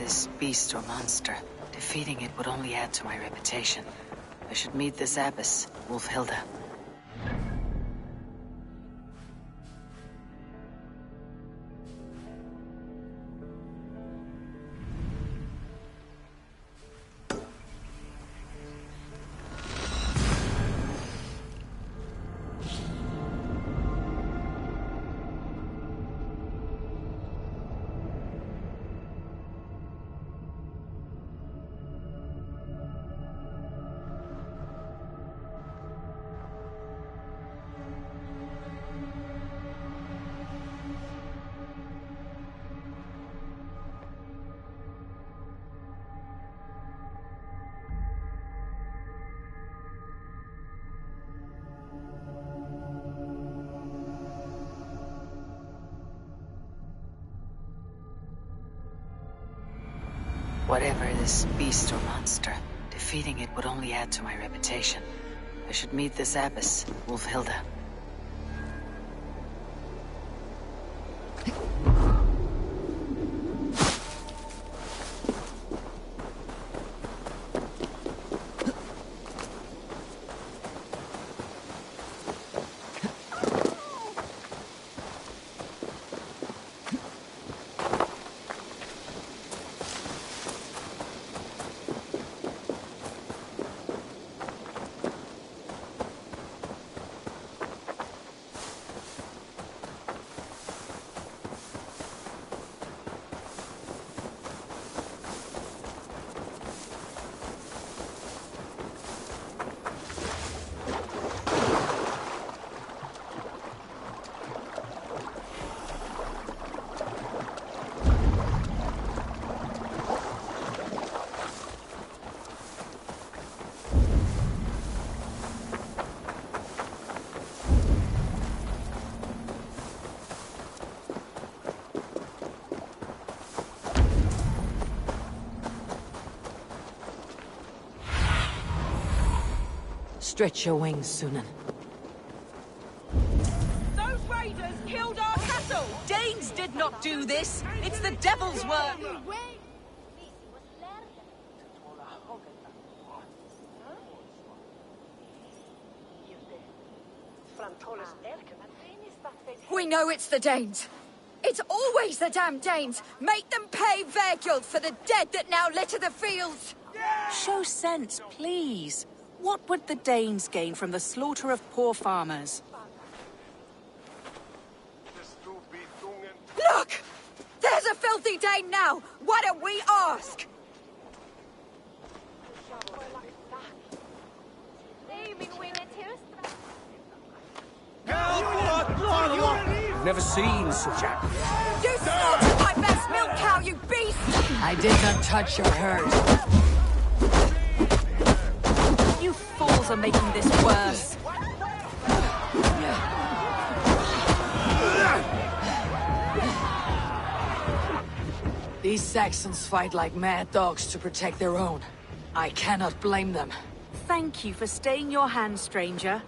this beast or monster, defeating it would only add to my reputation. I should meet this abbess, Wolfhilda. Whatever this beast or monster, defeating it would only add to my reputation. I should meet this abbess, Wolfhilda. Stretch your wings, Sunan. Those raiders killed our cattle! Danes did not do this! It's the devil's work! We know it's the Danes! It's always the damn Danes! Make them pay their guilt for the dead that now litter the fields! Show sense, please. What would the Danes gain from the slaughter of poor farmers? Look! There's a filthy Dane now! Why don't we ask? I've never seen such a... You slaughtered my best milk cow, you beast! I did not touch your herd. You fools are making this worse. These Saxons fight like mad dogs to protect their own. I cannot blame them. Thank you for staying your hand, stranger.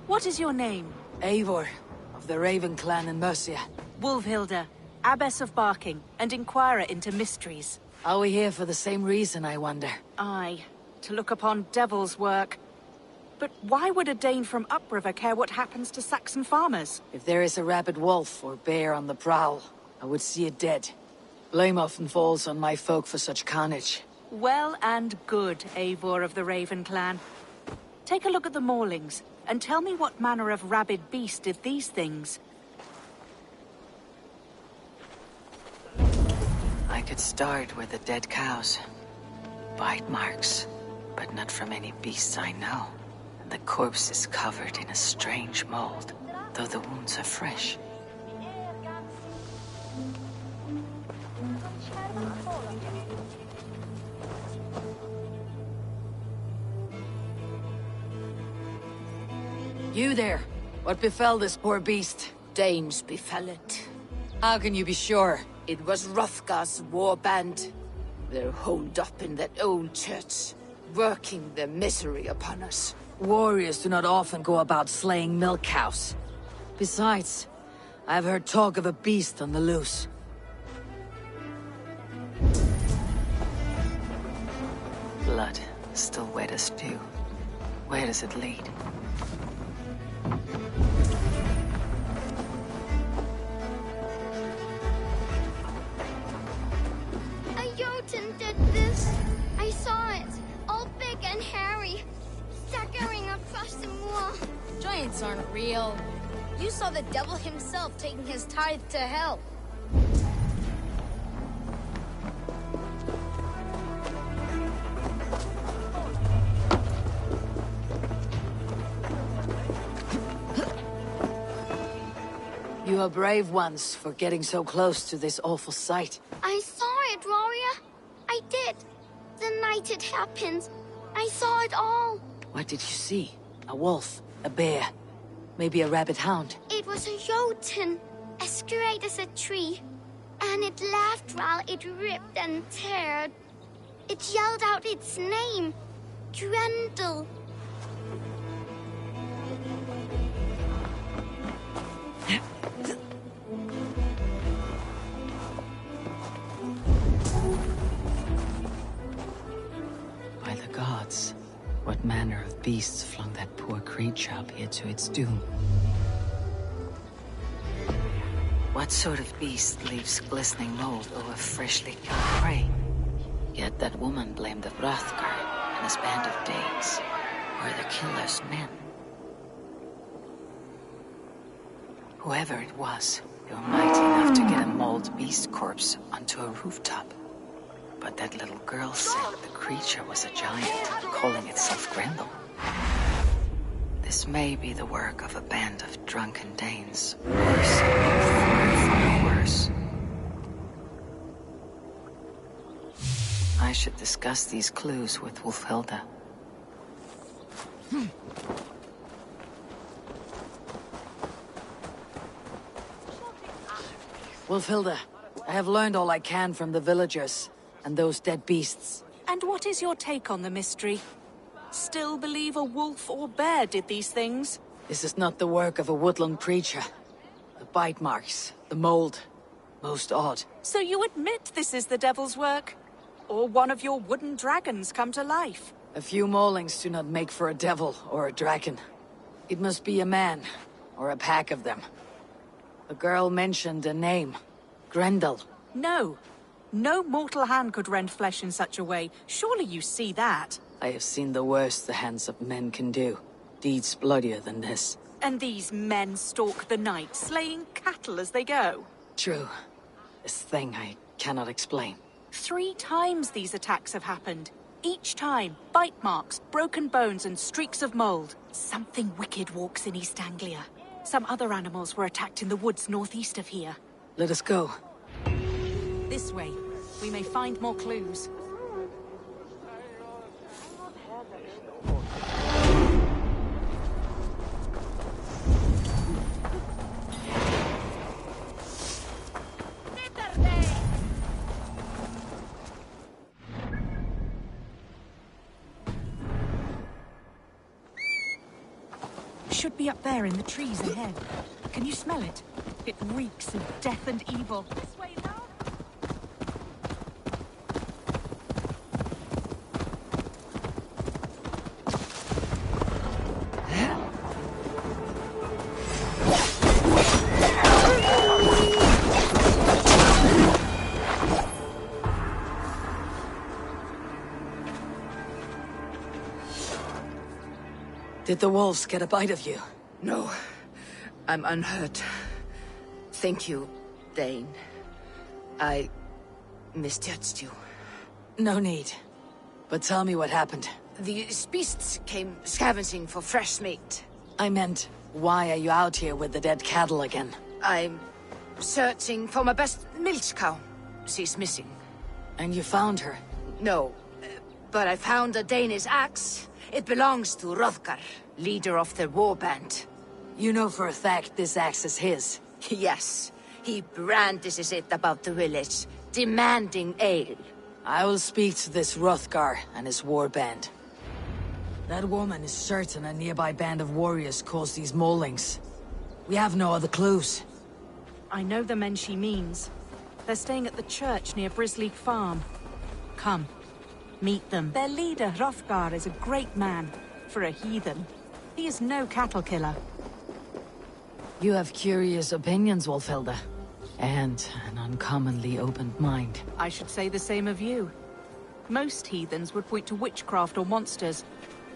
What is your name? Eivor, of the Raven clan in Mercia. Wolfhilda, Abbess of Barking, and Inquirer into Mysteries. Are we here for the same reason, I wonder? Aye, to look upon devil's work. But why would a Dane from upriver care what happens to Saxon farmers? If there is a rabid wolf or bear on the prowl, I would see it dead. Blame often falls on my folk for such carnage. Well and good, Eivor of the Raven clan. Take a look at the maulings, and tell me what manner of rabid beast did these things. I could start with the dead cows. Bite marks, but not from any beasts I know. And the corpse is covered in a strange mold, though the wounds are fresh. You there, what befell this poor beast? Danes befell it. How can you be sure? It was Hrothgar's war band. They're holed up in that old church, working their misery upon us. Warriors do not often go about slaying milk cows. Besides, I've heard talk of a beast on the loose. blood, still wet as dew. Where does it lead? A Jotun did this. I saw it. All big and hairy. Staggering across the moor. Giants aren't real. You saw the devil himself taking his tithe to hell. You are brave ones for getting so close to this awful sight. I saw it, warrior. I did. The night it happened. I saw it all. What did you see? A wolf? A bear? Maybe a rabbit hound? It was a Jotun, as straight as a tree. And it laughed while it ripped and teared. It yelled out its name. Grendel. By the gods, what manner of beasts flung that poor creature up here to its doom? What sort of beast leaves glistening mold over freshly killed prey? Yet that woman blamed the Hrothgar and his band of Danes. Were the killer's men? Whoever it was, they were mighty enough to get a mauled beast corpse onto a rooftop. But that little girl said the creature was a giant, calling itself Grendel. This may be the work of a band of drunken Danes. Worse, far worse. I should discuss these clues with Wulfhilda. Wulfhilda, I have learned all I can from the villagers and those dead beasts. And what is your take on the mystery? Still believe a wolf or bear did these things? This is not the work of a woodland creature. The bite marks, the mold, most odd. So you admit this is the devil's work? Or one of your wooden dragons come to life? A few maulings do not make for a devil or a dragon. It must be a man, or a pack of them. The girl mentioned a name. Grendel. No. No mortal hand could rend flesh in such a way. Surely you see that. I have seen the worst the hands of men can do. Deeds bloodier than this. And these men stalk the night, slaying cattle as they go. True. This thing I cannot explain. 3 times these attacks have happened. Each time, bite marks, broken bones, and streaks of mold. Something wicked walks in East Anglia. Some other animals were attacked in the woods northeast of here. Let us go. This way. We may find more clues. Should be up there in the trees ahead. Can you smell it? It reeks of death and evil. This way now. Did the wolves get a bite of you? No, I'm unhurt. Thank you, Dane. I misjudged you. No need. But tell me what happened. These beasts came scavenging for fresh meat. I meant, why are you out here with the dead cattle again? I'm searching for my best milch cow. She's missing. And you found her? No, but I found a Danish axe. It belongs to Hrothgar, leader of the war band. You know for a fact this axe is his. Yes, he brandishes it about the village, demanding ale. I will speak to this Hrothgar and his war band. That woman is certain a nearby band of warriors caused these maulings. We have no other clues. I know the men she means. They're staying at the church near Brisleek Farm. Come. Meet them. Their leader, Hrothgar, is a great man. For a heathen. He is no cattle killer. You have curious opinions, Wolfhilda. And an uncommonly open mind. I should say the same of you. Most heathens would point to witchcraft or monsters,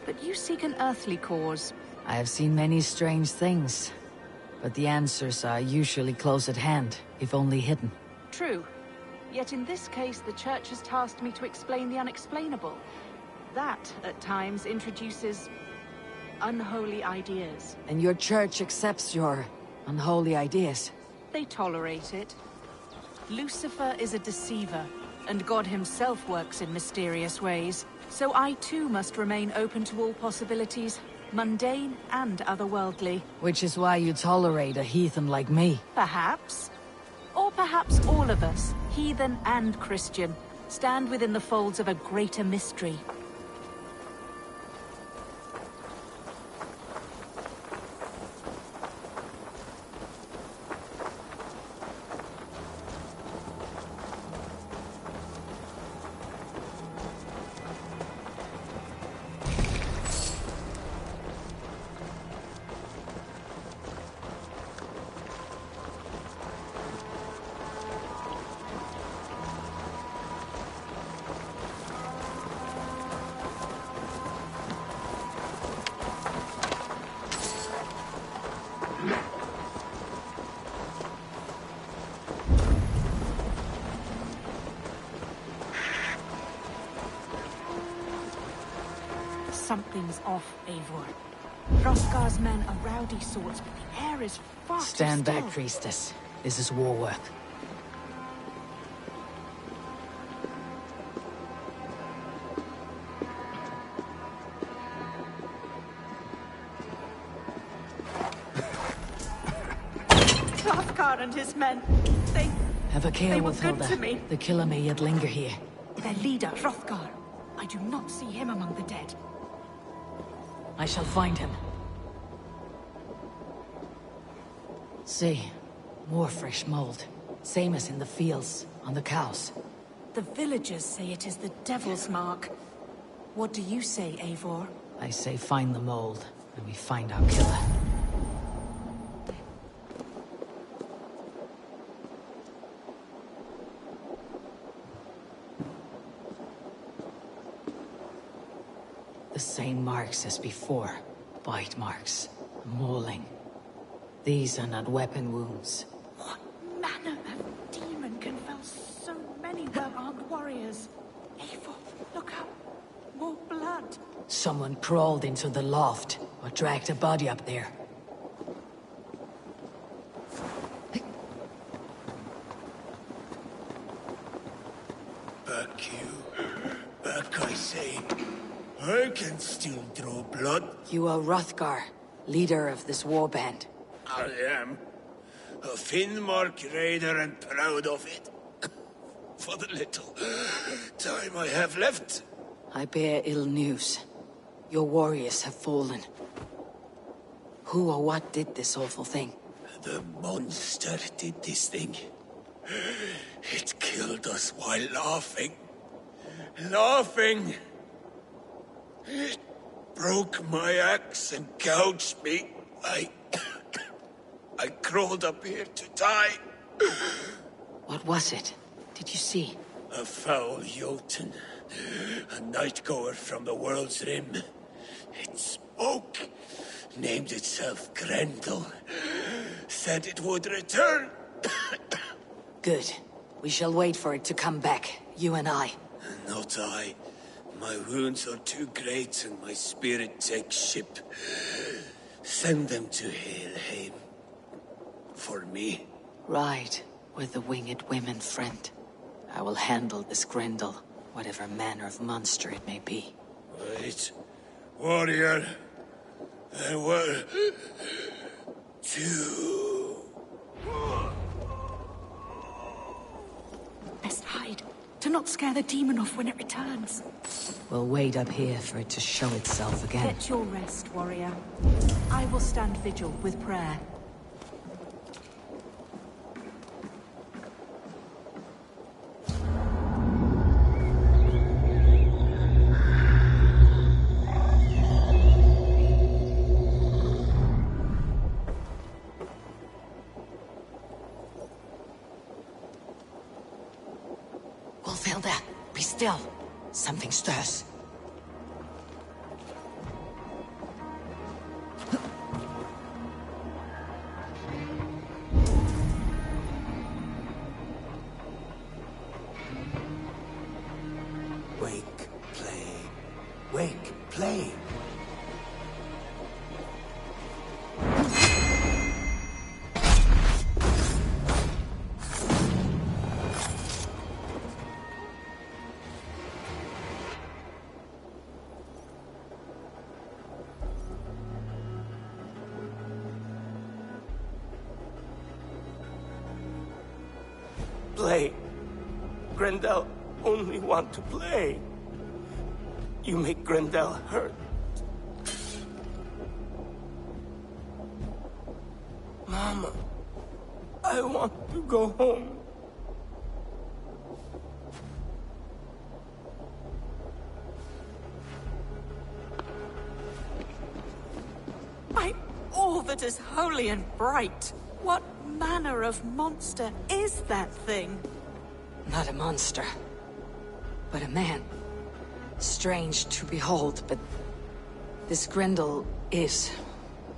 but you seek an earthly cause. I have seen many strange things, but the answers are usually close at hand, if only hidden. True. Yet in this case, the Church has tasked me to explain the unexplainable. That, at times, introduces unholy ideas. And your Church accepts your unholy ideas? They tolerate it. Lucifer is a deceiver, and God himself works in mysterious ways. So I too must remain open to all possibilities, mundane and otherworldly. Which is why you tolerate a heathen like me. Perhaps. Or perhaps all of us, heathen and Christian, stand within the folds of a greater mystery. Something's off, Eivor. Hrothgar's men are rowdy sorts, but the air is far too Stand still. back, priestess. This is war work. Hrothgar and his men, they Have a care, They were good Wolfhilda. to me. The killer may yet linger here. their leader, Hrothgar. I do not see him among the dead. I shall find him. See, more fresh mold. Same as in the fields, on the cows. The villagers say it is the Devil's Mark. What do you say, Eivor? I say find the mold, and we find our killer. The same marks as before. Bite marks. Mauling. These are not weapon wounds. What manner of demon can fell so many well-armed warriors? Eivor, look out. More blood. Someone crawled into the loft, or dragged a body up there. Back you. Back, I say. I can still draw blood. You are Hrothgar, leader of this warband. I am. A Finnmark raider and proud of it. For the little time I have left. I bear ill news. Your warriors have fallen. Who or what did this awful thing? The monster did this thing. It killed us while laughing. Laughing! It broke my axe and gouged me. I crawled up here to die. What was it? Did you see? A foul Jotun. A night-goer from the world's rim. It spoke. Named itself Grendel. Said it would return. Good. We shall wait for it to come back, you and I. Not I. My wounds are too great and my spirit takes ship. Send them to Helheim. For me. Right, with the winged women, friend. I will handle this Grendel, whatever manner of monster it may be. Wait. Warrior. There were... two... Best hide. Do not scare the demon off when it returns. We'll wait up here for it to show itself again. Get your rest, warrior. I will stand vigil with prayer. Hilda, be still. Something stirs. Wake, play. Wake, play. Play. Grendel only want to play. You make Grendel hurt. Mama, I want to go home. By all that is holy and bright, what manner of monster is that thing? Not a monster, but a man. Strange to behold, but this Grendel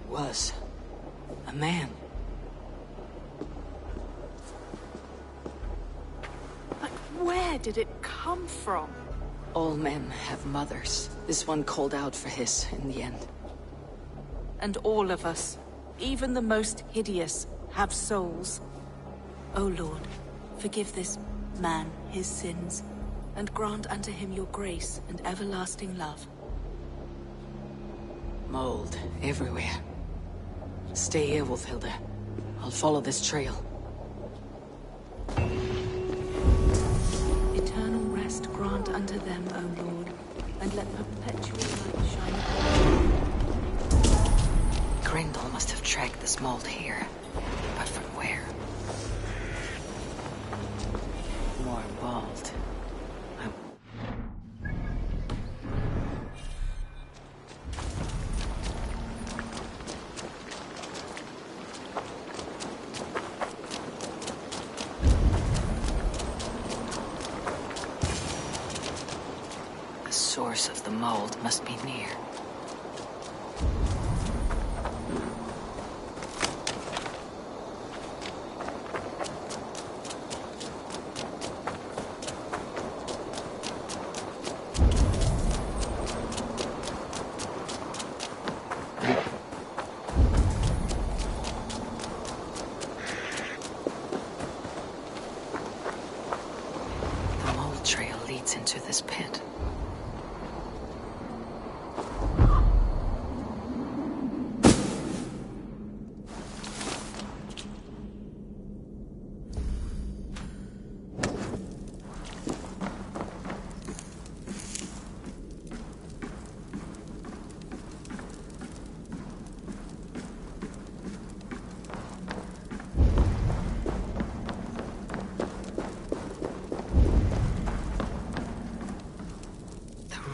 was a man. But where did it come from? All men have mothers. This one called out for his in the end. And all of us, even the most hideous, have souls. O Lord, forgive this man his sins, and grant unto him your grace and everlasting love. Mold everywhere. Stay here, Wolfhilda. I'll follow this trail. Eternal rest grant unto them, O Lord, and let perpetual light shine upon them. Grendel must have tracked this mold here, but from where? More mold. The source of the mold must be near. The mold trail leads into this pit.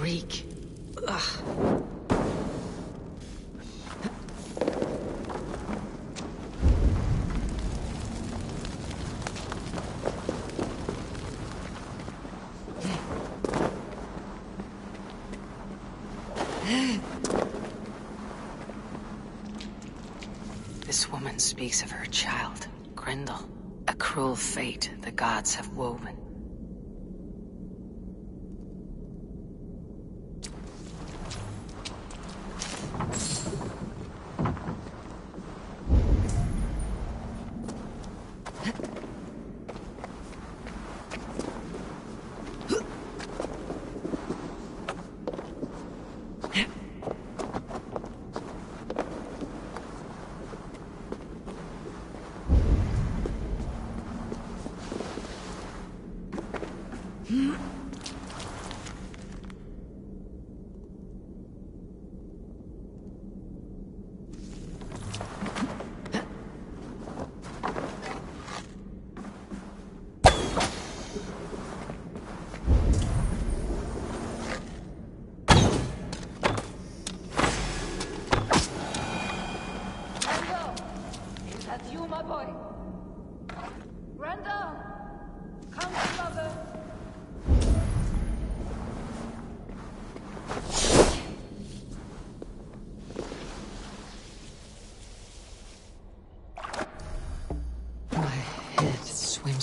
Reek. Ugh. This woman speaks of her child, Grendel. A cruel fate the gods have woven. Brenda! Come, mother!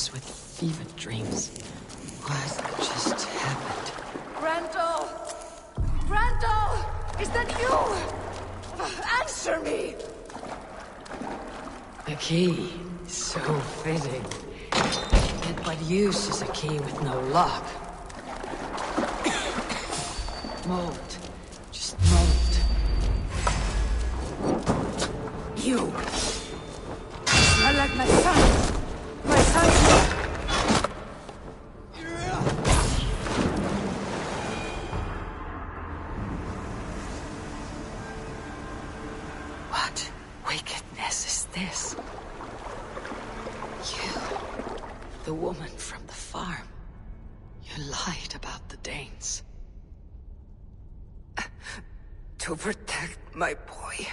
comes with fevered dreams. What just happened? Grendel! Grendel! Is that you? Answer me! A key. So fitting. Yet what use is a key with no lock? Mold. Just mold. You! Smell like my son! My son! What wickedness is this? You, the woman from the farm. You lied about the Danes. To protect my boy.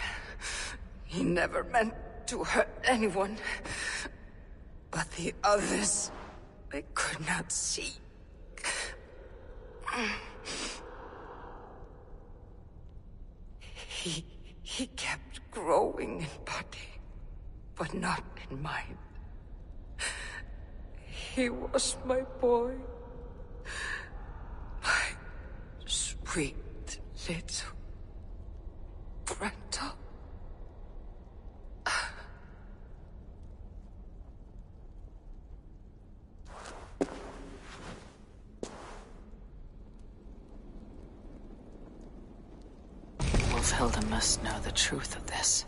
He never meant to hurt anyone. But the others, they could not see. He kept growing in body, but not in mind. He was my boy. My sweet little Grendel. Hilda must know the truth of this.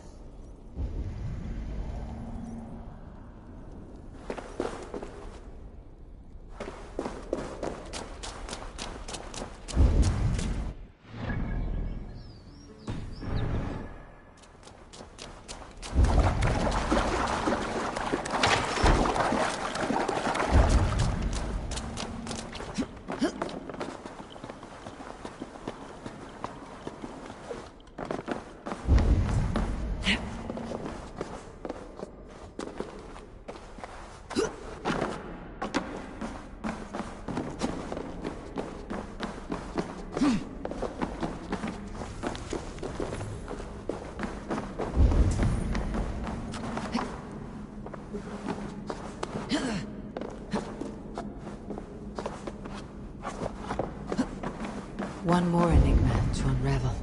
One more enigma to unravel.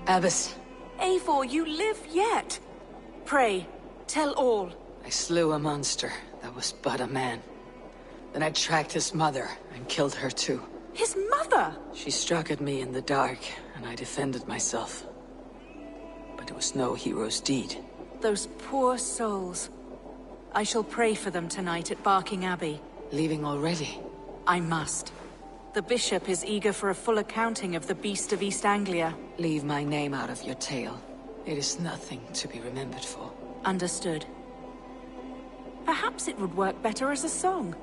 Abbess. Eivor, you live yet. Pray, tell all. I slew a monster that was but a man. Then I tracked his mother and killed her too. His mother? She struck at me in the dark, and I defended myself. But it was no hero's deed. Those poor souls. I shall pray for them tonight at Barking Abbey. Leaving already? I must. The bishop is eager for a full accounting of the Beast of East Anglia. Leave my name out of your tale. It is nothing to be remembered for. Understood. Perhaps it would work better as a song.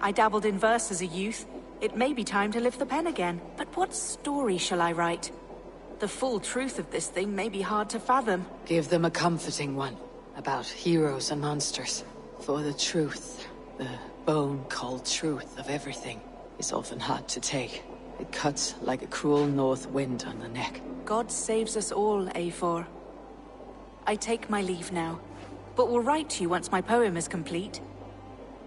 I dabbled in verse as a youth. It may be time to lift the pen again. But what story shall I write? The full truth of this thing may be hard to fathom. Give them a comforting one. About heroes and monsters. For the truth, the bone-cold truth of everything, is often hard to take. It cuts like a cruel north wind on the neck. God saves us all, Eivor. I take my leave now, but will write to you once my poem is complete.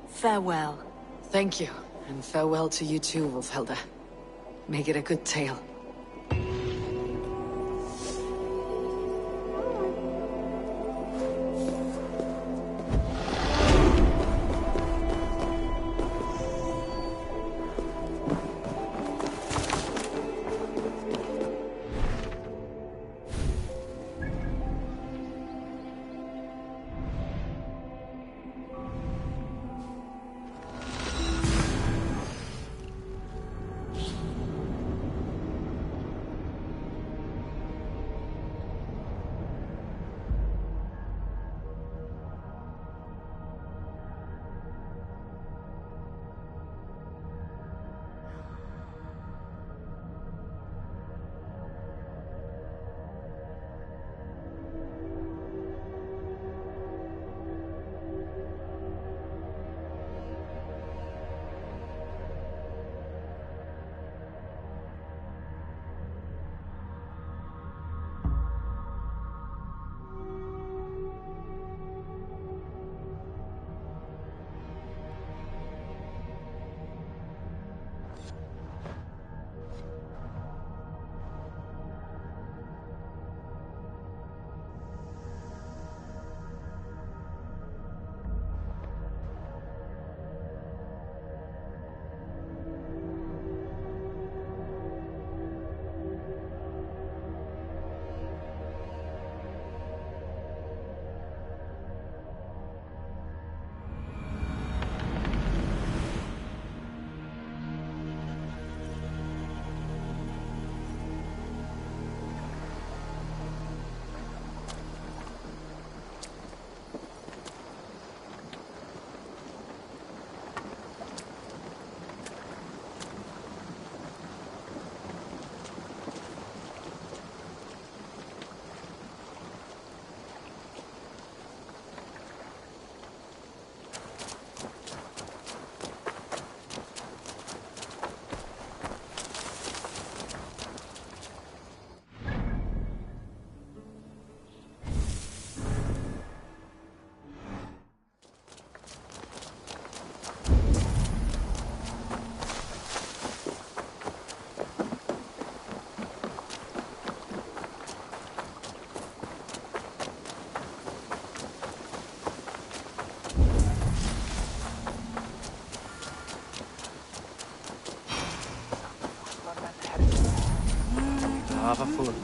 Farewell. Thank you, and farewell to you too, Wolfhelda. Make it a good tale.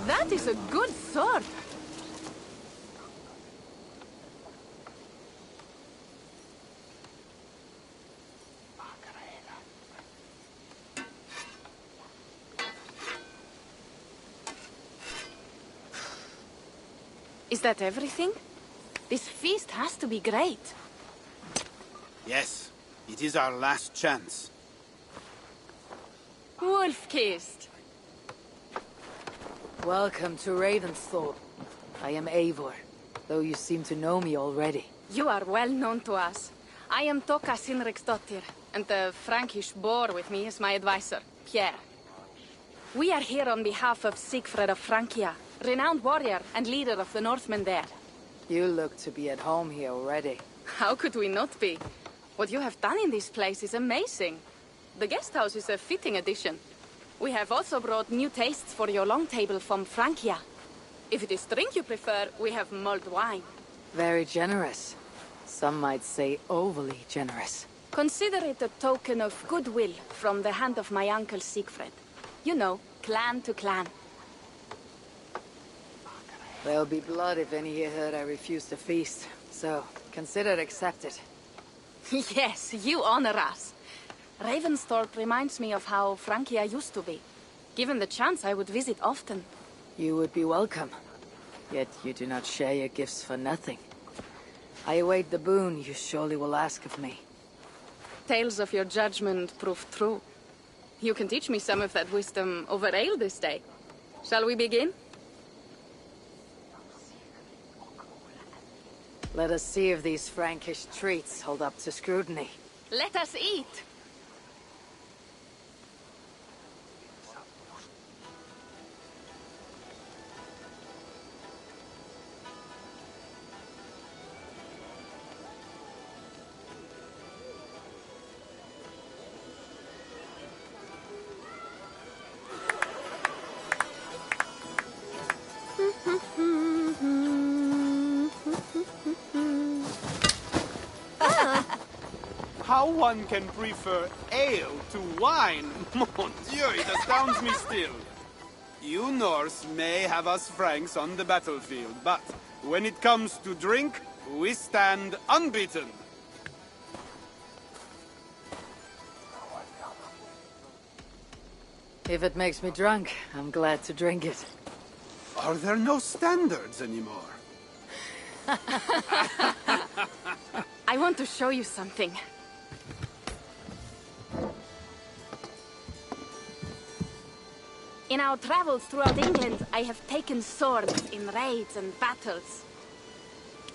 That is a good sword. Is that everything? This feast has to be great. Yes, it is our last chance. Wolf-kissed. Welcome to Ravensthorpe. I am Eivor, though you seem to know me already. You are well known to us. I am Toka Sinriksdottir, and the Frankish boar with me is my advisor, Pierre. We are here on behalf of Sigfred of Francia, renowned warrior and leader of the Northmen there. You look to be at home here already. How could we not be? What you have done in this place is amazing. The guest house is a fitting addition. We have also brought new tastes for your long table from Francia. If it is drink you prefer, we have mulled wine. Very generous. Some might say overly generous. Consider it a token of goodwill from the hand of my uncle Siegfried. You know, clan to clan. There'll be blood if any here heard I refuse to feast, so consider it accepted. Yes, you honor us. Ravensthorpe reminds me of how Francia used to be. Given the chance, I would visit often. You would be welcome. Yet you do not share your gifts for nothing. I await the boon you surely will ask of me. Tales of your judgment prove true. You can teach me some of that wisdom over ale this day. Shall we begin? Let us see if these Frankish treats hold up to scrutiny. Let us eat! how one can prefer ale to wine. Mon Dieu, it astounds me still. You Norse may have us Franks on the battlefield, but when it comes to drink, we stand unbeaten. If it makes me drunk, I'm glad to drink it. Are there no standards anymore? I want to show you something. In our travels throughout England, I have taken swords in raids and battles.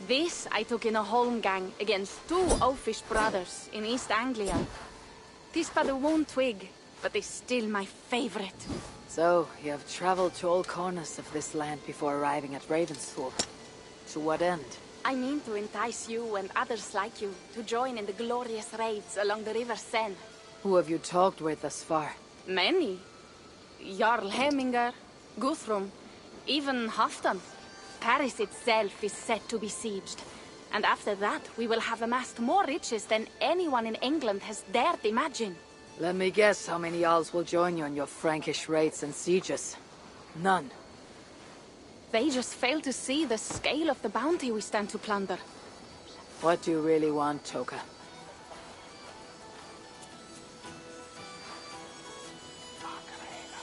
This I took in a holmgang against 2 oafish brothers in East Anglia. 'Tis but a one twig, but is still my favorite. So, you have traveled to all corners of this land before arriving at Ravensthorpe. To what end? I mean to entice you and others like you to join in the glorious raids along the River Seine. Who have you talked with thus far? Many. Jarl Hemminger, Guthrum, even Halfdan. Paris itself is set to be besieged. And after that, we will have amassed more riches than anyone in England has dared imagine. Let me guess how many Jarls will join you on your Frankish raids and sieges. None. They just fail to see the scale of the bounty we stand to plunder. What do you really want, Toka?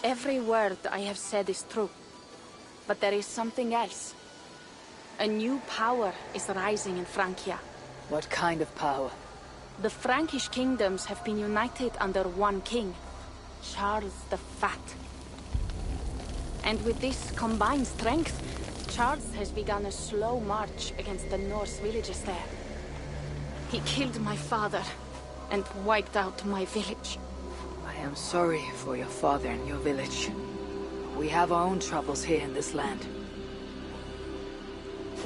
Every word I have said is true. But there is something else. A new power is rising in Francia. What kind of power? The Frankish kingdoms have been united under one king, Charles the Fat. And with this combined strength, Charles has begun a slow march against the Norse villages there. He killed my father and wiped out my village. I am sorry for your father and your village. We have our own troubles here in this land.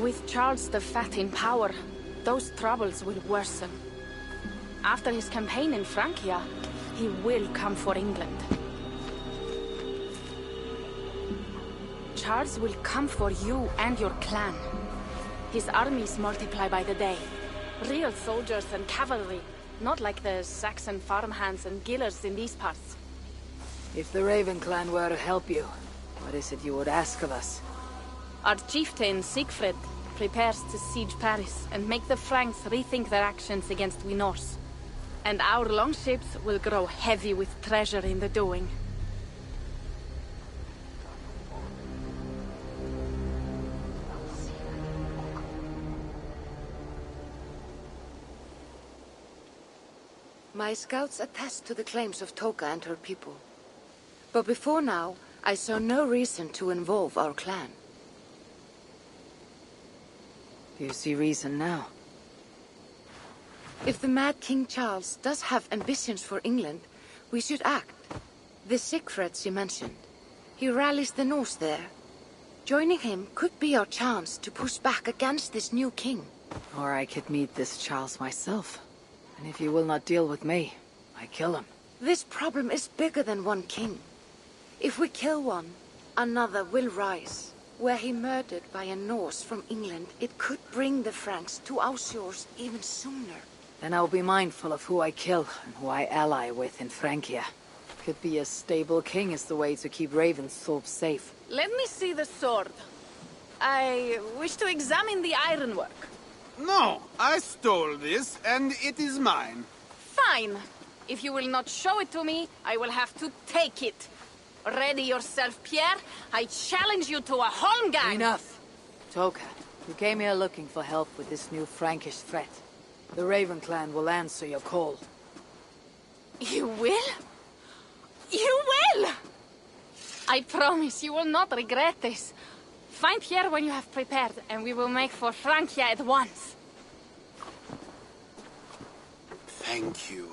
With Charles the Fat in power, those troubles will worsen. After his campaign in Francia, he will come for England. Charles will come for you and your clan. His armies multiply by the day. Real soldiers and cavalry, not like the Saxon farmhands and gillers in these parts. If the Raven clan were to help you, what is it you would ask of us? Our chieftain, Siegfried, prepares to siege Paris and make the Franks rethink their actions against we Norse. And our longships will grow heavy with treasure in the doing. My scouts attest to the claims of Toka and her people. But before now, I saw no reason to involve our clan. Do you see reason now? If the mad King Charles does have ambitions for England, we should act. The Siegfrieds you mentioned. He rallies the Norse there. Joining him could be our chance to push back against this new king. Or I could meet this Charles myself. And if he will not deal with me, I kill him. This problem is bigger than one king. If we kill one, another will rise. Were he murdered by a Norse from England, it could bring the Franks to our shores even sooner. Then I'll be mindful of who I kill and who I ally with in Francia. Could be a stable king is the way to keep Ravensthorpe safe. Let me see the sword. I wish to examine the ironwork. No, I stole this, and it is mine. Fine. If you will not show it to me, I will have to take it. Ready yourself, Pierre. I challenge you to a holmgang. Enough! Toka, you came here looking for help with this new Frankish threat. The Raven clan will answer your call. You will? You will! I promise you will not regret this. Find Pierre when you have prepared, and we will make for Francia at once. Thank you.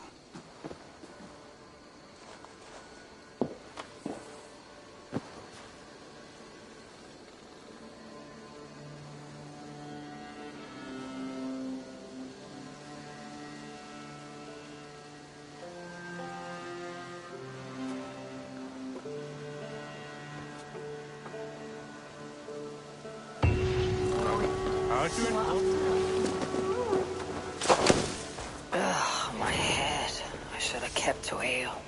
Ugh, my head. should have kept to ale.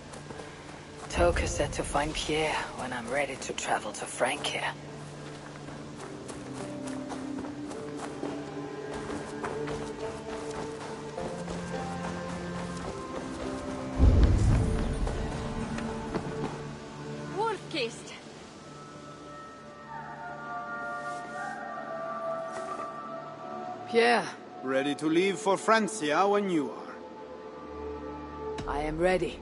Toka said to find Pierre when I'm ready to travel to Francia. Wolf-kissed. Pierre, Ready to leave for Francia when you are. I am ready.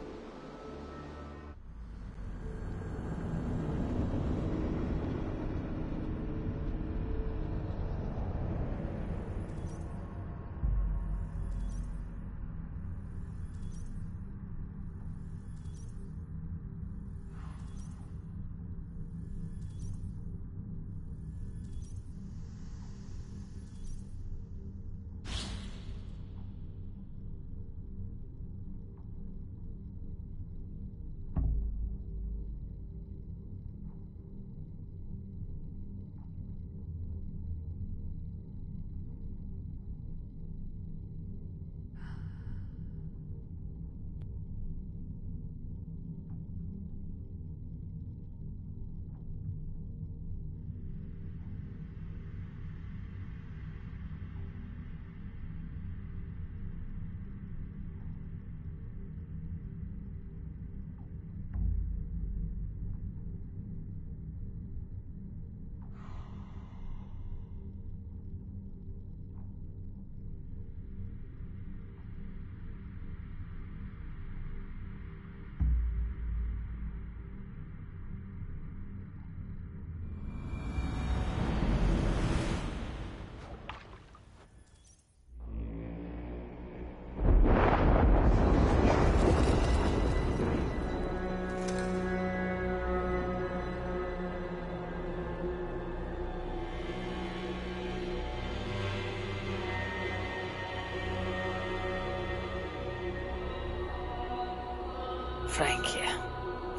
Francia,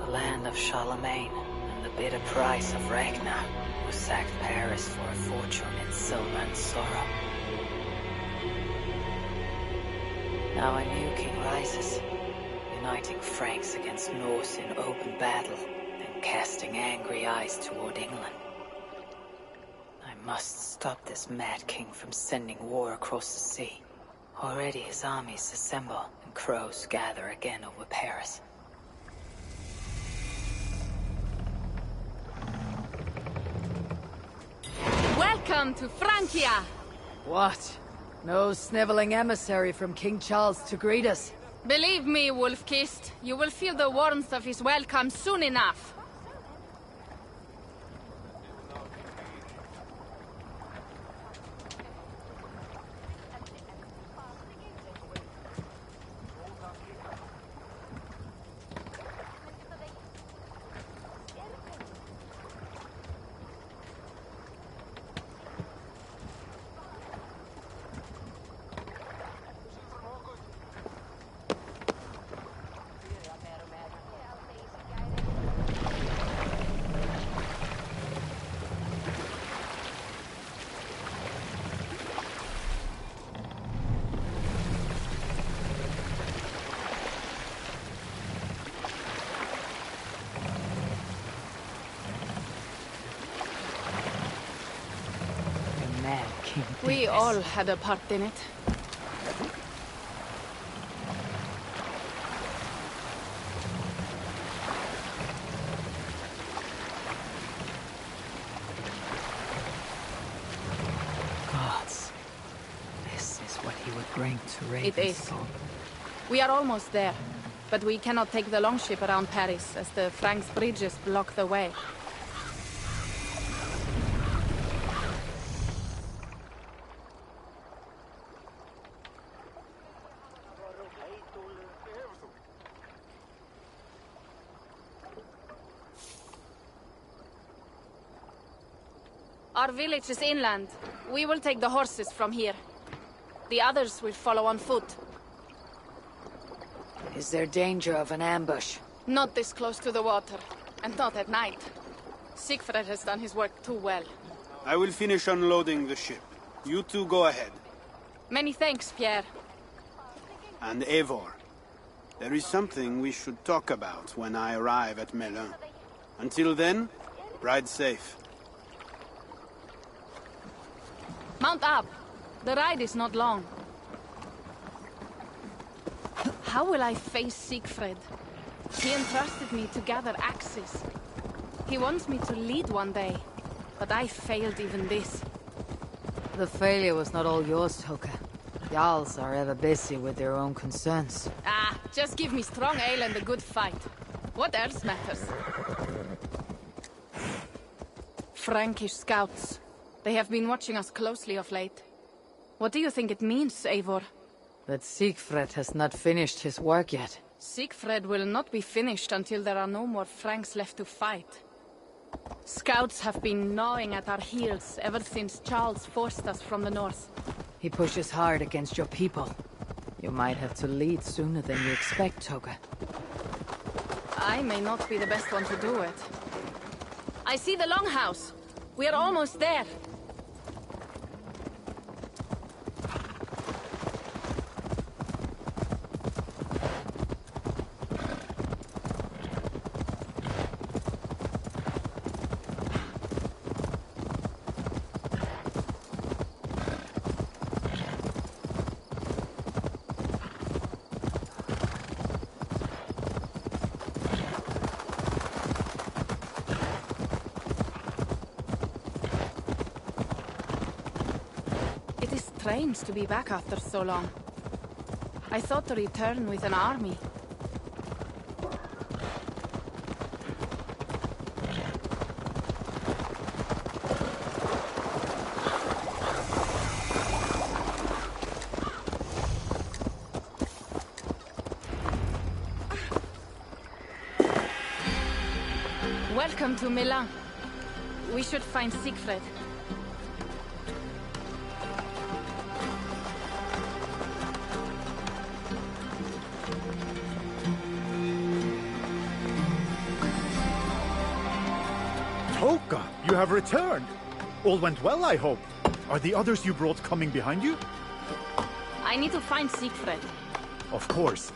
the land of Charlemagne, and the bitter price of Ragnar, who sacked Paris for a fortune in silver and sorrow. Now a new king rises, uniting Franks against Norse in open battle, and casting angry eyes toward England. I must stop this mad king from sending war across the sea. Already his armies assemble, and crows gather again over Paris. Welcome to Francia! What? No sniveling emissary from King Charles to greet us? Believe me, Wolf-kissed, you will feel the warmth of his welcome soon enough. We all had a part in it. Gods. This is what he would bring to Raven's It is. soul. We are almost there, but we cannot take the longship around Paris as the Franks' bridges block the way. Our village is inland. We will take the horses from here. The others will follow on foot. Is there danger of an ambush? Not this close to the water, and not at night. Siegfried has done his work too well. I will finish unloading the ship. You two go ahead. Many thanks, Pierre. And Eivor. There is something we should talk about when I arrive at Melun. Until then, ride safe. Mount up. The ride is not long. How will I face Siegfried? He entrusted me to gather axes. He wants me to lead one day, but I failed even this. The failure was not all yours, Toka. Jarls are ever busy with their own concerns. Ah, just give me strong ale and a good fight. What else matters? Frankish scouts. They have been watching us closely of late. What do you think it means, Eivor? That Siegfried has not finished his work yet. Siegfried will not be finished until there are no more Franks left to fight. Scouts have been gnawing at our heels ever since Charles forced us from the north. He pushes hard against your people. You might have to lead sooner than you expect, Toga. I may not be the best one to do it. I see the Longhouse. We are almost there. Strange to be back after so long. I thought to return with an army. Welcome to Milan. We should find Siegfried. Toka, you have returned. All went well, I hope. Are the others you brought coming behind you? I need to find Siegfried. Of course.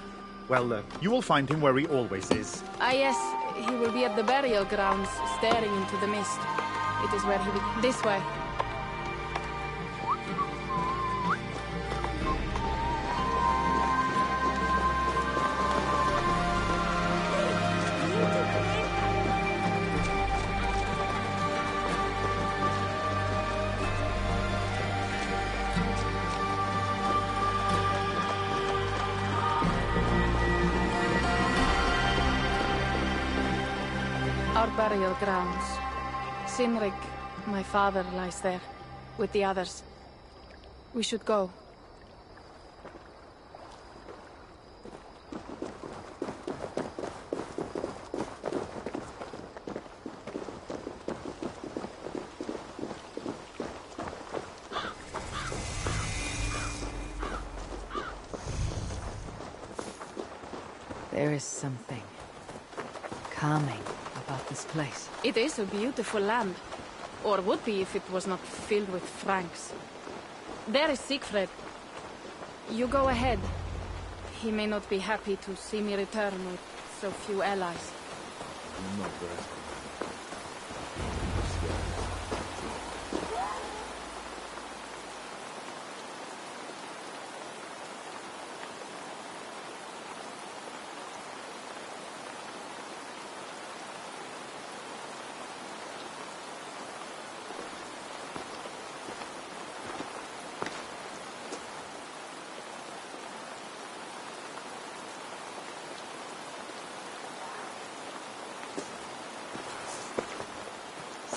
Well, you will find him where he always is. Ah yes, he will be at the burial grounds, staring into the mist. It is where he will... This way. Our burial grounds. Sinrig, my father, lies there, with the others. We should go. There is something calming about this place. It is a beautiful land. Or would be if it was not filled with Franks. There is Siegfried. You go ahead. He may not be happy to see me return with so few allies.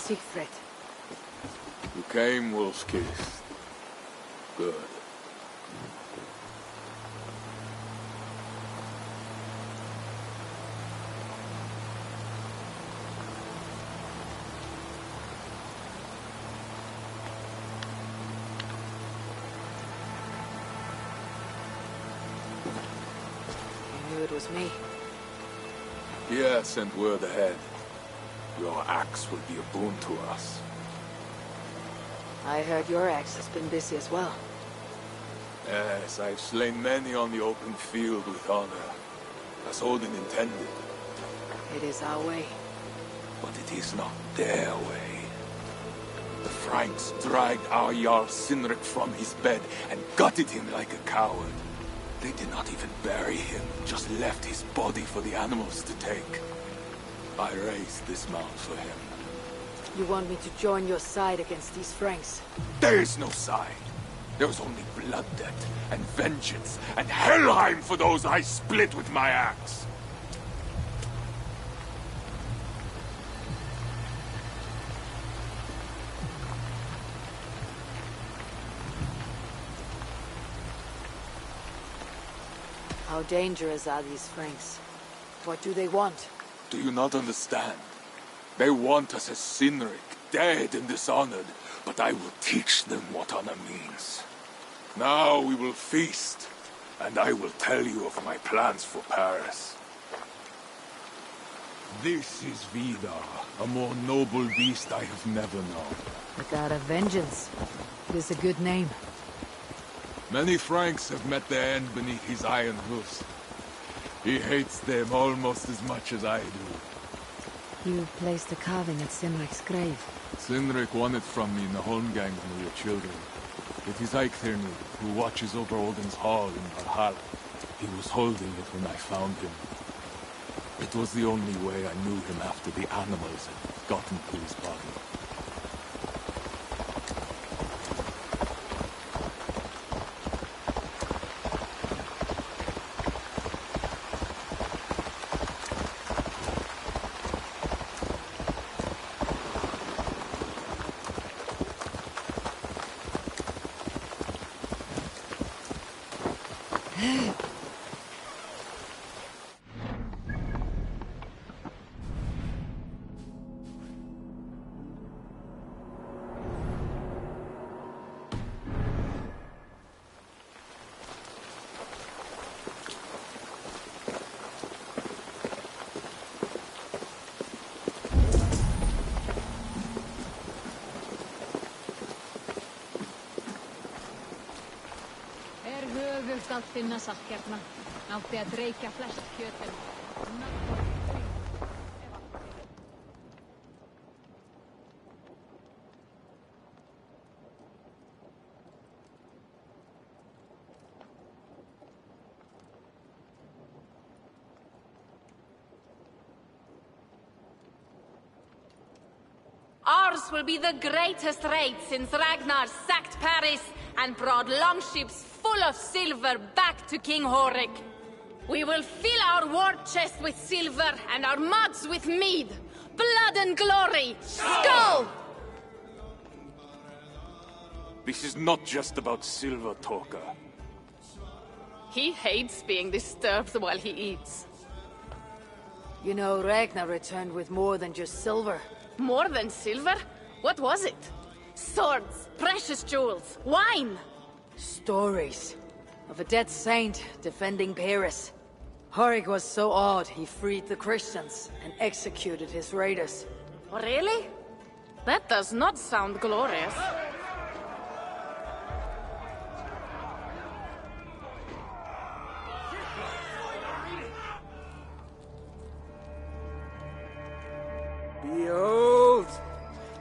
Siegfried. You came, Wolf-Kissed. Good. You knew it was me. Yeah, sent word ahead. Your axe will be a boon to us. I heard your axe has been busy as well. Yes, I've slain many on the open field with honor. as Odin intended. It is our way. But it is not their way. The Franks dragged our Jarl Sinric from his bed and gutted him like a coward. They did not even bury him, just left his body for the animals to take. I raised this mound for him. You want me to join your side against these Franks? There is no side. There is only blood debt, and vengeance, and Helheim for those I split with my axe. How dangerous are these Franks? What do they want? Do you not understand? They want us as Sinric, dead and dishonored, but I will teach them what honor means. Now we will feast, and I will tell you of my plans for Paris. This is Vidar, a more noble beast I have never known. The god of vengeance. It is a good name. Many Franks have met their end beneath his iron hoofs. He hates them almost as much as I do. You placed a carving at Sinric's grave. Sinric won it from me in the Holmgang when we were children. It is Eikthernu, who watches over Odin's hall in Valhalla. He was holding it when I found him. It was the only way I knew him after the animals had gotten to his body. Allt finna sakkerna. Nátti að dreikja flest kjötin. Ours will be the greatest raid since Ragnar sacked Paris and brought longships full of silver back to King Horik. We will fill our war chest with silver and our mugs with mead. Blood and glory! Skull! This is not just about silver, Torka. He hates being disturbed while he eats. You know, Ragnar returned with more than just silver. More than silver? What was it? Swords, precious jewels, wine! Stories of a dead saint defending Paris. Horik was so awed he freed the Christians and executed his raiders. Really? That does not sound glorious. Behold,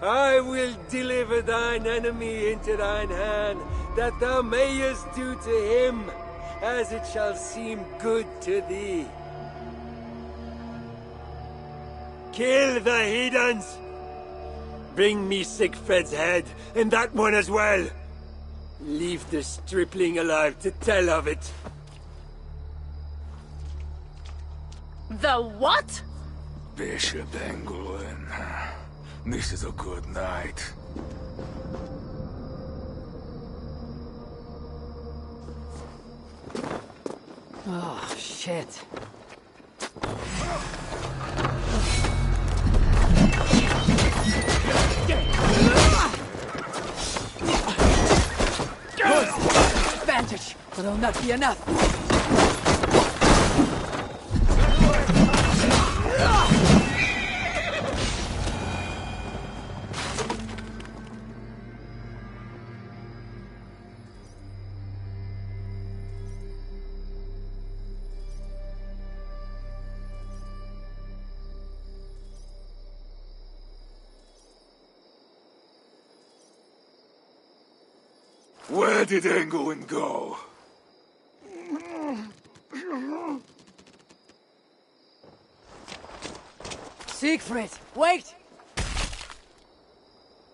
I will deliver thine enemy into thine hand, that thou mayest do to him as it shall seem good to thee. Kill the heathens! Bring me Sigfred's head, and that one as well. Leave the stripling alive to tell of it. The what? Bishop Engulwin. This is a good night. Oh, shit. Good! Advantage, but it'll not be enough. Where did Engelwin go? Siegfried, wait!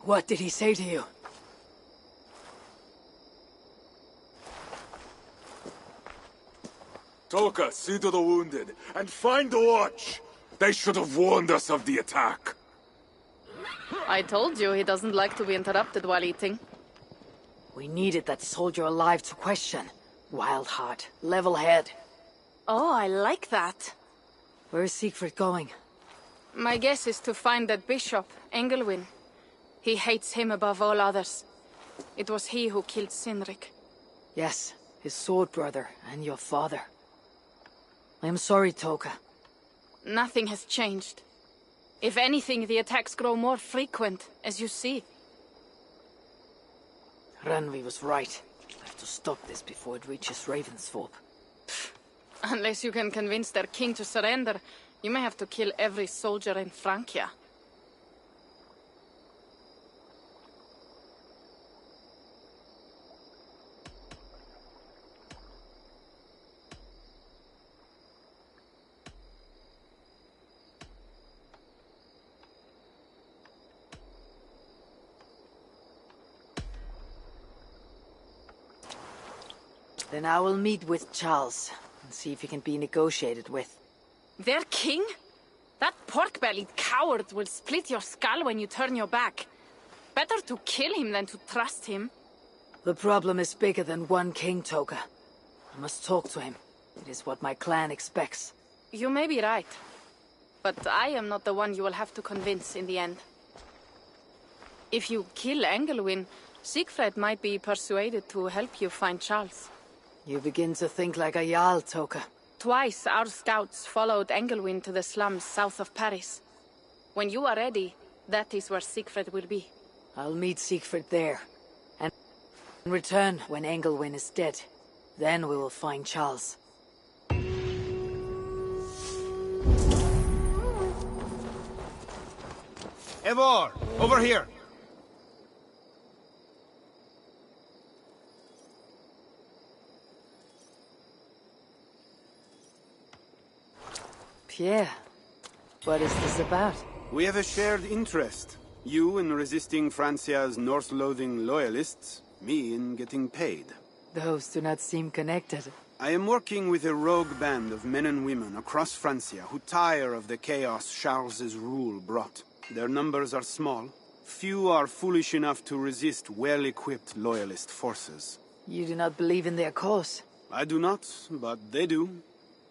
What did he say to you? Toka, see to the wounded, and find the watch! They should have warned us of the attack. I told you he doesn't like to be interrupted while eating. We needed that soldier alive to question. Wild heart, level head. Oh, I like that. Where's Siegfried going? My guess is to find that bishop, Engelwin. He hates him above all others. It was he who killed Sinrik. Yes, his sword brother and your father. I am sorry, Toka. Nothing has changed. If anything, the attacks grow more frequent, as you see. Randvi was right. I have to stop this before it reaches Ravensthorpe. Unless you can convince their king to surrender, you may have to kill every soldier in Francia. Then I will meet with Charles and see if he can be negotiated with. Their king? That pork-bellied coward will split your skull when you turn your back. Better to kill him than to trust him. The problem is bigger than one king, Toka. I must talk to him. It is what my clan expects. You may be right. But I am not the one you will have to convince in the end. If you kill Engelwin, Siegfried might be persuaded to help you find Charles. You begin to think like a Jarl, Toka. Twice our scouts followed Engelwin to the slums south of Paris. When you are ready, that is where Siegfried will be. I'll meet Siegfried there. And return when Engelwin is dead. Then we will find Charles. Eivor, over here! Pierre, what is this about? We have a shared interest. You in resisting Francia's Norse-loathing loyalists, me in getting paid. Those do not seem connected. I am working with a rogue band of men and women across Francia who tire of the chaos Charles's rule brought. Their numbers are small. Few are foolish enough to resist well-equipped loyalist forces. You do not believe in their cause? I do not, but they do.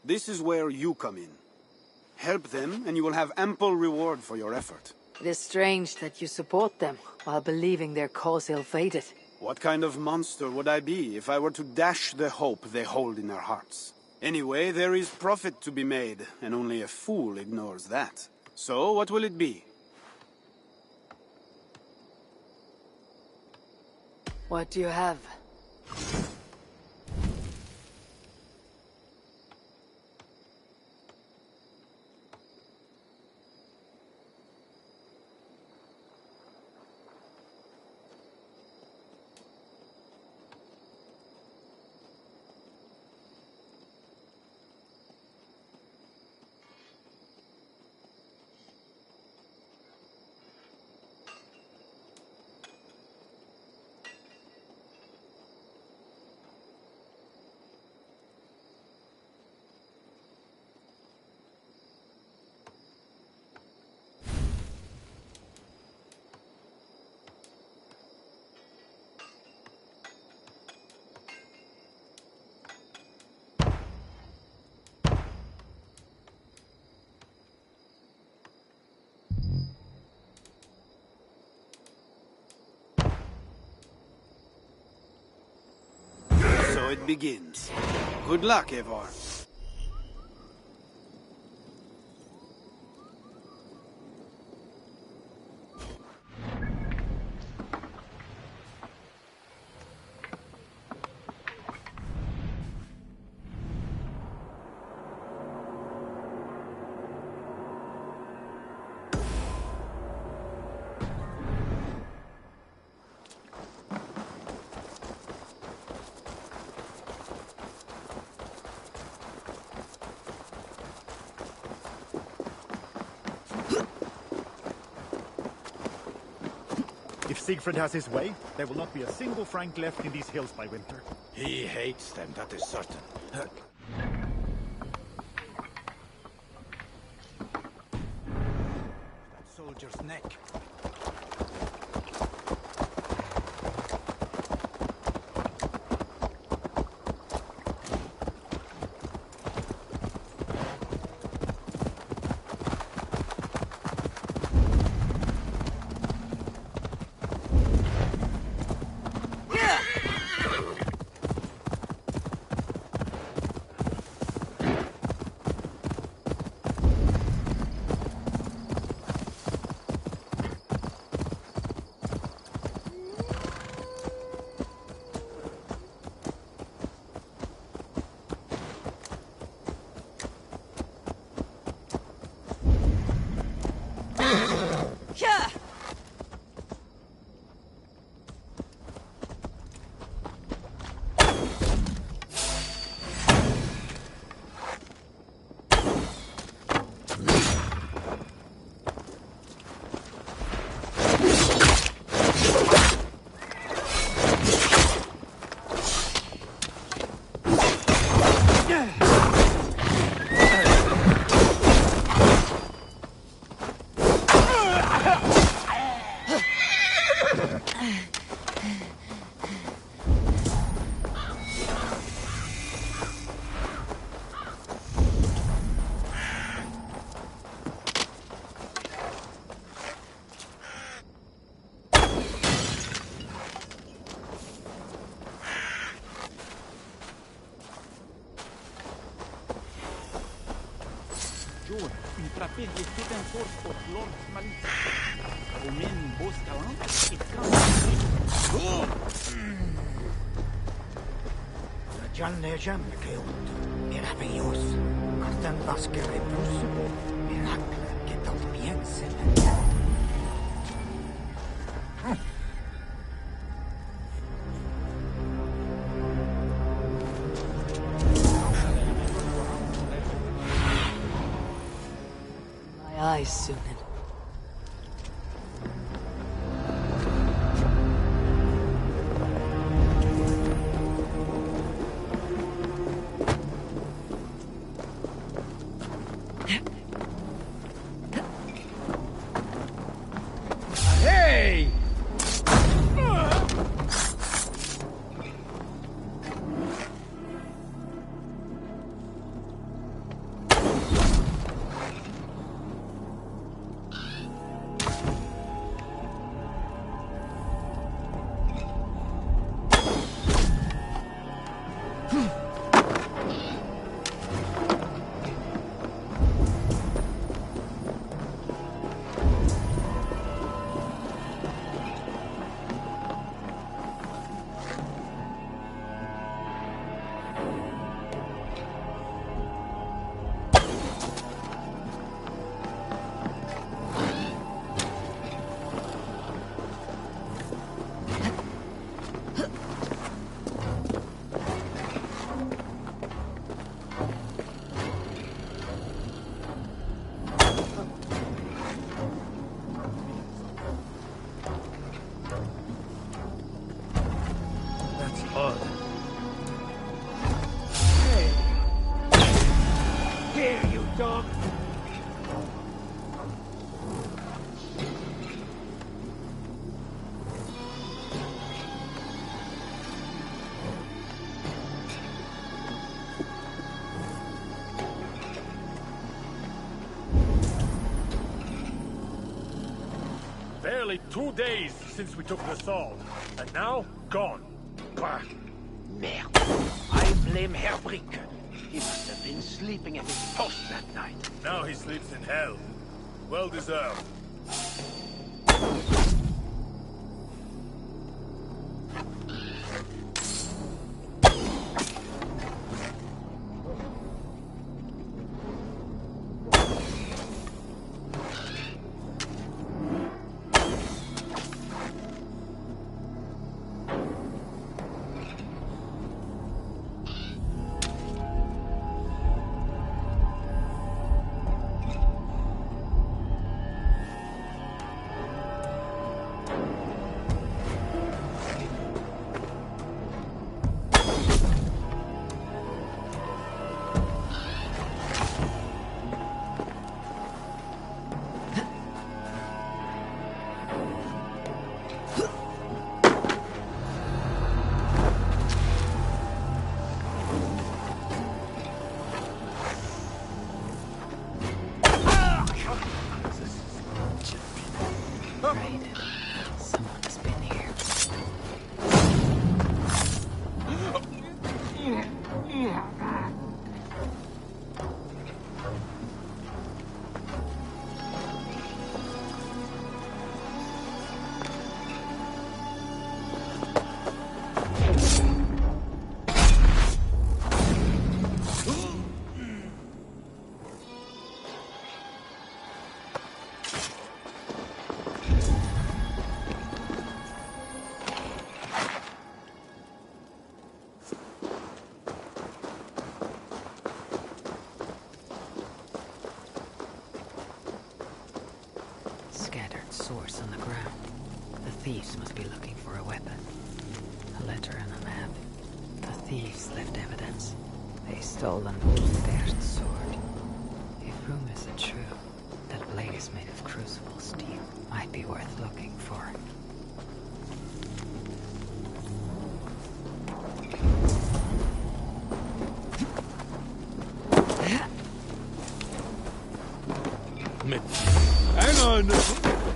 This is where you come in. Help them, and you will have ample reward for your effort. It is strange that you support them, while believing their cause ill-fated. What kind of monster would I be if I were to dash the hope they hold in their hearts? Anyway, there is profit to be made, and only a fool ignores that. So, what will it be? What do you have? So it begins. Good luck, Eivor. Siegfried has his way, there will not be a single Frank left in these hills by winter. He hates them, that is certain. That soldier's neck. Jan que meraviglioso. Cartan vasquere possible. Miracle que tal piensen. My eyes, Sunan. Barely 2 days since we took the salt, and now gone. Bah! Merde. I blame Herbrick. He must have been sleeping at his post that night. Now he sleeps in hell. Well deserved. looking for a weapon. A letter and a map. The thieves left evidence. They stole an Ulfberht sword. If rumors are true, that blade is made of crucible steel. Might be worth looking for. Hang on!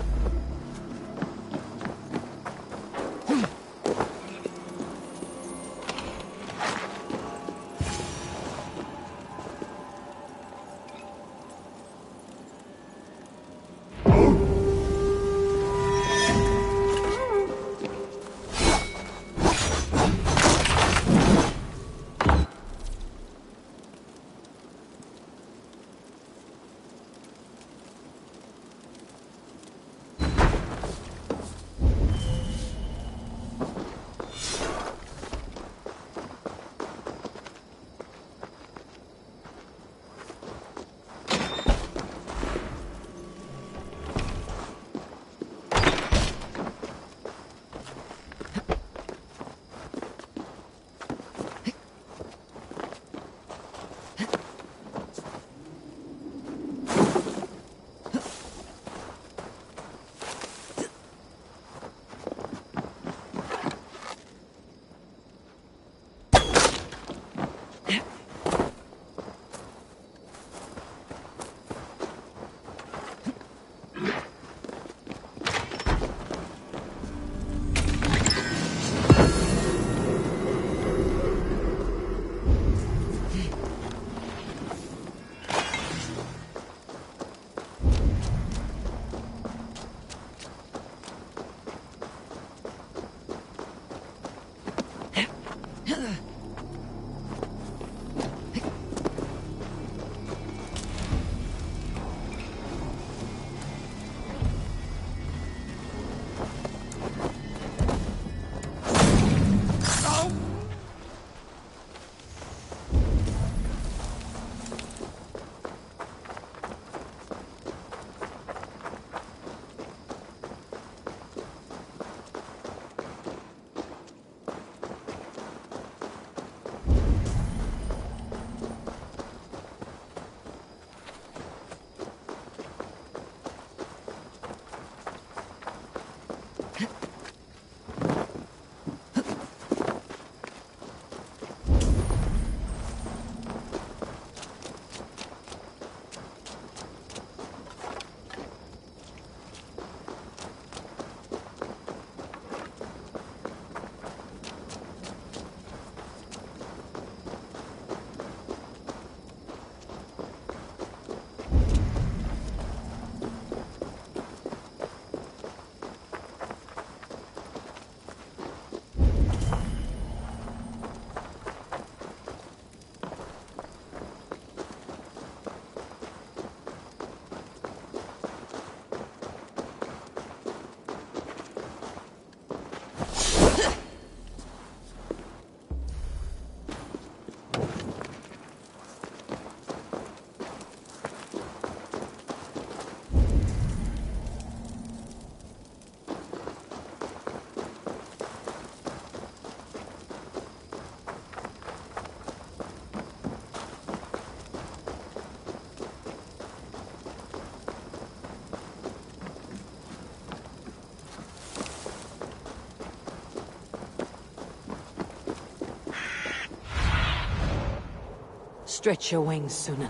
Stretch your wings, Sunan.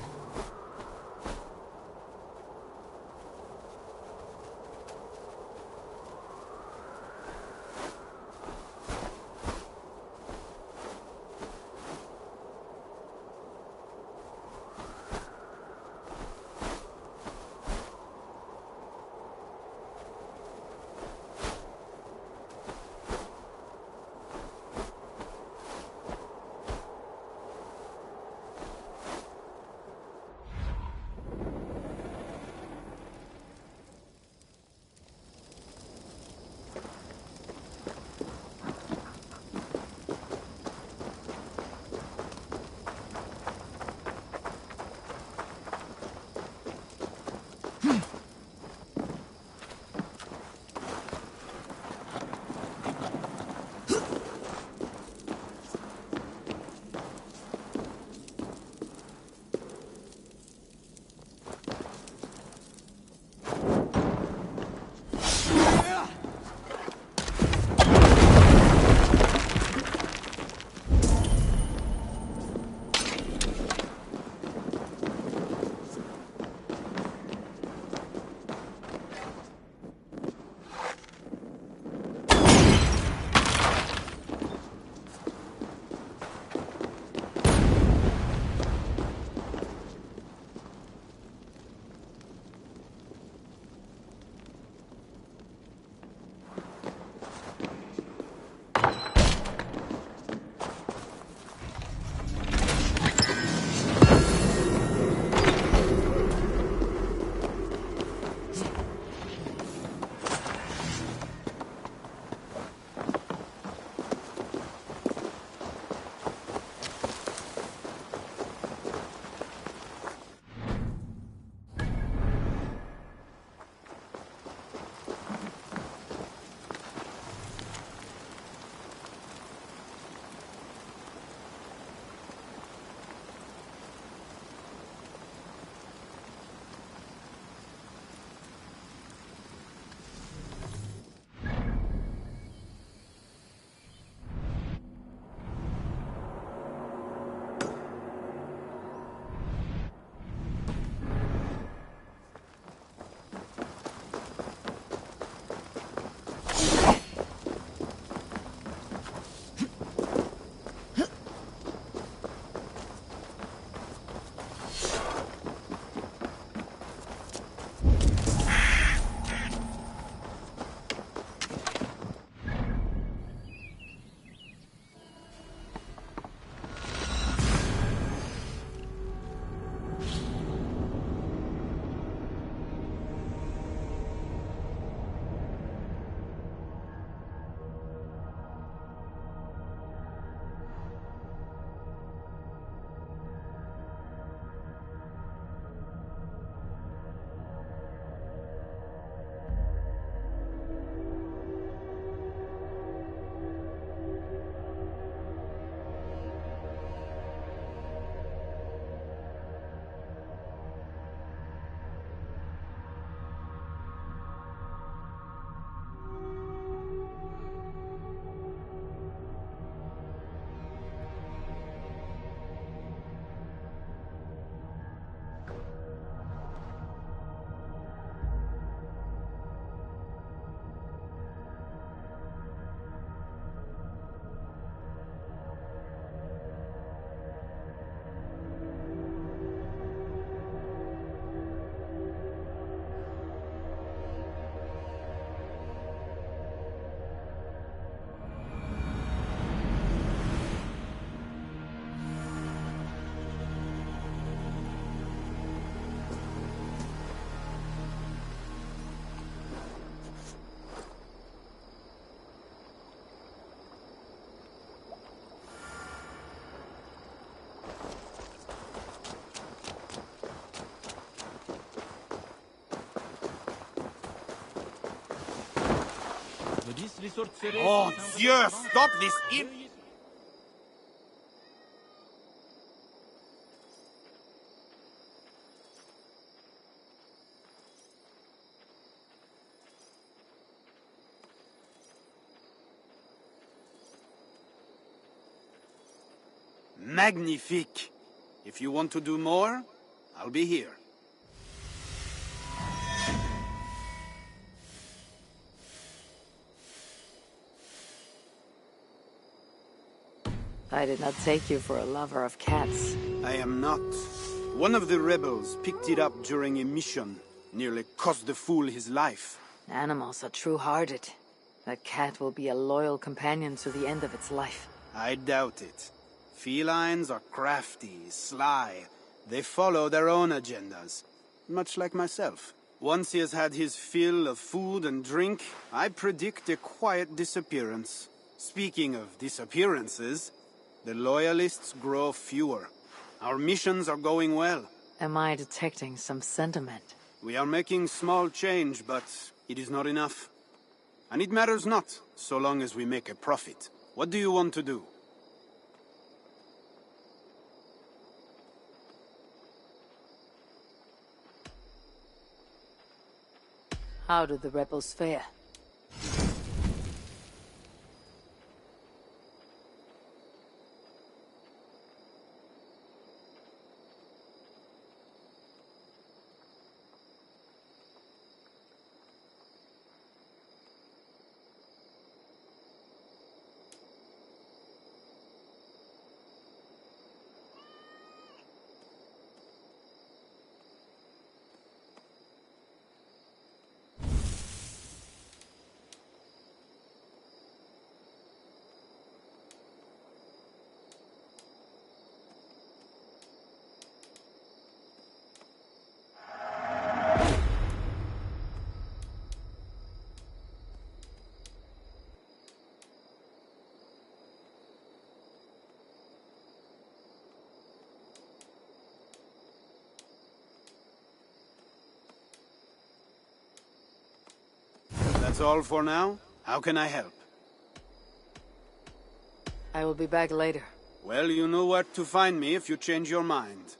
Oh, Dieu, stop this Magnifique. If you want to do more, I'll be here. I did not take you for a lover of cats. I am not. One of the rebels picked it up during a mission. Nearly cost the fool his life. Animals are true-hearted. That cat will be a loyal companion to the end of its life. I doubt it. Felines are crafty, sly. They follow their own agendas. Much like myself. Once he has had his fill of food and drink, I predict a quiet disappearance. Speaking of disappearances, the loyalists grow fewer. Our missions are going well. Am I detecting some sentiment? We are making small change, but it is not enough. And it matters not, so long as we make a profit. What do you want to do? How do the rebels fare? That's all for now? How can I help? I will be back later. Well, you know where to find me if you change your mind.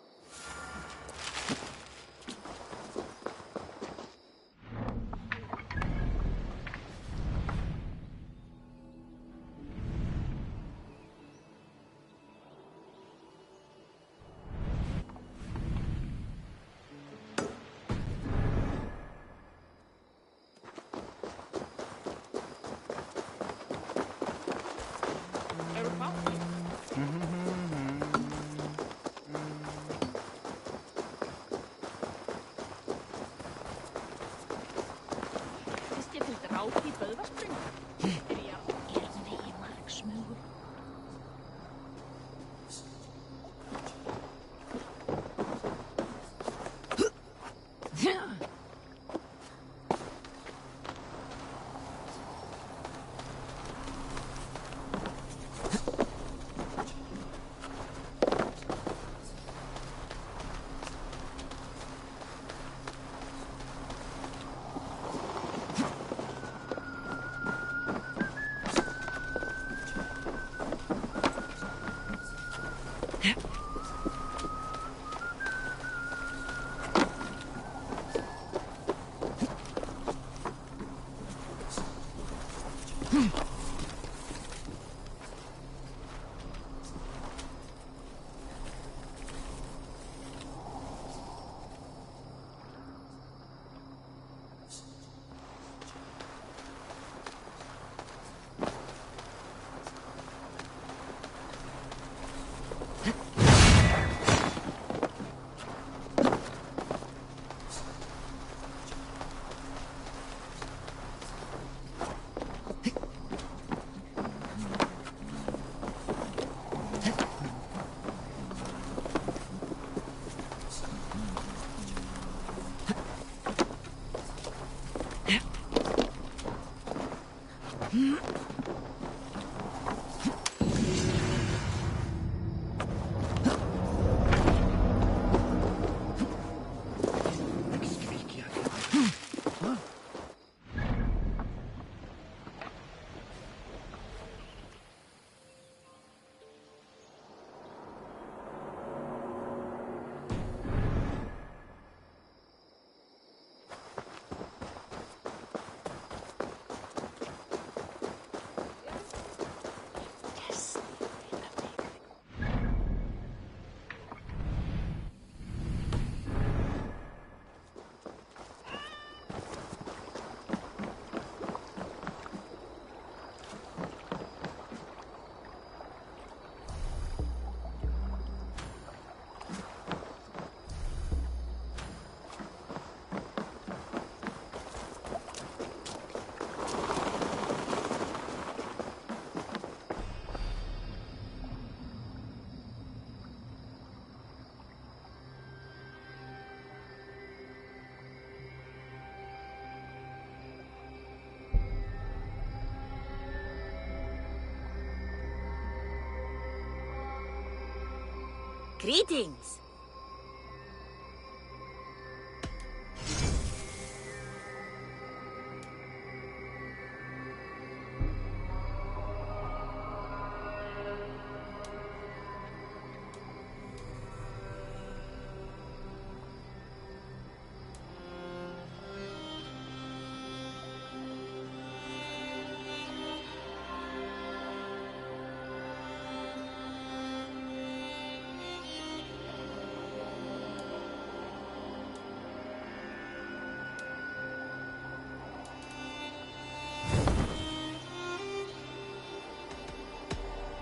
Greetings.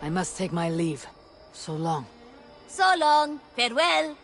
I must take my leave. So long. So long. Farewell.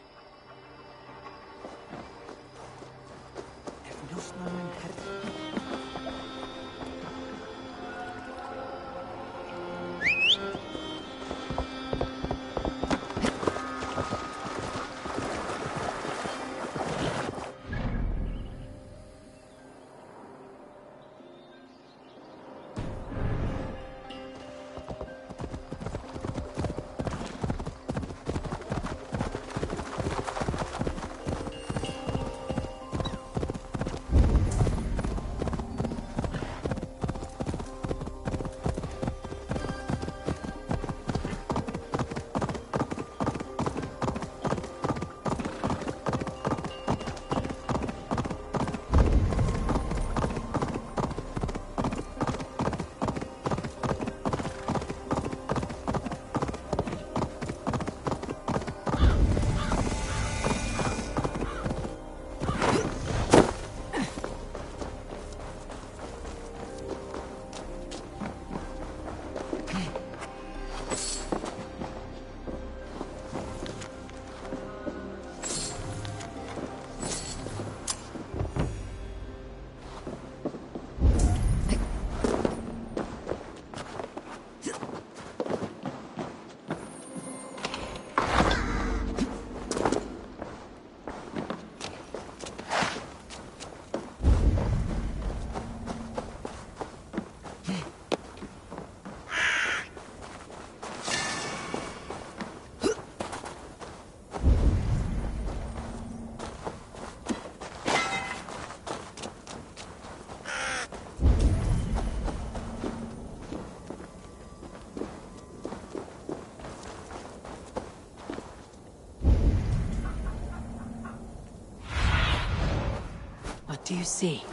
What do you see?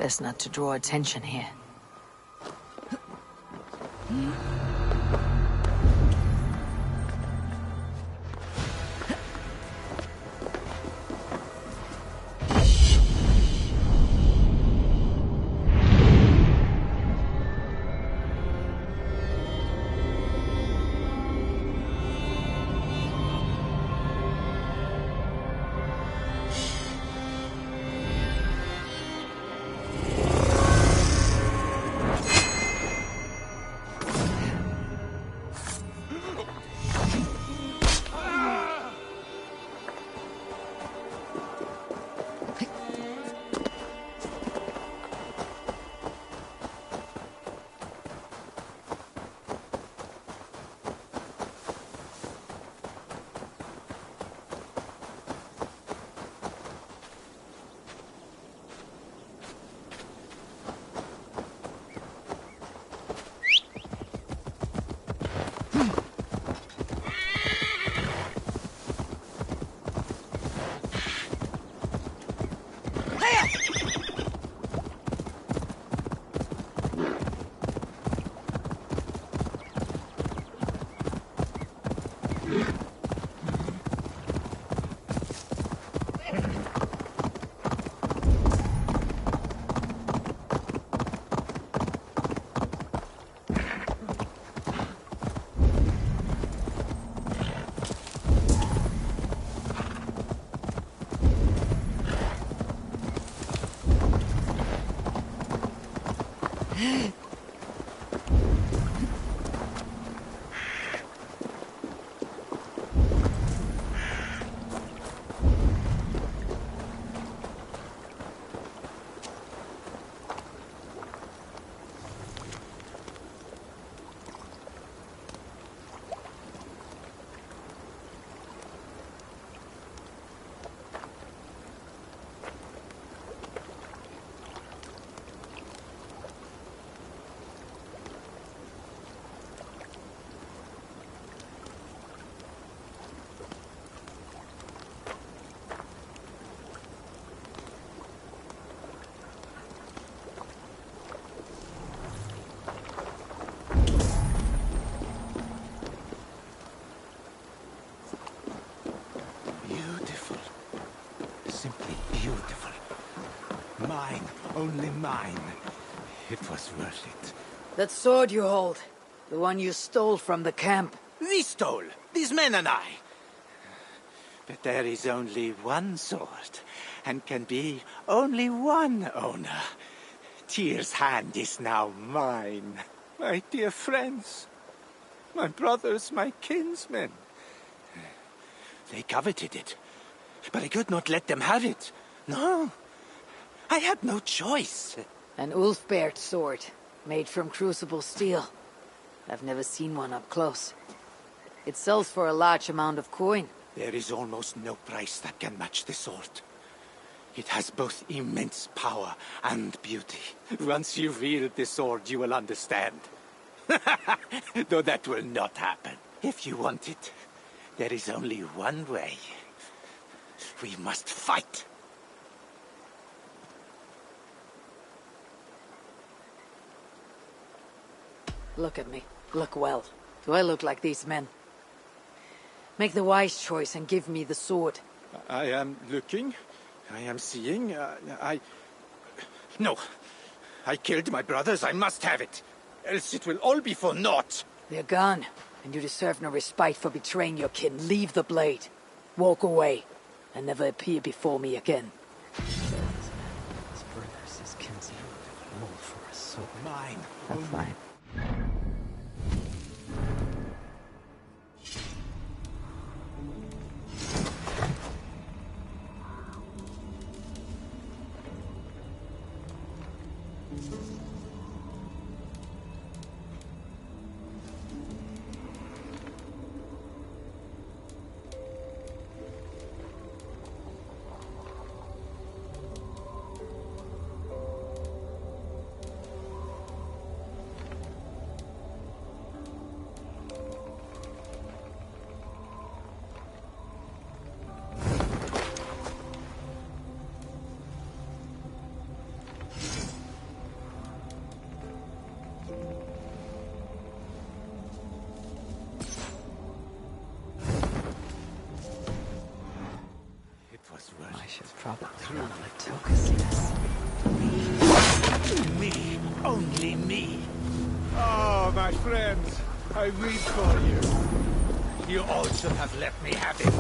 Best not to draw attention here. Mine, only mine. It was worth it. That sword you hold, the one you stole from the camp. We stole, these men and I. But there is only one sword, and can be only one owner. Tyr's hand is now mine. My dear friends, my brothers, my kinsmen. They coveted it, but I could not let them have it. No, I had no choice. An Ulfberht sword, made from crucible steel. I've never seen one up close. It sells for a large amount of coin. There is almost no price that can match the sword. It has both immense power and beauty. Once you wield the sword, you will understand. Though that will not happen. If you want it, there is only one way. We must fight. Look at me. Look well. Do I look like these men? Make the wise choice and give me the sword. I am looking. I am seeing. No. I killed my brothers. I must have it. Else it will all be for naught. They're gone, and you deserve no respite for betraying your kin. Leave the blade. Walk away, and never appear before me again. His brothers, his kinsmen, all for a sword. Mine. That's fine. true. Toka says. Me, only me. Oh, my friends, I weep for you. You all should have let me have it.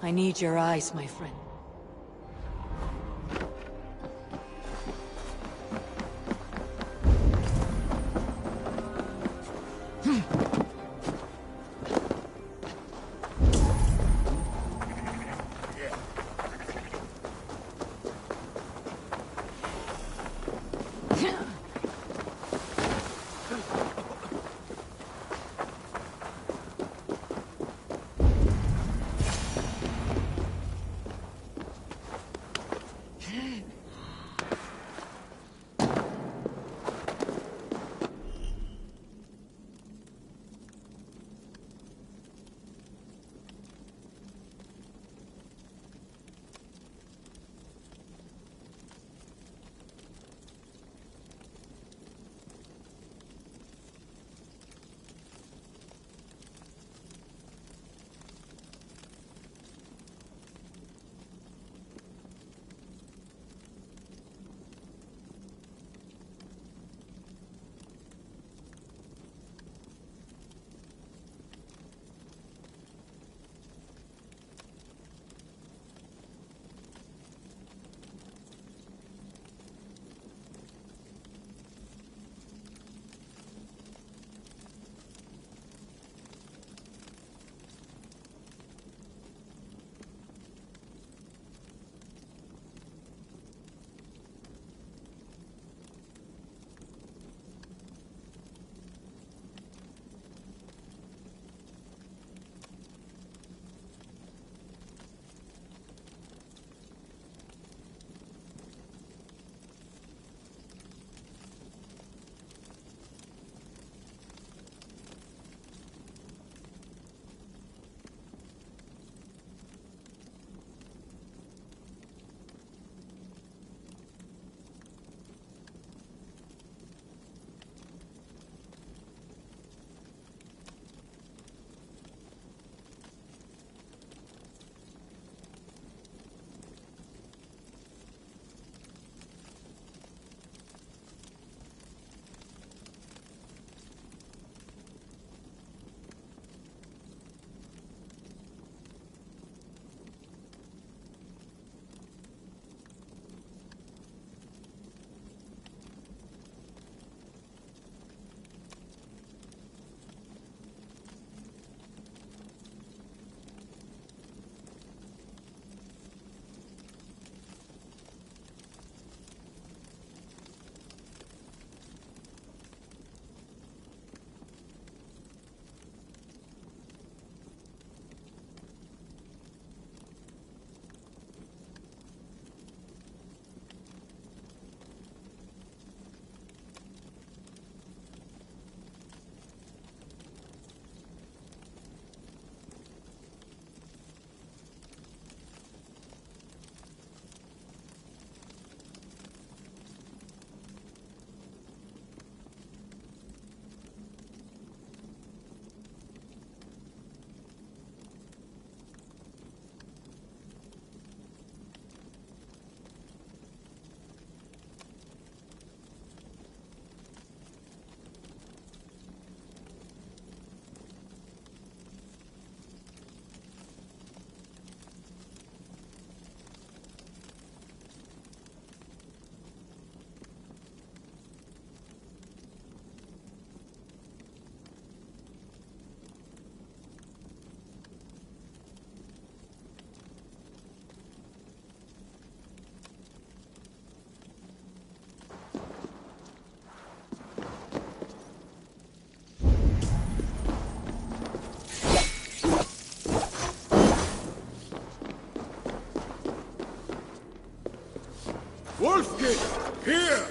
I need your eyes, my friend. it! Here!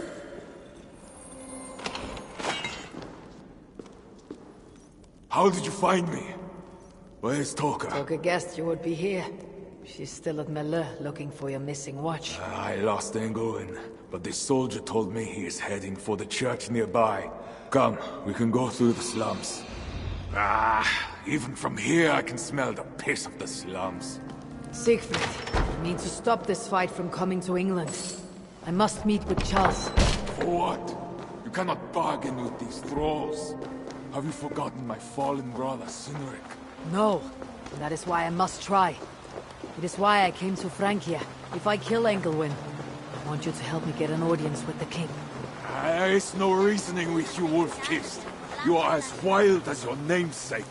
How did you find me? Where's Toka? Toka guessed you would be here. She's still at Melle, looking for your missing watch. I lost Englewen, but this soldier told me he is heading for the church nearby. Come, we can go through the slums. Even from here I can smell the piss of the slums. Siegfried, I mean to stop this fight from coming to England. I must meet with Charles. For what? You cannot bargain with these thralls. Have you forgotten my fallen brother, Cynric? No, and that is why I must try. It is why I came to Francia. If I kill Engelwin, I want you to help me get an audience with the king. There is no reasoning with you, wolf-kissed. You are as wild as your namesake.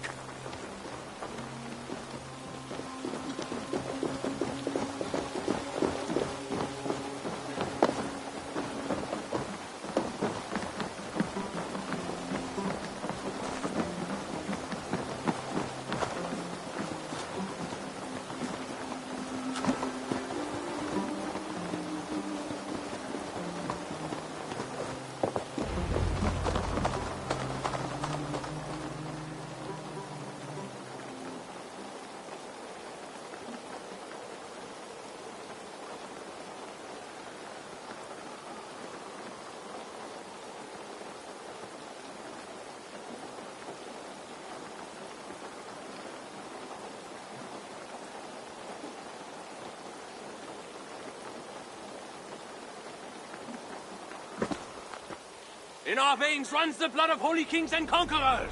In our veins runs the blood of holy kings and conquerors.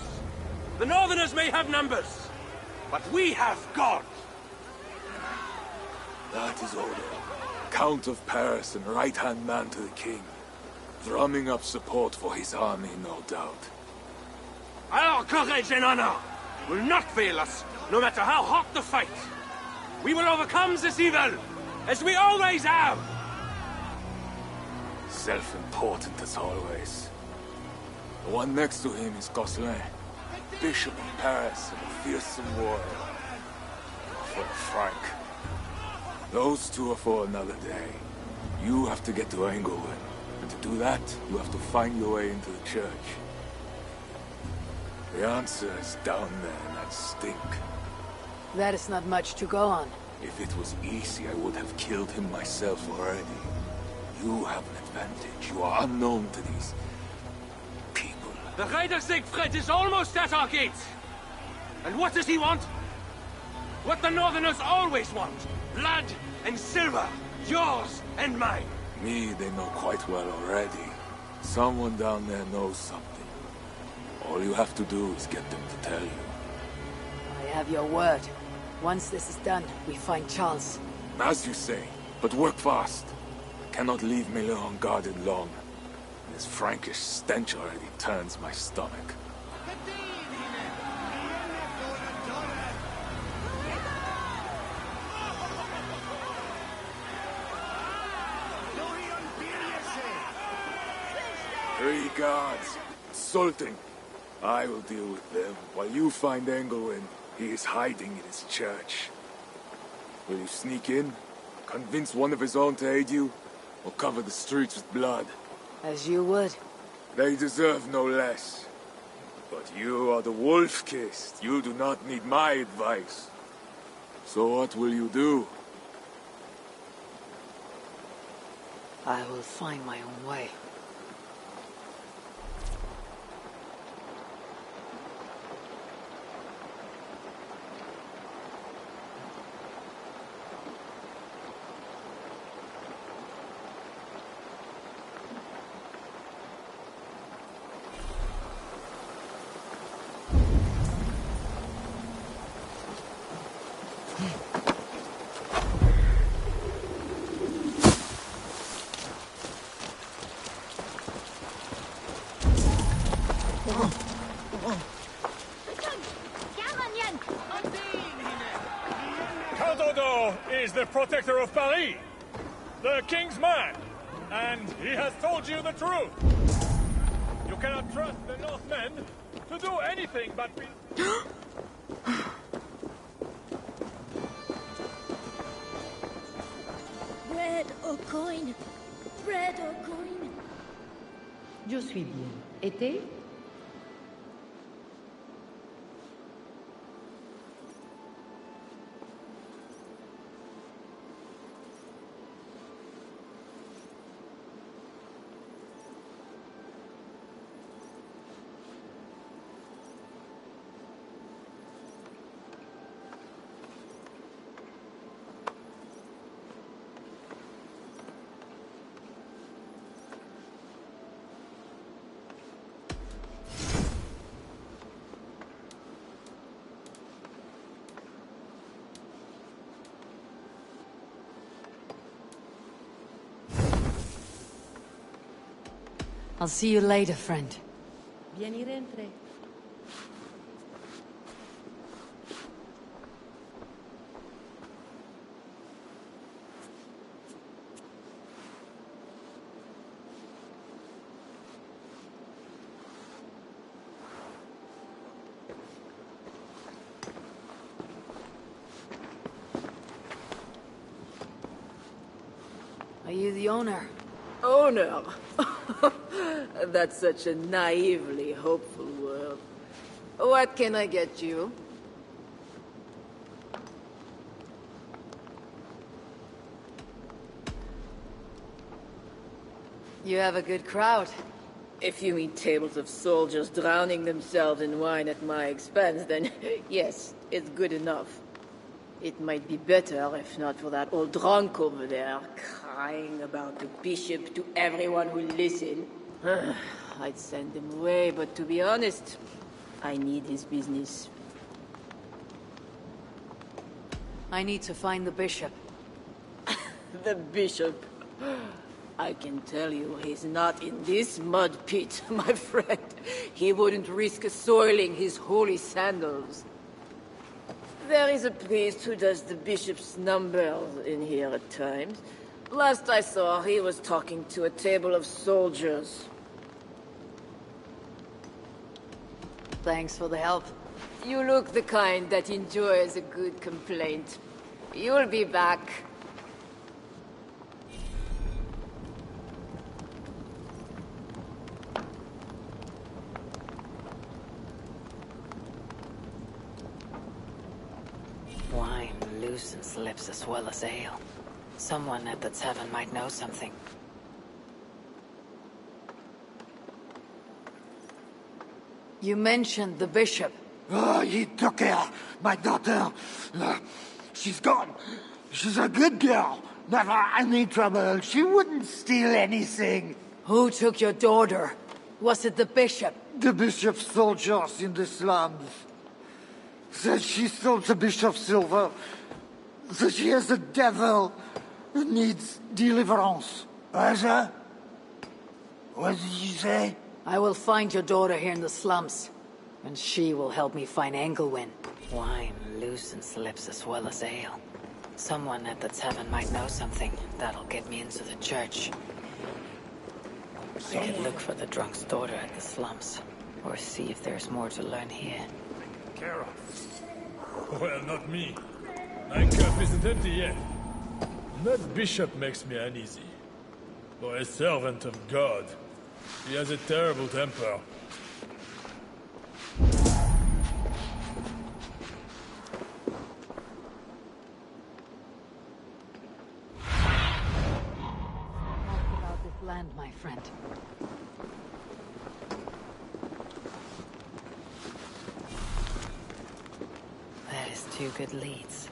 The Northerners may have numbers, but we have God. That is Odo, Count of Paris and right-hand man to the king. Drumming up support for his army, no doubt. Our courage and honor will not fail us, no matter how hot the fight. We will overcome this evil, as we always have. Self-important as always. The one next to him is Gosselin, Bishop of Paris and a fearsome warrior. For Frank. Those two are for another day. You have to get to Engelwin, and to do that, you have to find your way into the church. The answer is down there in that stink. That is not much to go on. If it was easy, I would have killed him myself already. You have an advantage. You are unknown to these people. The Raider Siegfried is almost at our gates. And what does he want? What the Northerners always want. Blood and silver. Yours and mine. Me, they know quite well already. Someone down there knows something. All you have to do is get them to tell you. I have your word. Once this is done, we find Charles. As you say, but work fast. Cannot leave Mille unguarded long. This Frankish stench already turns my stomach. Three guards, insulting. I will deal with them, while you find Engelwin. He is hiding in his church. Will you sneak in, convince one of his own to aid you, or cover the streets with blood? As you would. They deserve no less. But you are the wolf-kissed. You do not need my advice. So what will you do? I will find my own way. Count Odo is the protector of Paris, the king's man, and he has told you the truth. You cannot trust the Northmen to do anything but be... Bread or coin, bread or coin. Je suis bien. Et t'es? I'll see you later, friend. Bien y rentre. Are you the owner? Owner? That's such a naively hopeful word. What can I get you? You have a good crowd. If you mean tables of soldiers drowning themselves in wine at my expense, then yes, it's good enough. It might be better if not for that old drunk over there, crying about the bishop to everyone who listen. I'd send him away, but to be honest, I need his business. I need to find the bishop. The bishop? I can tell you he's not in this mud pit, my friend. He wouldn't risk soiling his holy sandals. There is a priest who does the bishop's numbers in here at times. Last I saw, he was talking to a table of soldiers. Thanks for the help. You look the kind that enjoys a good complaint. You'll be back. Wine loosens lips as well as ale. Someone at the tavern might know something. You mentioned the bishop. Oh, he took her, my daughter. She's gone. She's a good girl. Never any trouble. She wouldn't steal anything. Who took your daughter? Was it the bishop? The bishop's soldiers in the slums. Said she stole the bishop's silver. Said she has a devil who needs deliverance. What did you say? I will find your daughter here in the slums, and she will help me find Engelwin. Wine loosens lips as well as ale. Someone at the tavern might know something. That'll get me into the church. I could look for the drunk's daughter at the slums, or see if there's more to learn here. Care of. Well, not me. My cup isn't empty yet. That bishop makes me uneasy. For a servant of God, he has a terrible temper. Talk about this land, my friend. That is two good leads.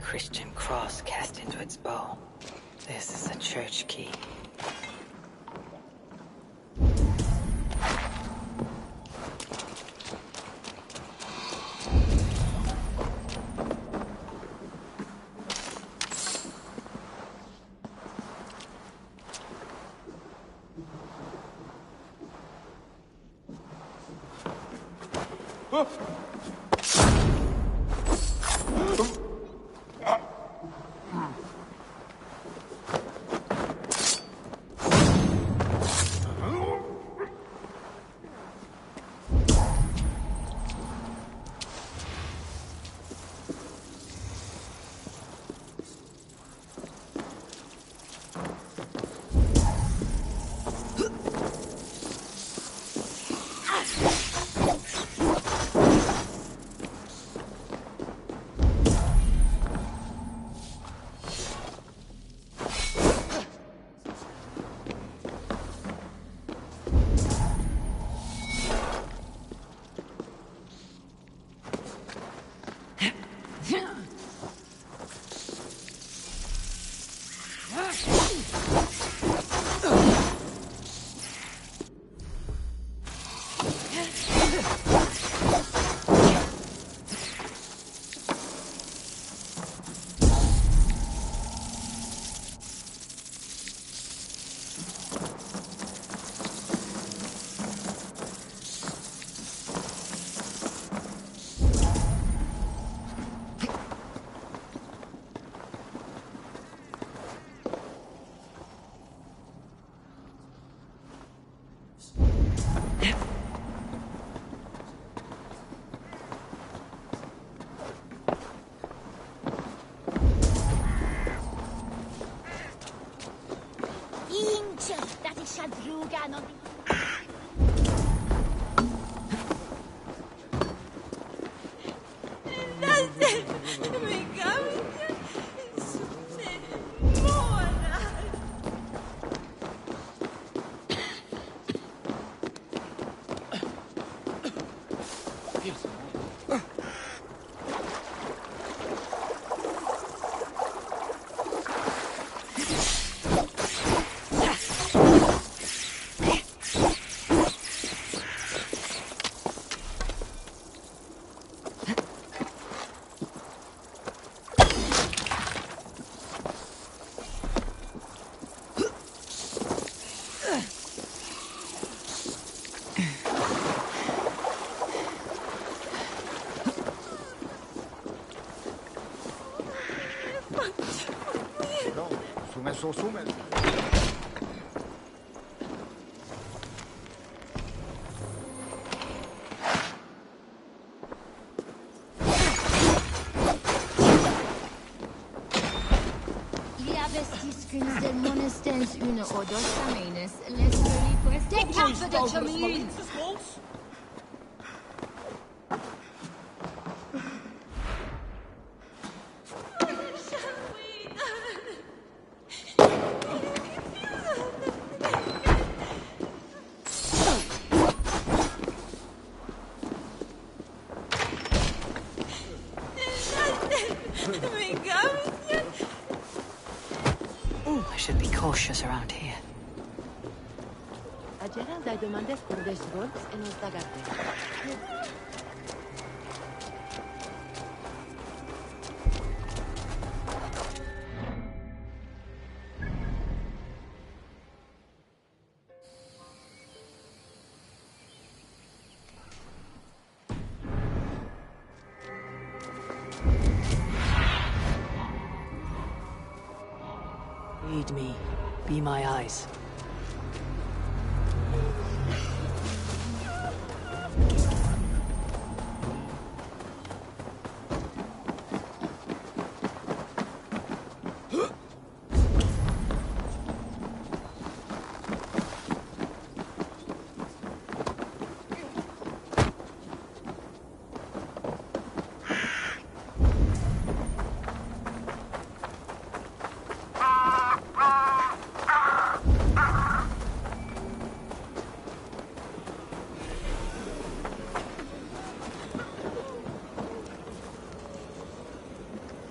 Christian cross cast into its bow. This is a church key. So sumen. Il y avait 6 del monasters une o dos semanas. Les reliquias de campo de Jamil. I should be cautious around here. A Gerald ai demandes por des rots en os dagarte. Lead me. Be my eyes.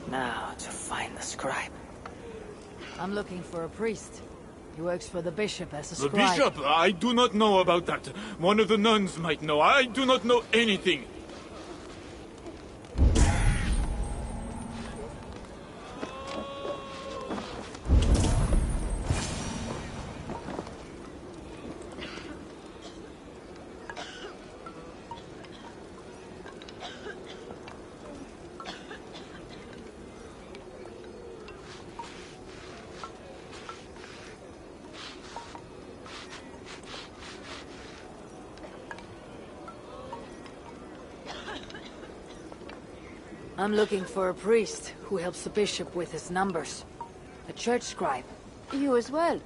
Now to find the scribe. I'm looking for a priest. He works for the bishop as a The scribe. bishop? I do not know about that. One of the nuns might know. I do not know anything. I'm looking for a priest who helps the bishop with his numbers. A church scribe. You as well.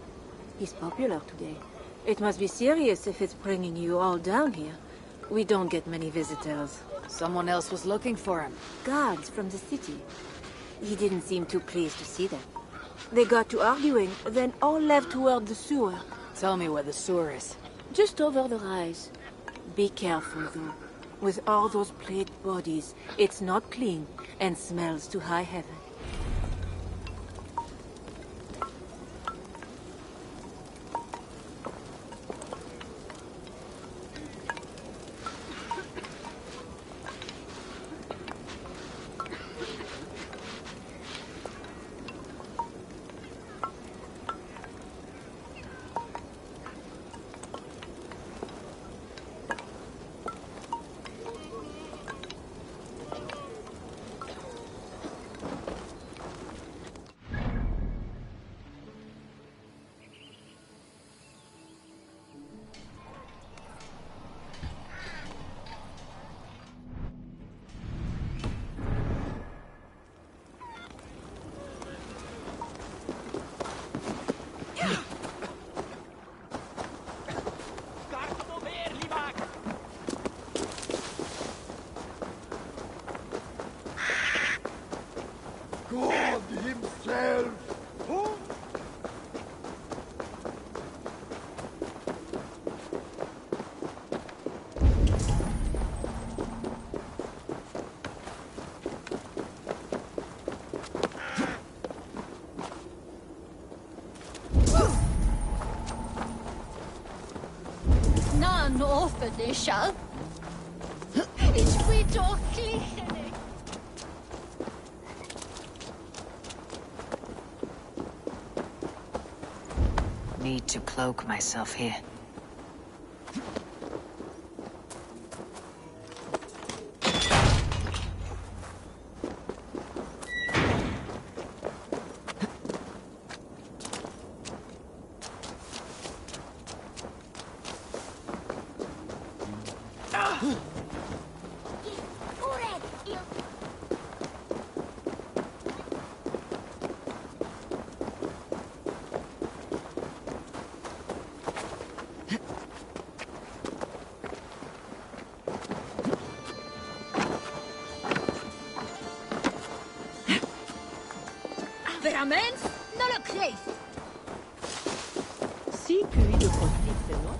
He's popular today. It must be serious if it's bringing you all down here. We don't get many visitors. Someone else was looking for him. Guards from the city. He didn't seem too pleased to see them. They got to arguing, then all left toward the sewer. Tell me where the sewer is. Just over the rise. Be careful, though. With all those plagued bodies, it's not clean and smells to high heaven. God himself! None offer det själv. Ich will doch klicken. Need to cloak myself here. Veramente? Non lo crees. Sí, querido conflicto, ¿no?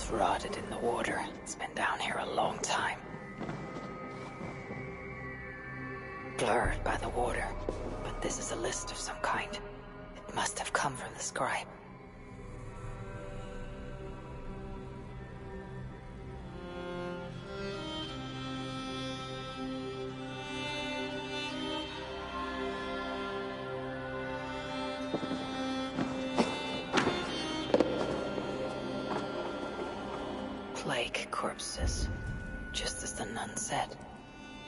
It's rotted in the water. It's been down here a long time. Blurred by the water. But this is a list of some kind. It must have come from the scribe. Plague corpses, just as the nun said.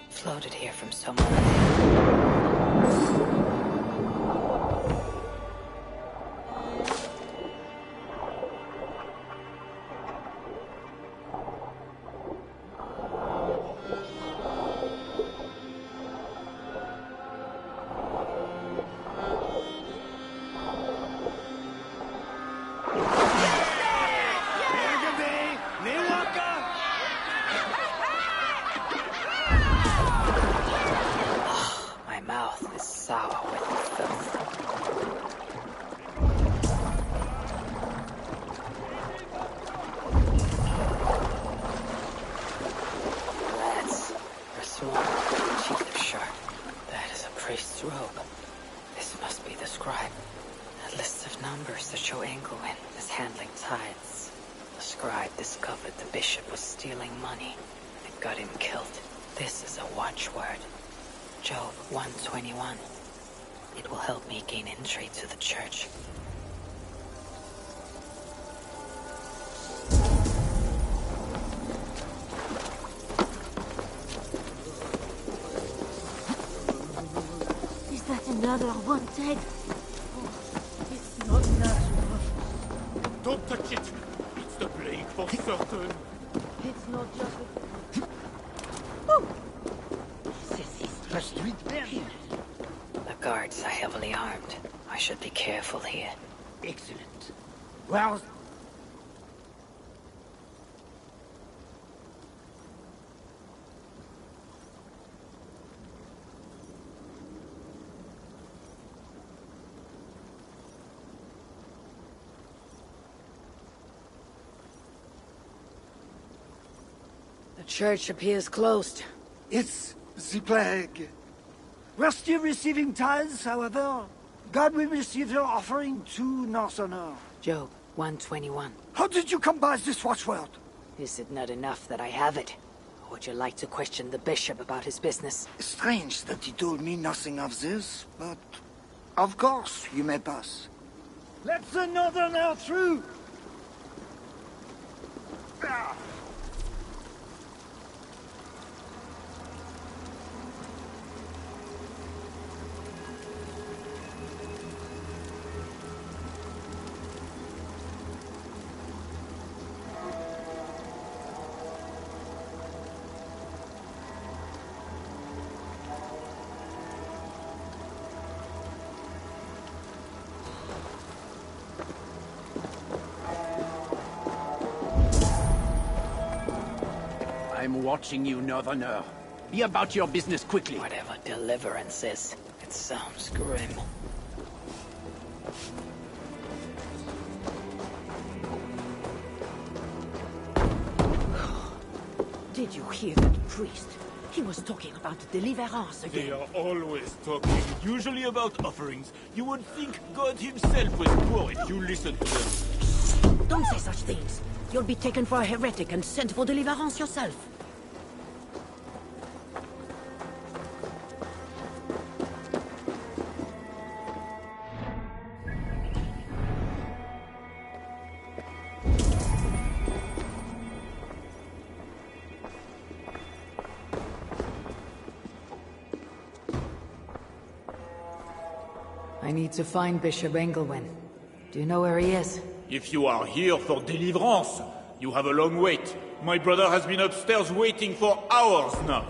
Floated here from somewhere. Job 121. It will help me gain entry to the church. Is that another one, Ted? It's not natural. Don't touch it. It's the plague for certain. It's not just The guards are heavily armed. I should be careful here. Excellent. Well... The church appears closed. It's the plague. We're still receiving tithes, however. God will receive your offering to Northerner. Job 121. How did you come by this watchword? Is it not enough that I have it? Or would you like to question the bishop about his business? Strange that he told me nothing of this, but... Of course, you may pass. Let the Northerner through! Ah. I'm watching you, Northerner. Be about your business quickly. Whatever deliverance is, it sounds grim. Did you hear that priest? He was talking about deliverance again. They are always talking, usually about offerings. You would think God himself was poor if you listened to them. Don't say such things. You'll be taken for a heretic and sent for deliverance yourself. I need to find Bishop Engelwin. Do you know where he is? If you are here for deliverance, you have a long wait. My brother has been upstairs waiting for hours now.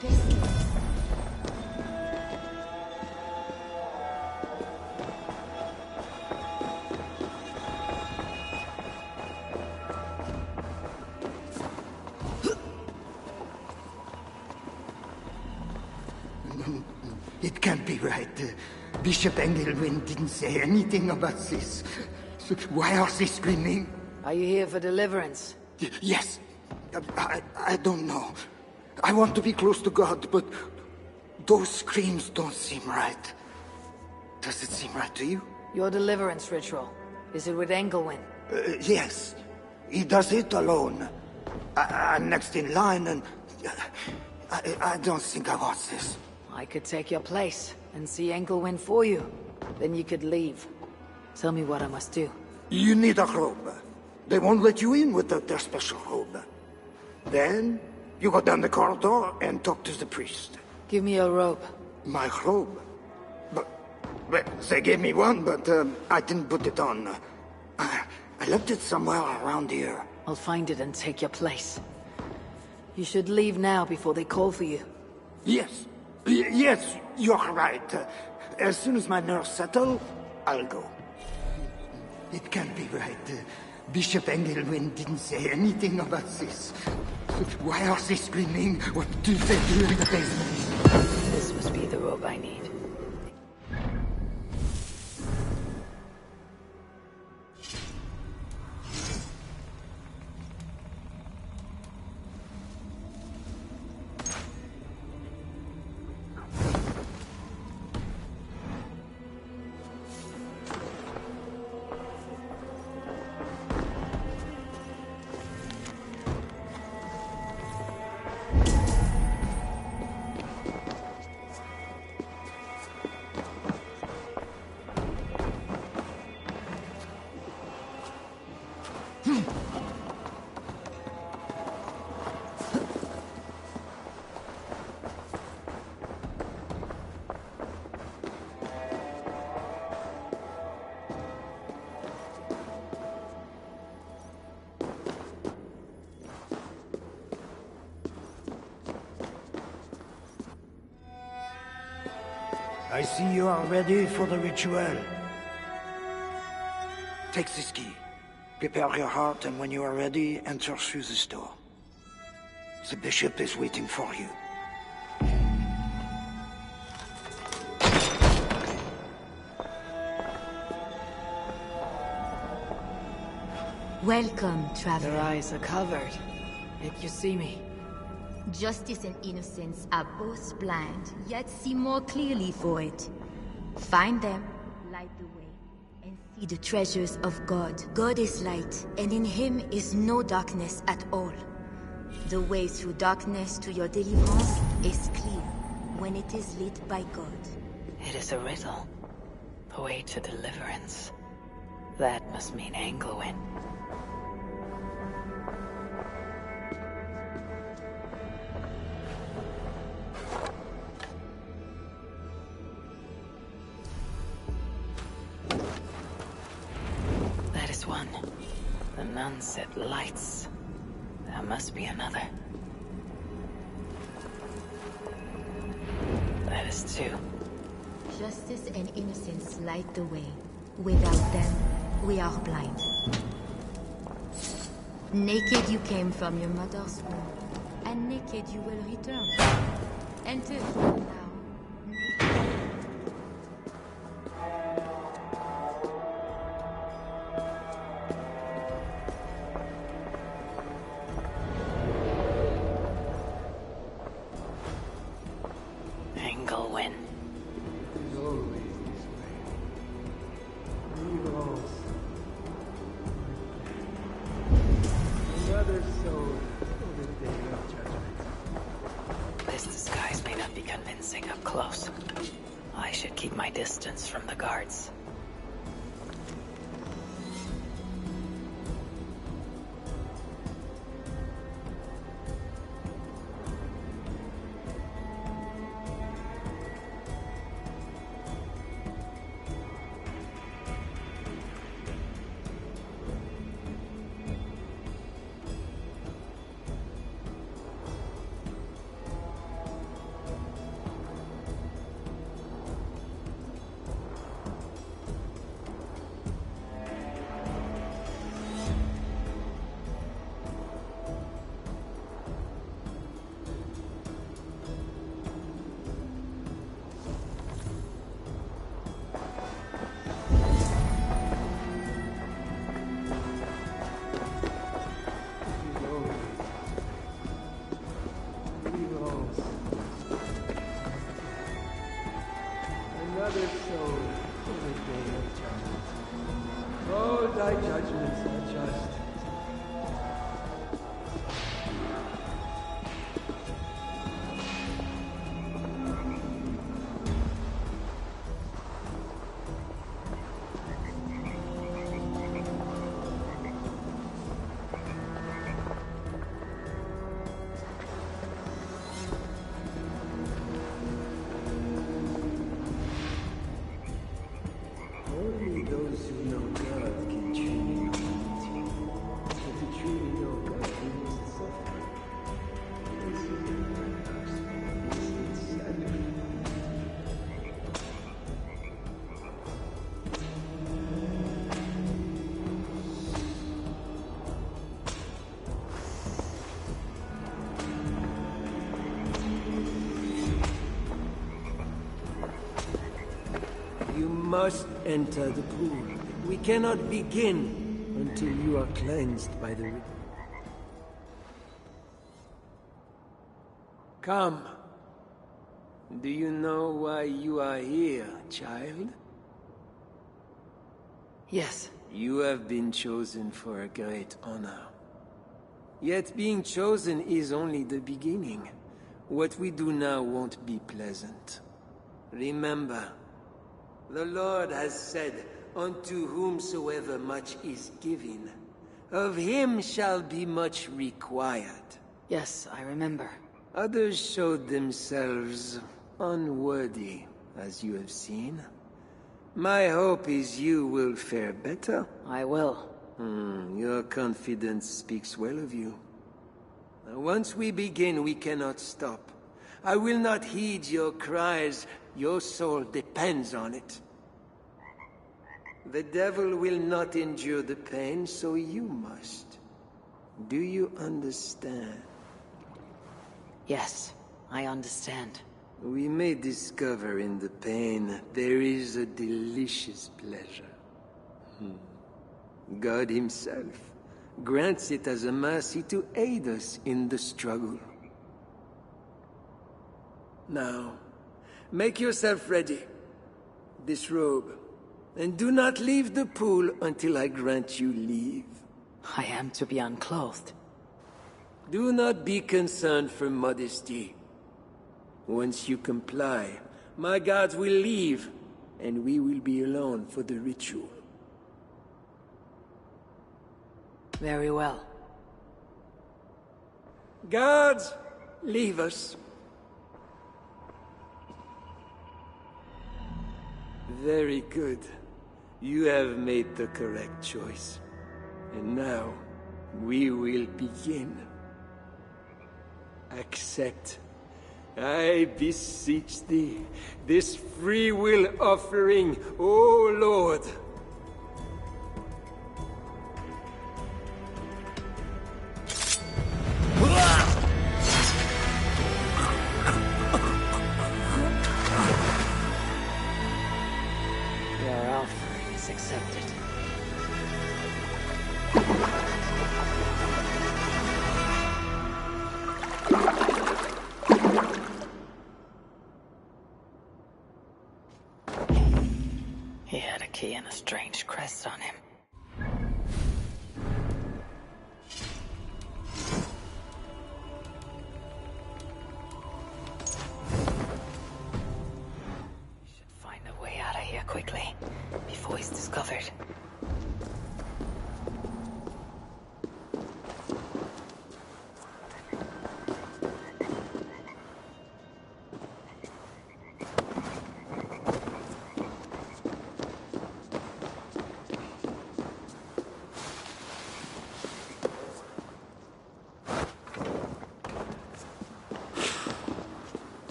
pestilence. It can't be right. Bishop Engelwin didn't say anything about this. So why are they screaming? Are you here for deliverance? Yes. I don't know. I want to be close to God, but those screams don't seem right. Does it seem right to you? Your deliverance ritual. Is it with Engelwin? Yes. He does it alone. I'm next in line, and I don't think I want this. I could take your place and see Engelwin for you. Then you could leave. Tell me what I must do. You need a robe. They won't let you in without their special robe. Then, you go down the corridor and talk to the priest. Give me your robe. My robe? But they gave me one, but I didn't put it on. I left it somewhere around here. I'll find it and take your place. You should leave now before they call for you. Yes. Yes, you're right. As soon as my nerves settle, I'll go. It can't be right. Bishop Engelwin didn't say anything about this. Why are they screaming? What do they do in the basement? This must be the robe I need. I see you are ready for the ritual. Take this key. Prepare your heart, and when you are ready, enter through this door. The bishop is waiting for you. Welcome, traveler. Your eyes are covered. Yet you see me. Justice and innocence are both blind, yet see more clearly for it. Find them, light the way, and see the treasures of God. God is light, and in him is no darkness at all. The way through darkness to your deliverance is clear when it is lit by God. It is a riddle. The way to deliverance. That must mean Engelwin. That is one. The nun said lights. There must be another. That is two. Justice and innocence light the way. Without them, we are blind. Naked you came from your mother's womb, and naked you will return. Enter here now. Engelwin. This disguise may not be convincing up close. I should keep my distance from the guards. thy judgments are just. Only those who know God can truly know humanity. And to truly know God, we must suffer. This is the paradox. This is sacrifice. You must enter the pool. We cannot begin until you are cleansed by the river. Come. Do you know why you are here, child? Yes. You have been chosen for a great honor. Yet being chosen is only the beginning. What we do now won't be pleasant. Remember, the Lord has said, unto whomsoever much is given, of him shall be much required. Yes, I remember. Others showed themselves unworthy, as you have seen. My hope is you will fare better. I will. Your confidence speaks well of you. Now, once we begin, we cannot stop. I will not heed your cries. Your soul depends on it. The devil will not endure the pain, so you must. Do you understand? Yes, I understand. We may discover in the pain there is a delicious pleasure. God himself grants it as a mercy to aid us in the struggle. Now, make yourself ready. Disrobe, and do not leave the pool until I grant you leave. I am to be unclothed. Do not be concerned for modesty. Once you comply, my guards will leave, and we will be alone for the ritual. Very well. Guards, leave us. Very good. You have made the correct choice. And now, we will begin. Accept, I beseech thee, this free will offering, O Lord. Your offering is accepted. He had a key and a strange crest on him. We should find a way out of here quickly, before he's discovered.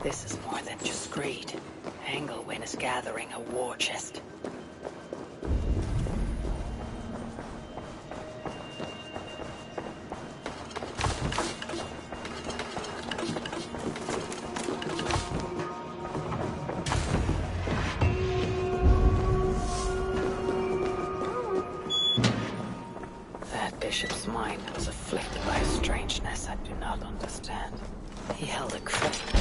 This is more than just greed. Engelwin is gathering a war chest. That bishop's mind was afflicted by a strange strangeness I do not understand. He held a crystal.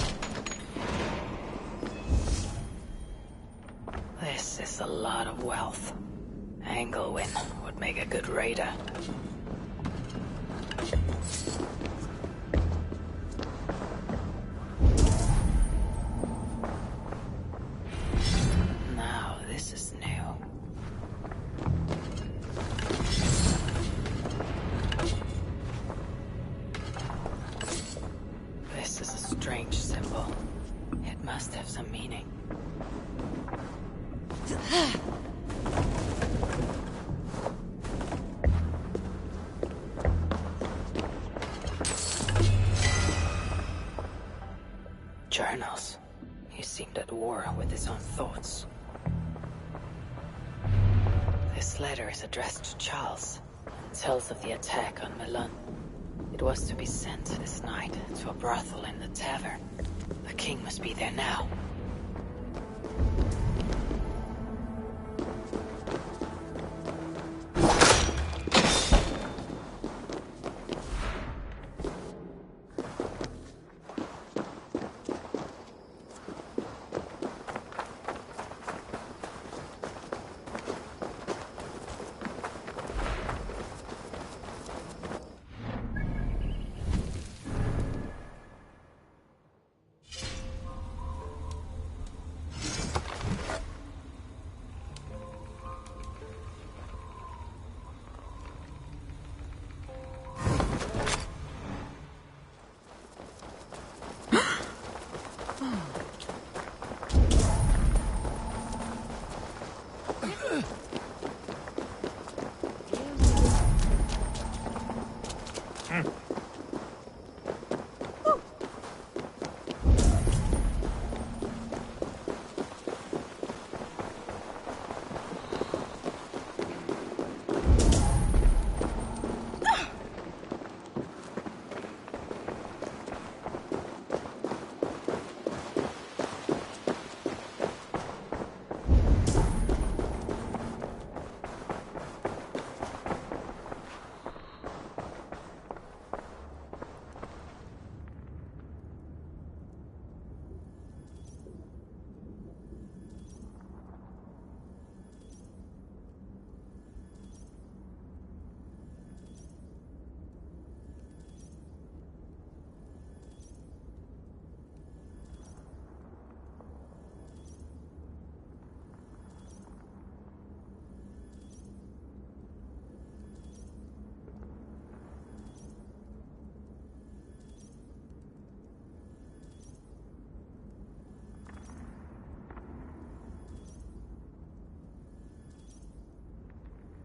This is a lot of wealth. Engelwin would make a good raider. Now, this is new. This is a strange symbol. It must have some meaning. Journals. He seemed at war with his own thoughts. This letter is addressed to Charles and tells of the attack on Milan. It was to be sent this night to a brothel in the tavern. The king must be there now.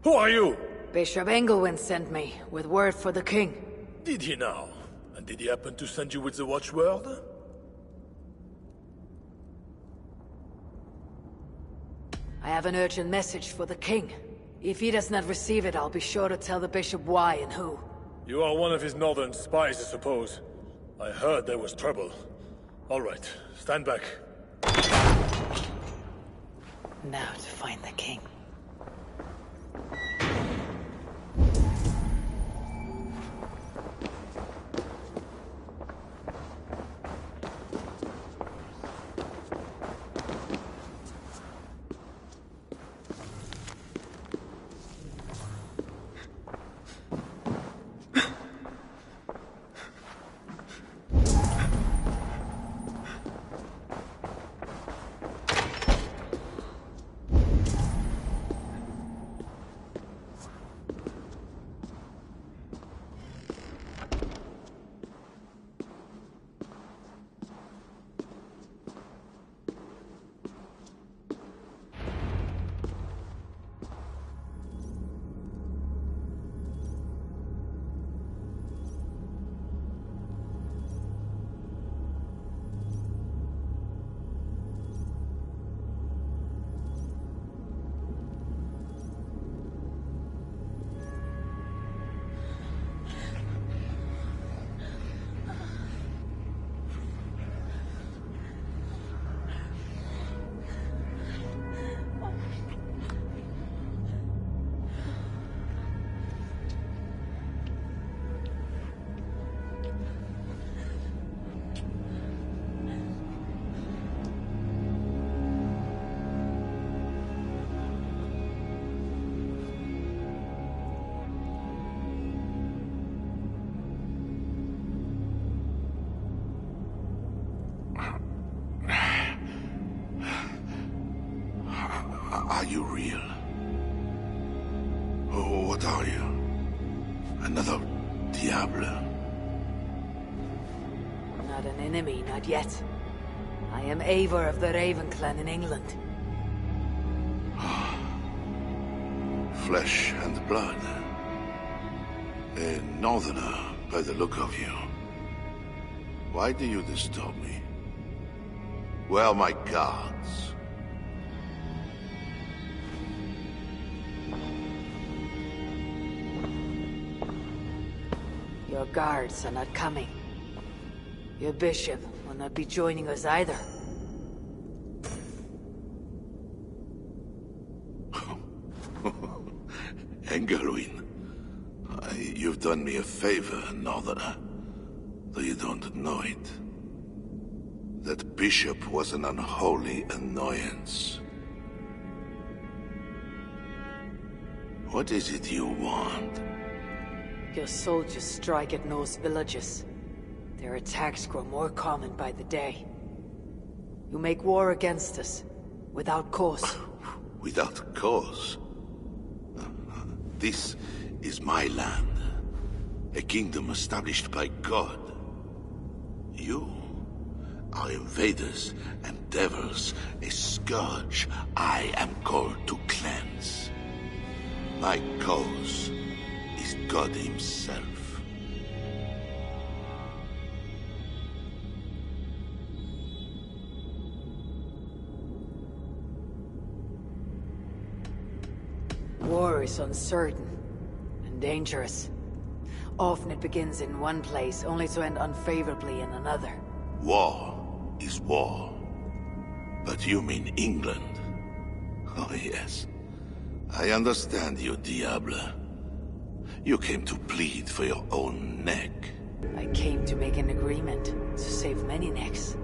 Who are you? Bishop Engelwin sent me, with word for the king. Did he now? And did he happen to send you with the watchword? I have an urgent message for the king. If he does not receive it, I'll be sure to tell the bishop why and who. You are one of his northern spies, I suppose. I heard there was trouble. All right, stand back. Now to find the king. are you real? Oh, what are you? Another Diable? Not an enemy, not yet. I am Eivor of the Raven Clan in England. Flesh and blood. A northerner, by the look of you. Why do you disturb me? Where are my guards? Your guards are not coming. Your bishop will not be joining us either. Engelwin, you've done me a favor, Northerner, though you don't know it. That bishop was an unholy annoyance. What is it you want? Your soldiers strike at Norse villages. Their attacks grow more common by the day. You make war against us, without cause. Without cause? This is my land. A kingdom established by God. You are invaders and devils, a scourge I am called to cleanse. My cause is God himself. War is uncertain and dangerous. Often it begins in one place, only to end unfavorably in another. War is war. But you mean England? Oh yes. I understand you, Diable. You came to plead for your own neck. I came to make an agreement to save many necks.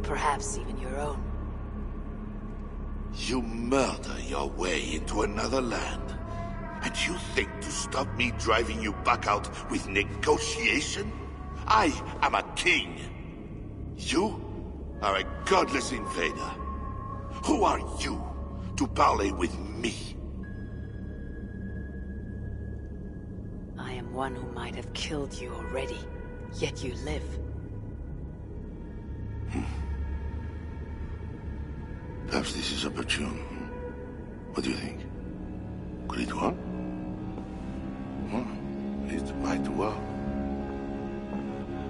Perhaps even your own. You murder your way into another land. And you think to stop me driving you back out with negotiation? I am a king. You are a godless invader. Who are you to parley with me? I am one who might have killed you already, yet you live. Perhaps this is opportune. What do you think? Could it work? It might work.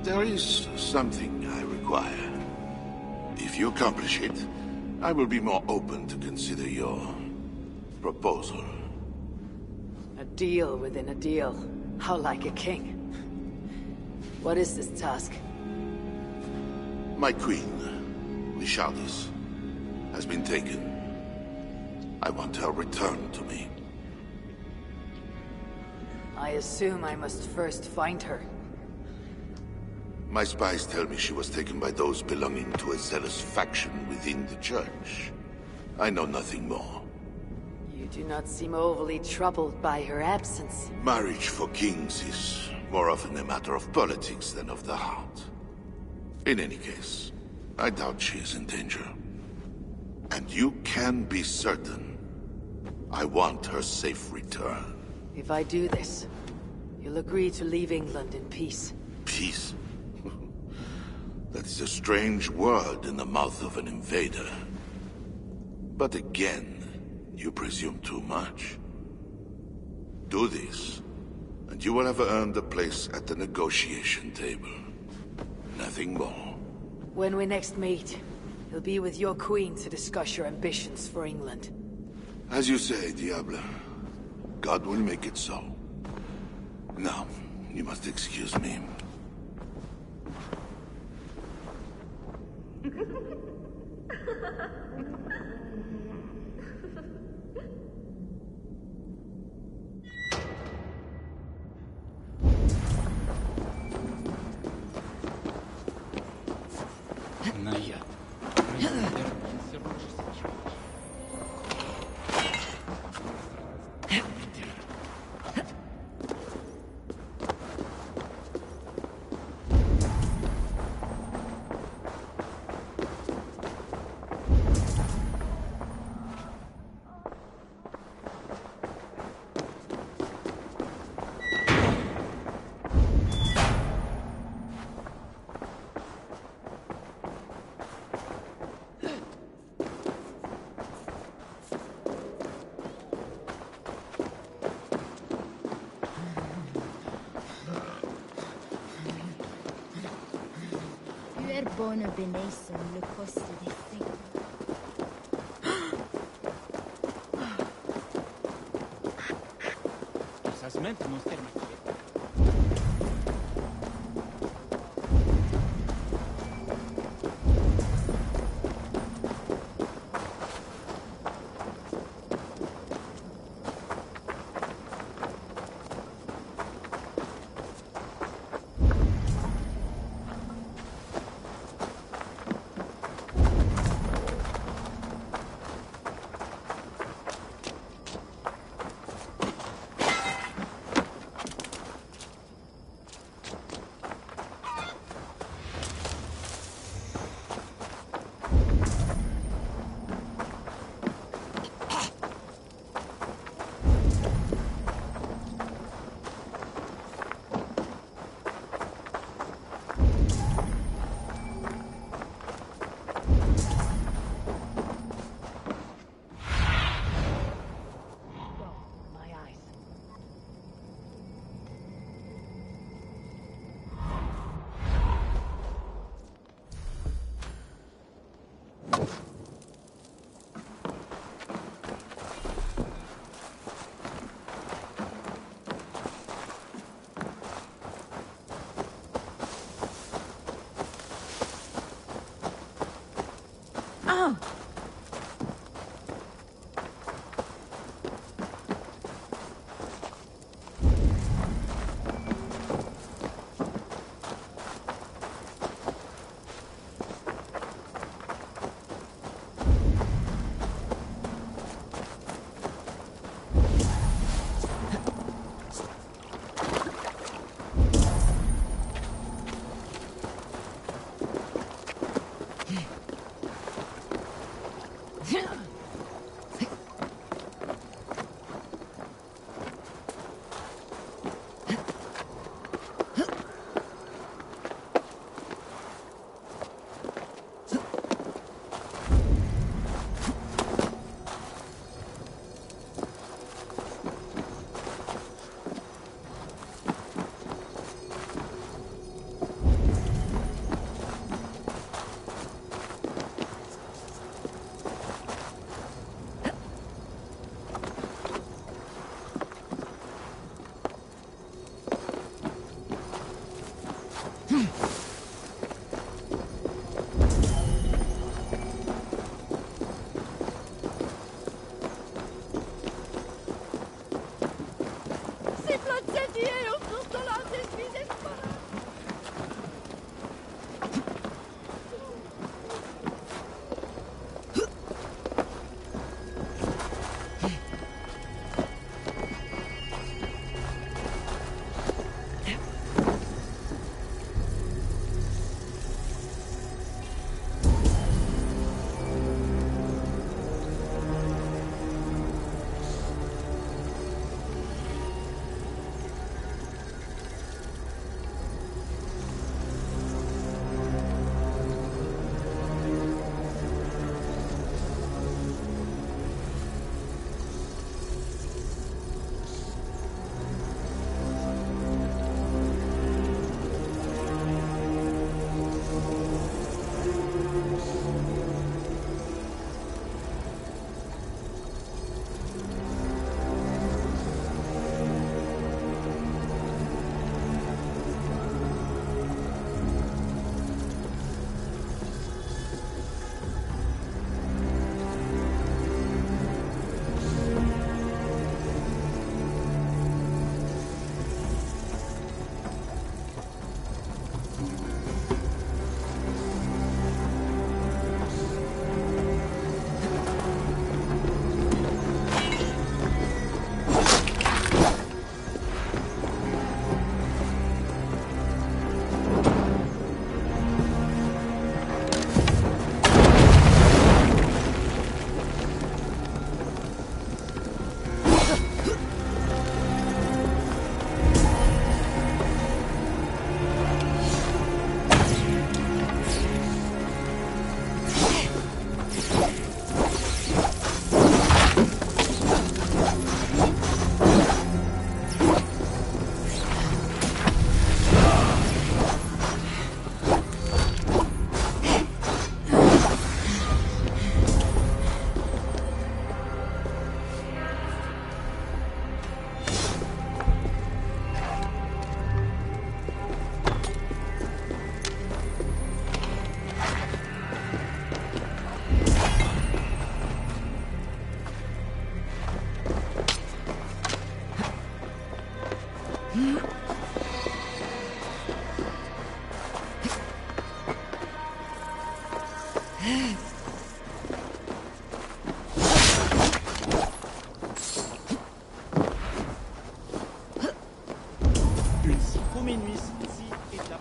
There is something I require. If you accomplish it, I will be more open to consider your proposal. A deal within a deal. How like a king. What is this task? My queen, Richardis, has been taken. I want her returned to me. I assume I must first find her. My spies tell me she was taken by those belonging to a zealous faction within the church. I know nothing more. You do not seem overly troubled by her absence. Marriage for kings is more often a matter of politics than of the heart. In any case, I doubt she is in danger. And you can be certain I want her safe return. If I do this, you'll agree to leave England in peace. Peace? That is a strange word in the mouth of an invader. But again, you presume too much. Do this, and you will have earned a place at the negotiation table. Nothing more. When we next meet, you'll be with your queen to discuss your ambitions for England. As you say, Diable. God will make it so. Now, you must excuse me. Per bona benation le coste des things. Ça se met mon terme. Une scie minuit ici et là-bas.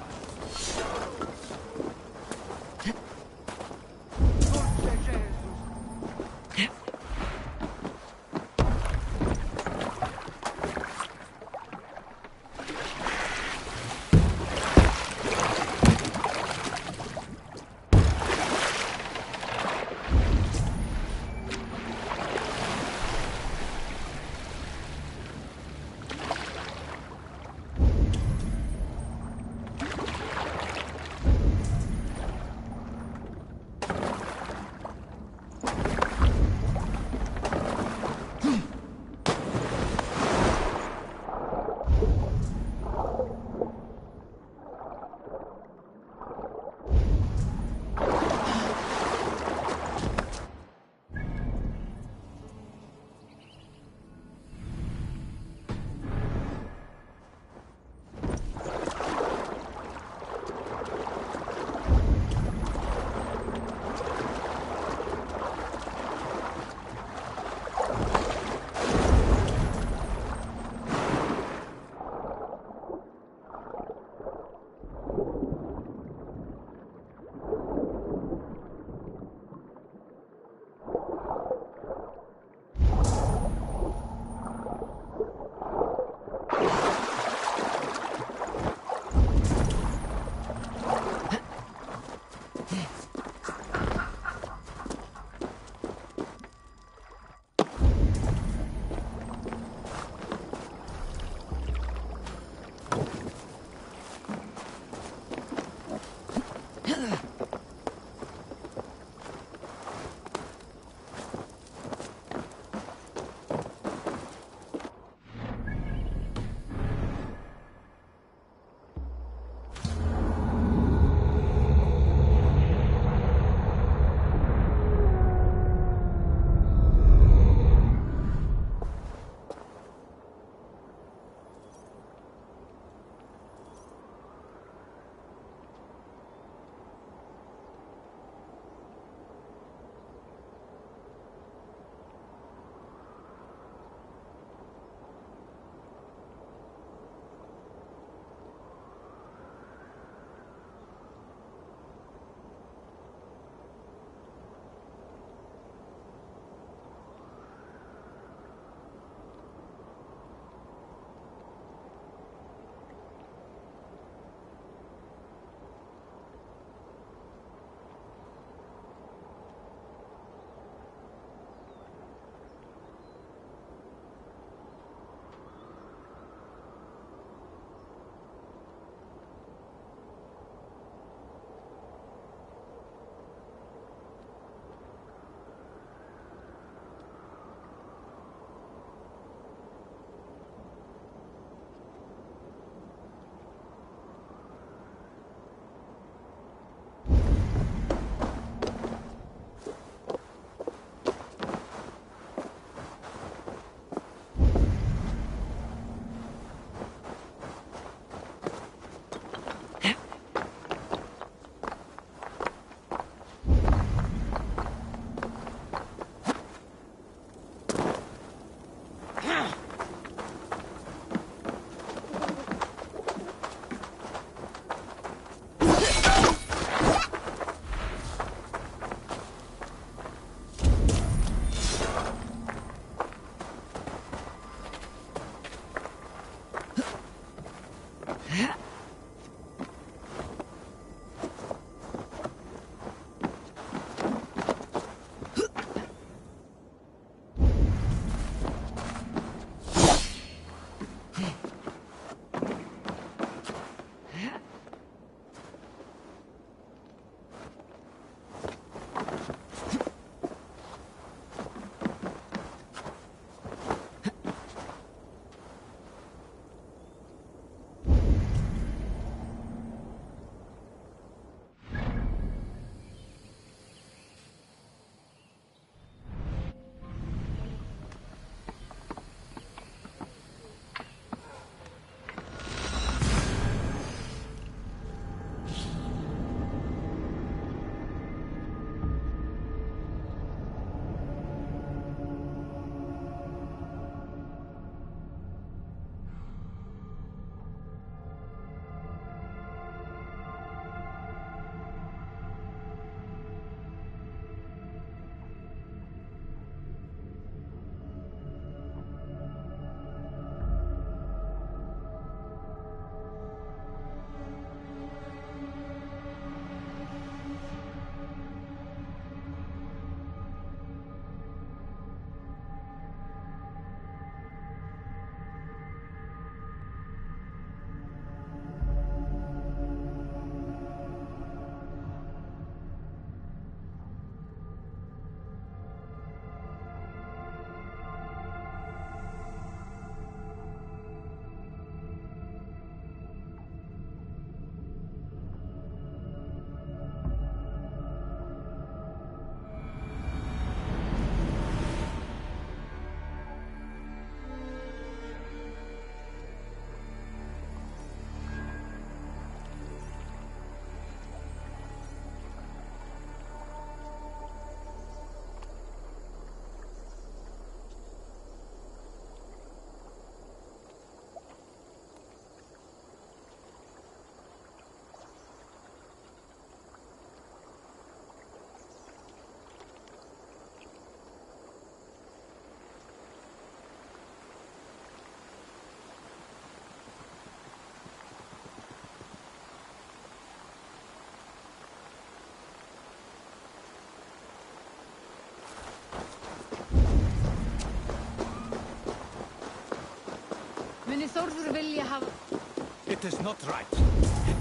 Þórður vilja hafa... It is not right.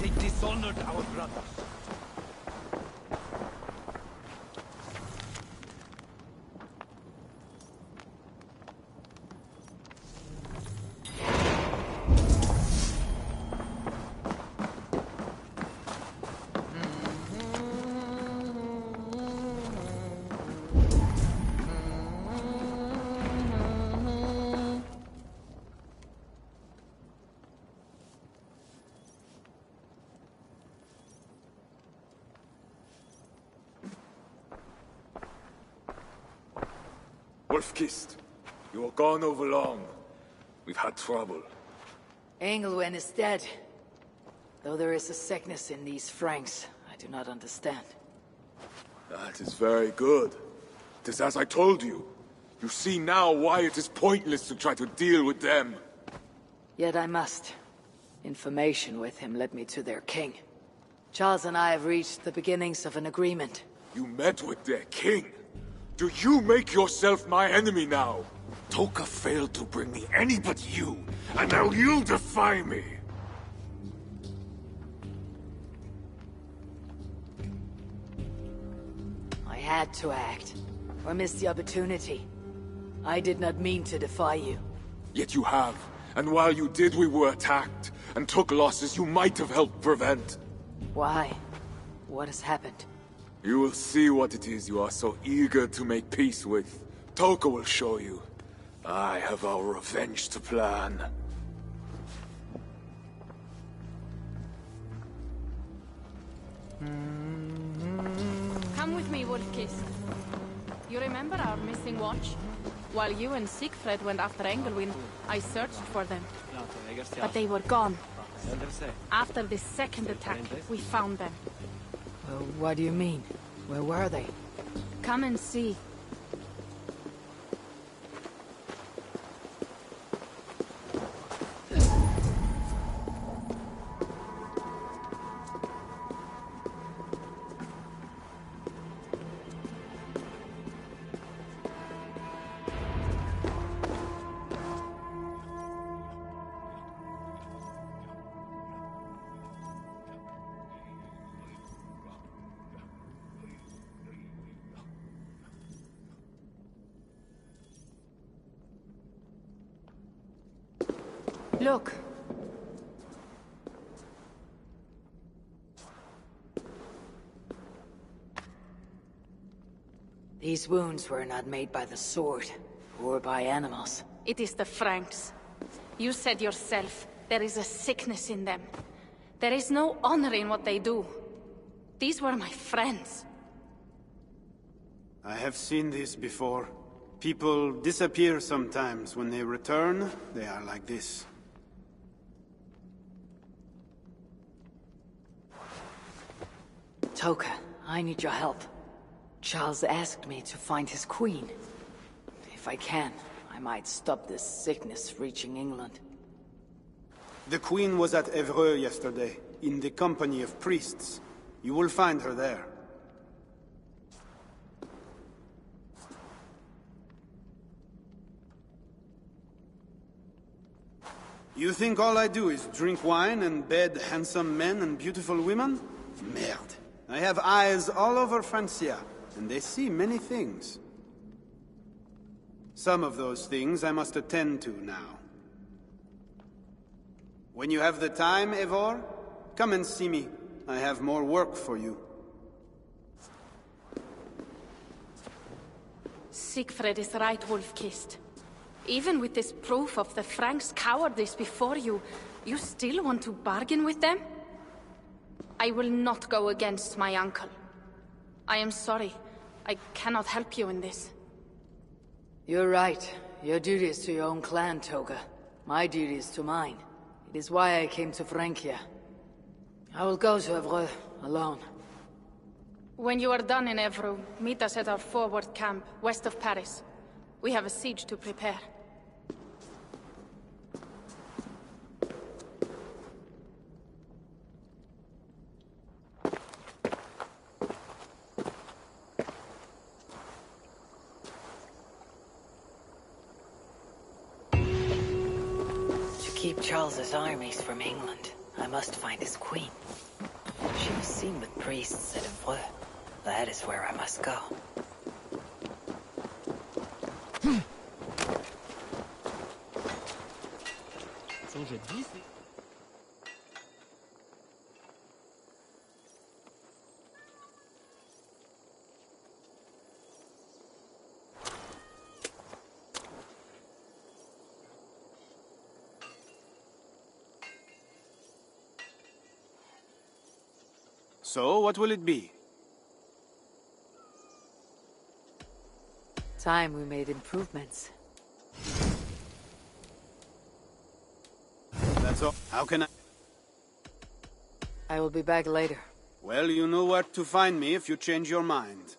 They dishonored our brothers. Wolf-Kissed, you were gone over long. We've had trouble. Engelwen is dead. Though there is a sickness in these Franks, I do not understand. That is very good. It is as I told you. You see now why it is pointless to try to deal with them. Yet I must. Information with him led me to their king. Charles and I have reached the beginnings of an agreement. You met with their king? Do you make yourself my enemy now? Toka failed to bring me any but you, and now you defy me! I had to act, or miss the opportunity. I did not mean to defy you. Yet you have, and while you did we were attacked, and took losses you might have helped prevent. Why? What has happened? You will see what it is you are so eager to make peace with. Toka will show you. I have our revenge to plan. Come with me, Wolf-Kissed. You remember our missing watch? While you and Siegfried went after Engelwin, I searched for them. But they were gone. After the second attack, we found them. What do you mean? Where were they? Come and see. Look. These wounds were not made by the sword, or by animals. It is the Franks. You said yourself, there is a sickness in them. There is no honor in what they do. These were my friends. I have seen this before. People disappear sometimes. When they return, they are like this. Toka, I need your help. Charles asked me to find his queen. If I can, I might stop this sickness reaching England. The queen was at Evreux yesterday, in the company of priests. You will find her there. You think all I do is drink wine and bed handsome men and beautiful women? Merde. I have eyes all over Francia, and they see many things. Some of those things I must attend to now. When you have the time, Eivor, come and see me. I have more work for you. Siegfried is right, Wolf-Kissed. Even with this proof of the Franks' cowardice before you, you still want to bargain with them? I will not go against my uncle. I am sorry. I cannot help you in this. You're right. Your duty is to your own clan, Toga. My duty is to mine. It is why I came to Francia. I will go to Evreux, alone. When you are done in Evreux, meet us at our forward camp, west of Paris. We have a siege to prepare. To keep Charles's armies from England. I must find his queen. She was seen with priests at Evreux. That is where I must go. Co je dis, c'est... So, what will it be? Time we made improvements. That's all. How can I... I will be back later. Well, you know where to find me if you change your mind.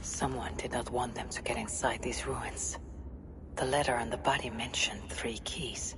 Someone did not want them to get inside these ruins. The letter on the body mentioned 3 keys.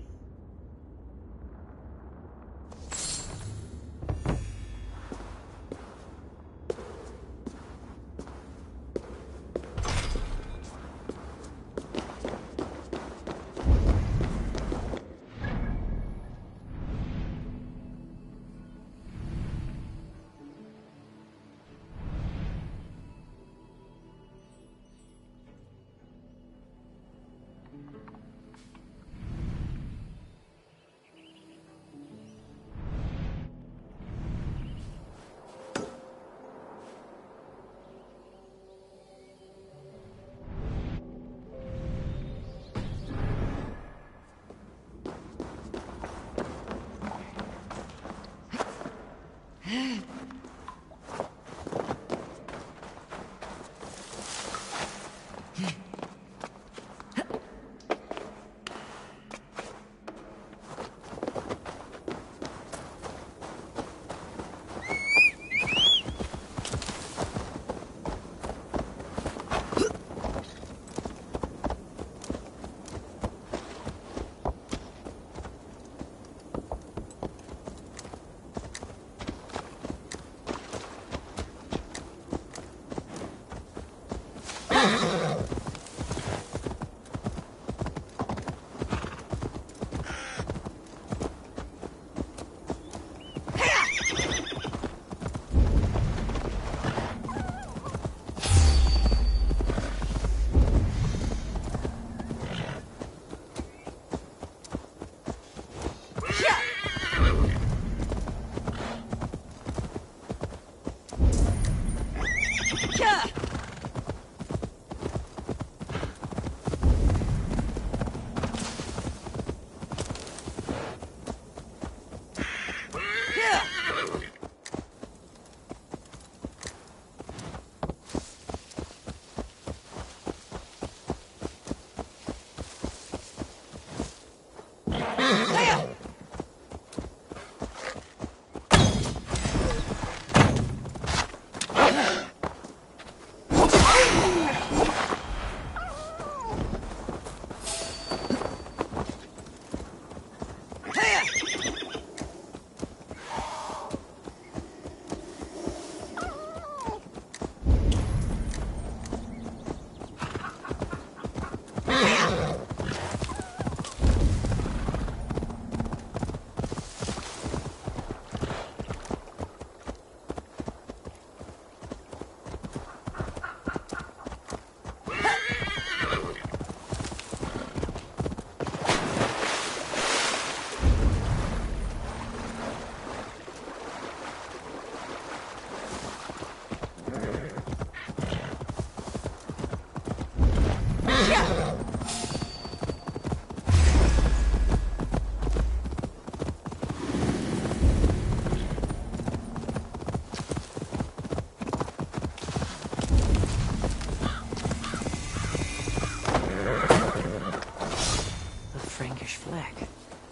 Frankish flag.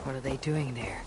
What are they doing there?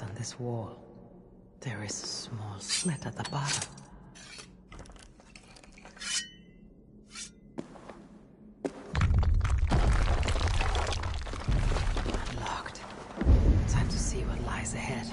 On this wall, there is a small slit at the bottom. Unlocked. Time to see what lies ahead.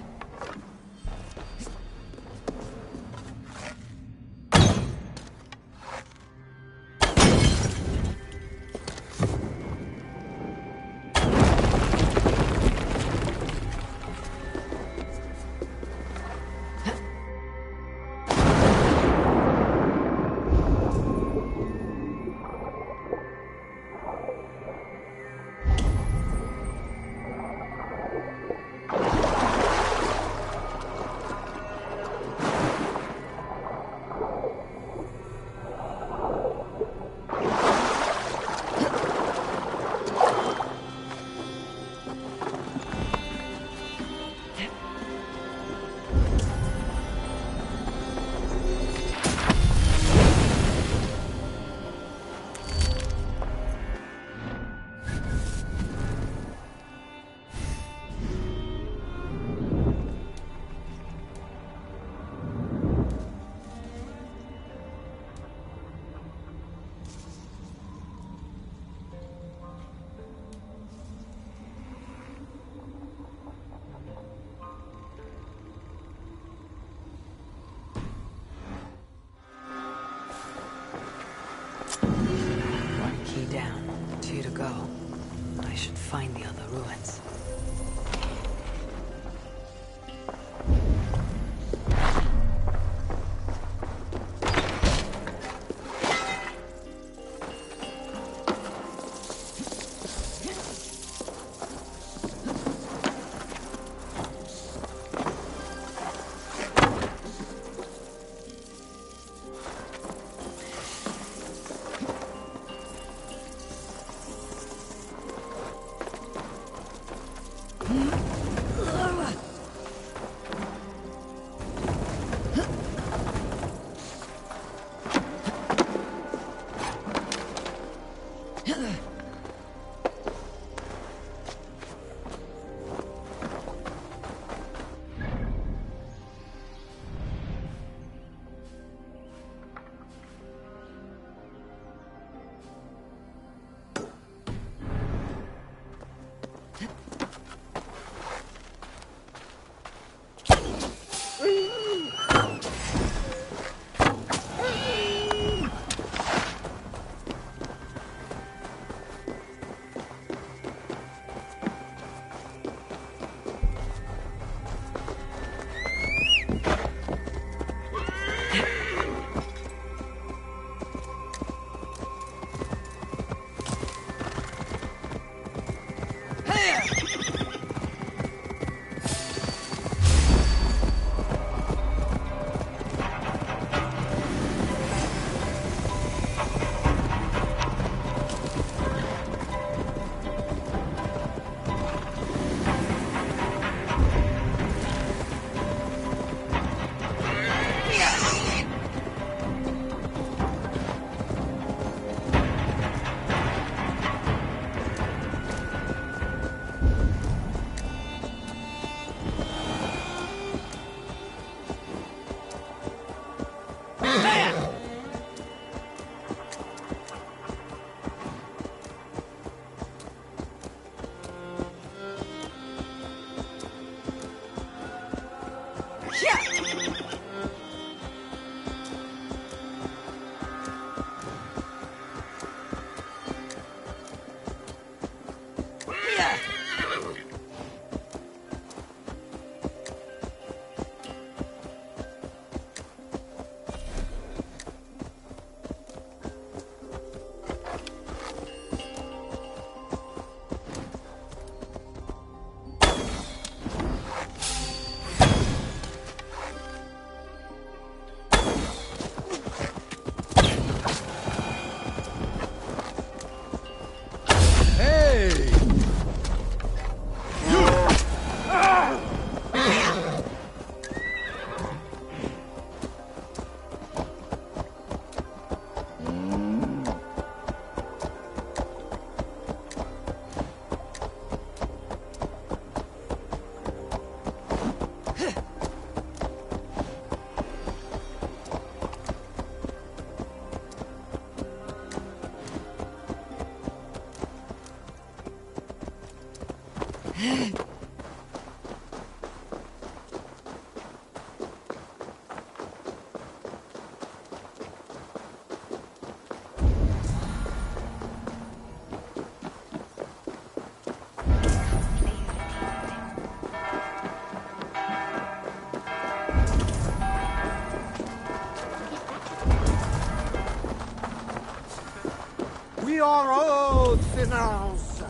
are all sinners.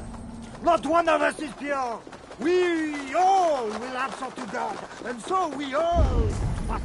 Not one of us is pure. We all will answer to God, and so we all must.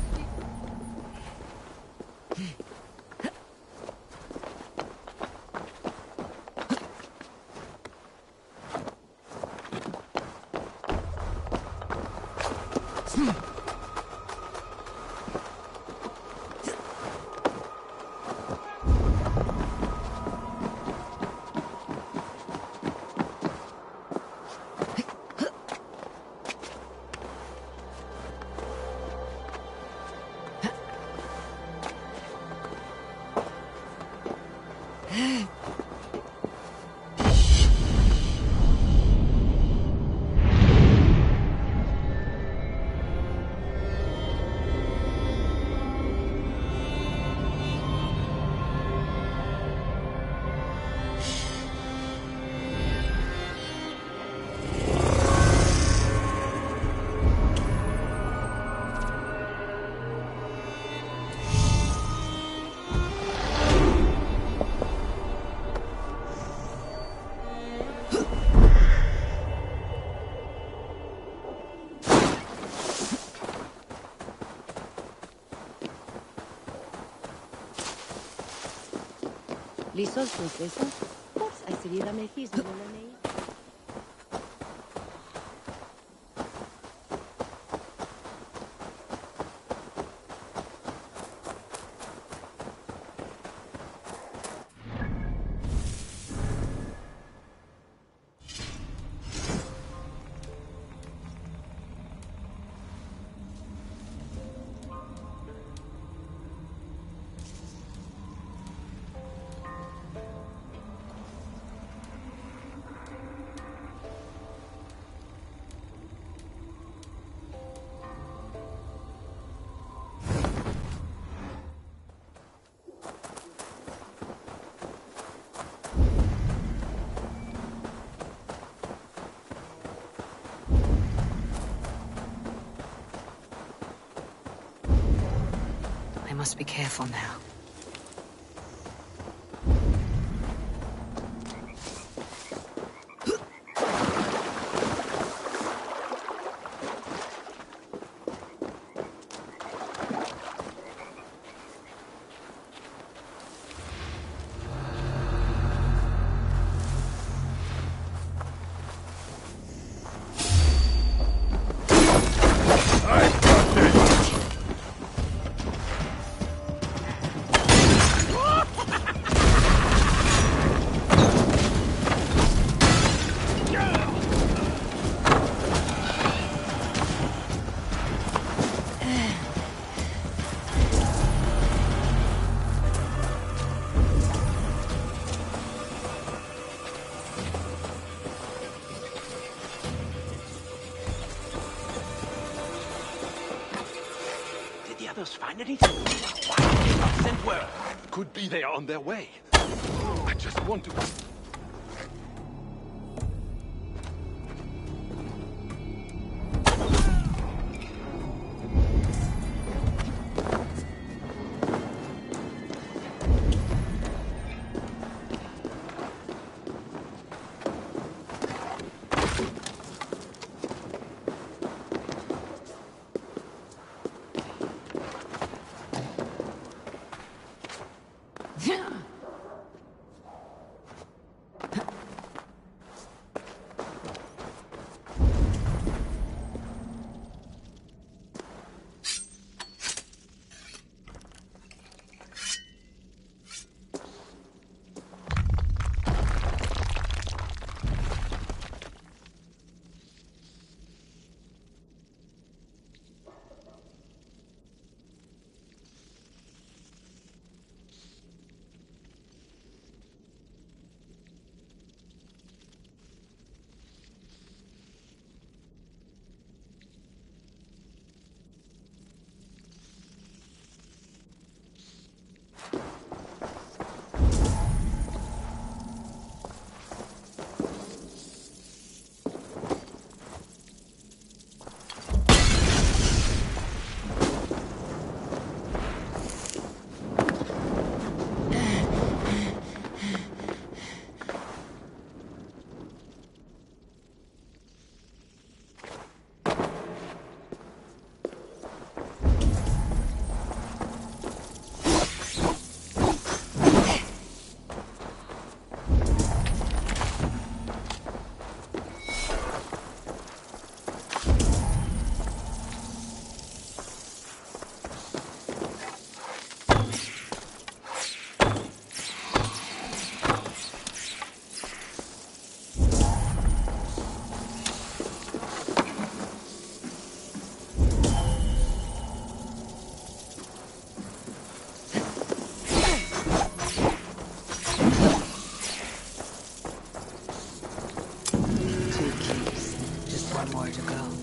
Lisos profesa, forse ai seri da me fis non nei. I must be careful now. Finally? Why did they not send word? Could be they are on their way. I just want to... one more to go.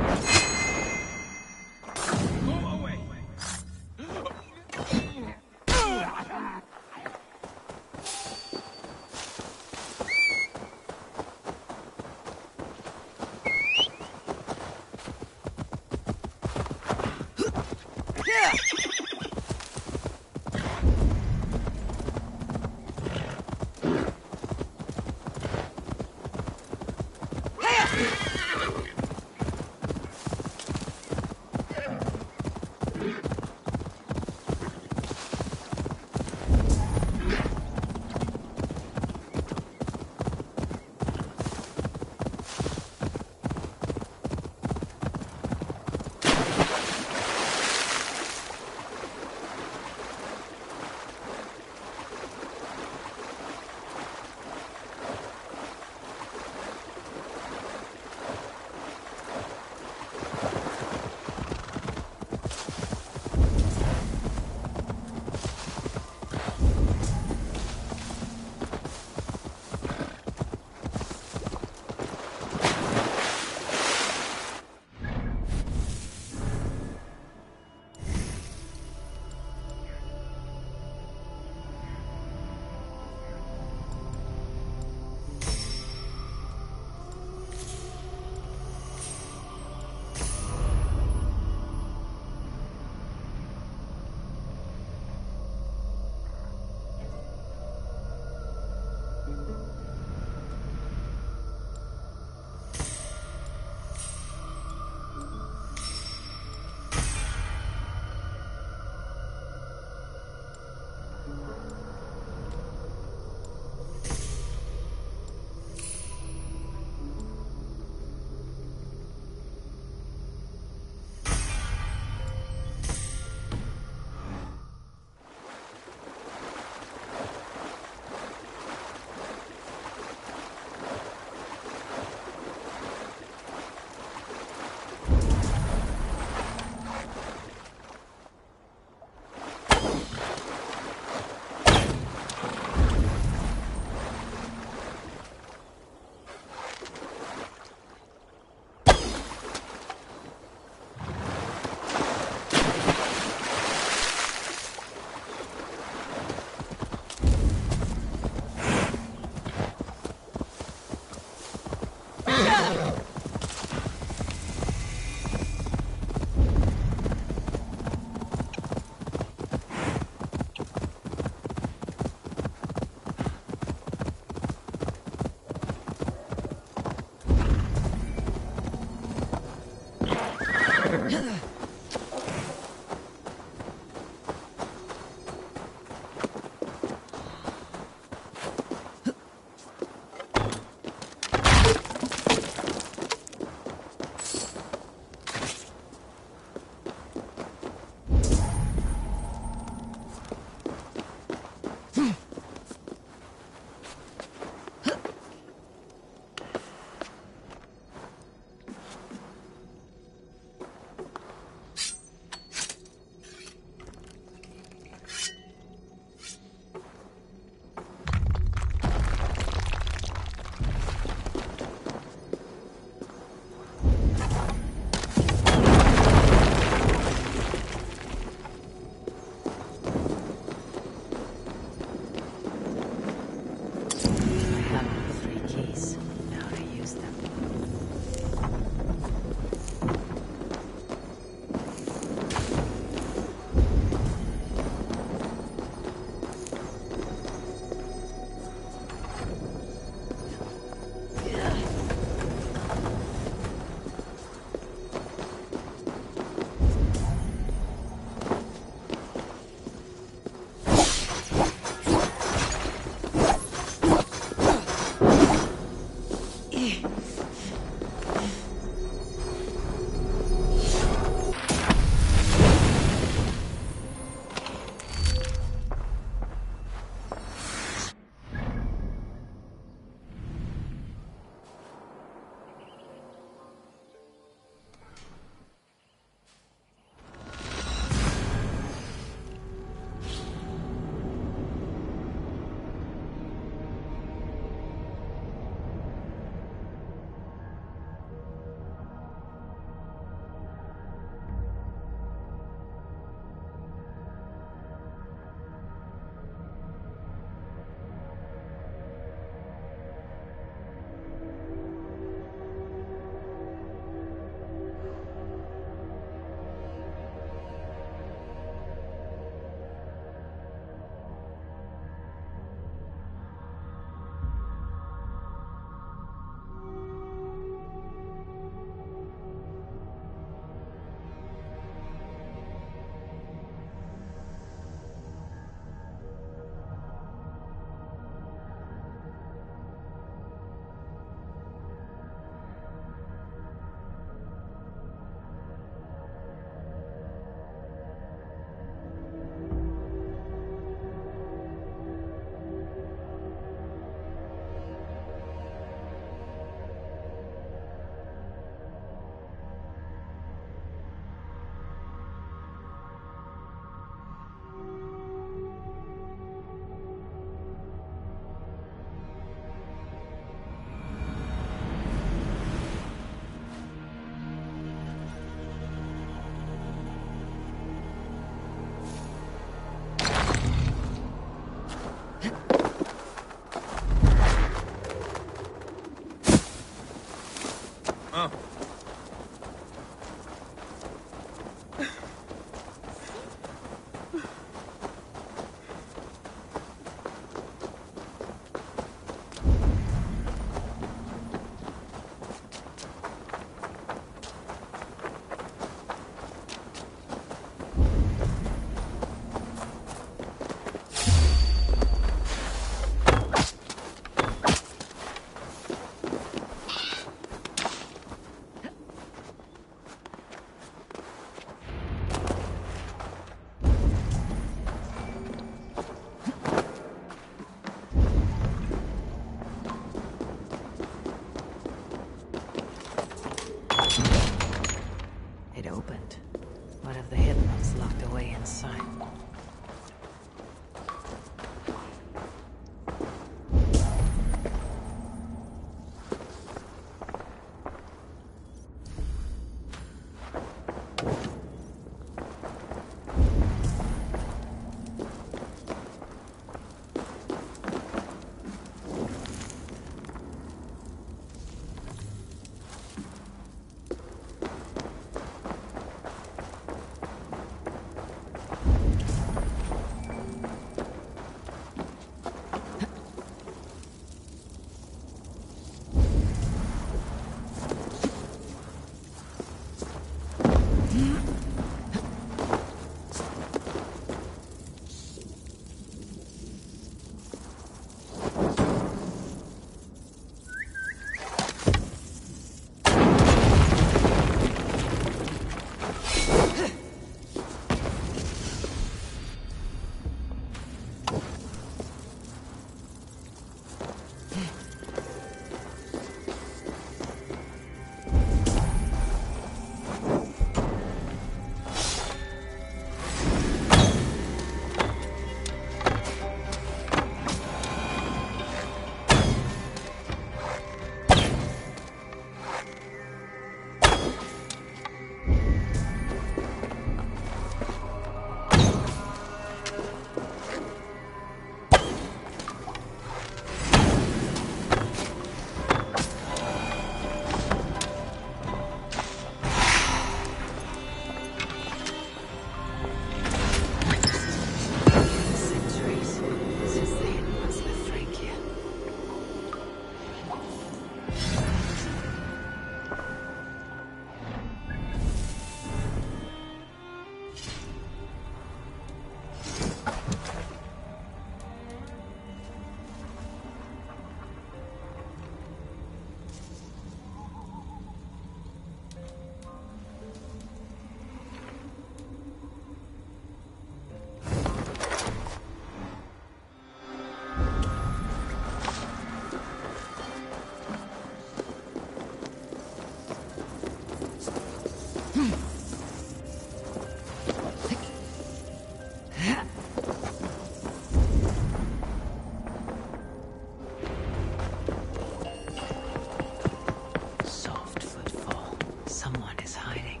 Soft footfall. Someone is hiding.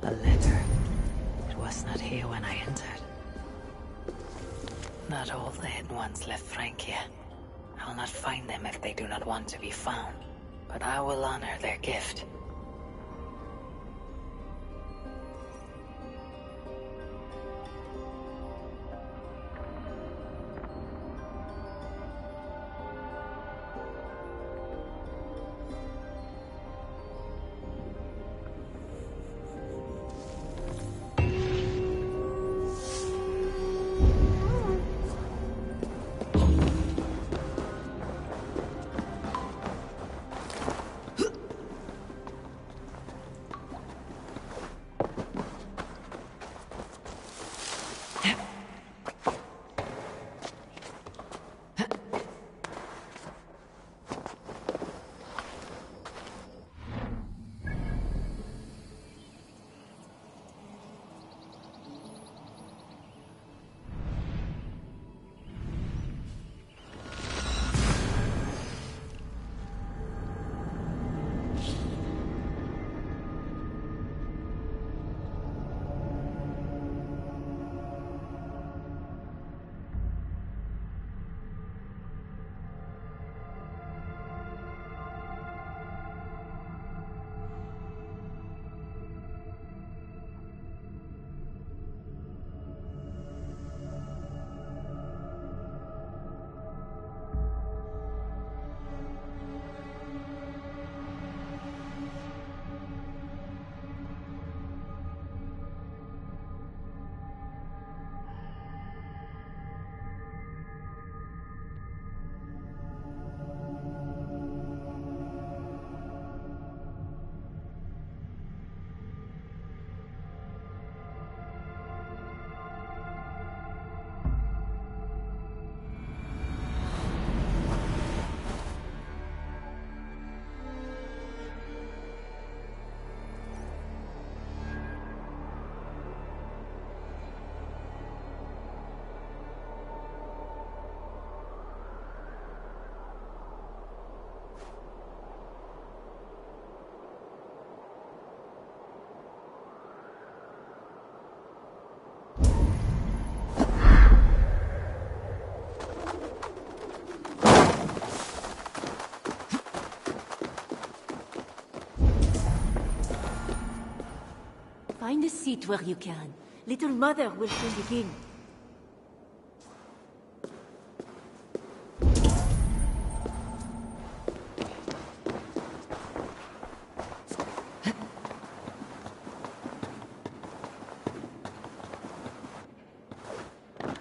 A letter. It was not here when I entered. Not all the hidden ones left Francia. I will not find them if they do not want to be found. But I will honor their gift. Find a seat where you can. Little Mother will soon begin.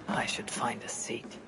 I should find a seat.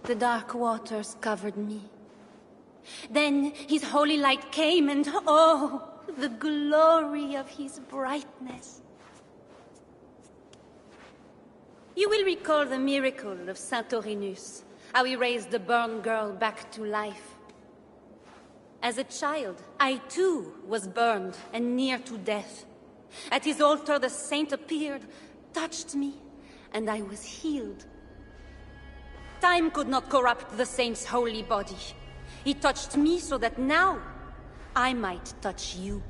The dark waters covered me. Then his holy light came and oh, the glory of his brightness. You will recall the miracle of Saint Aurinus, how he raised the burned girl back to life. As a child, I too was burned and near to death. At his altar the saint appeared, touched me, and I was healed. Time could not corrupt the saint's holy body. He touched me so that now I might touch you.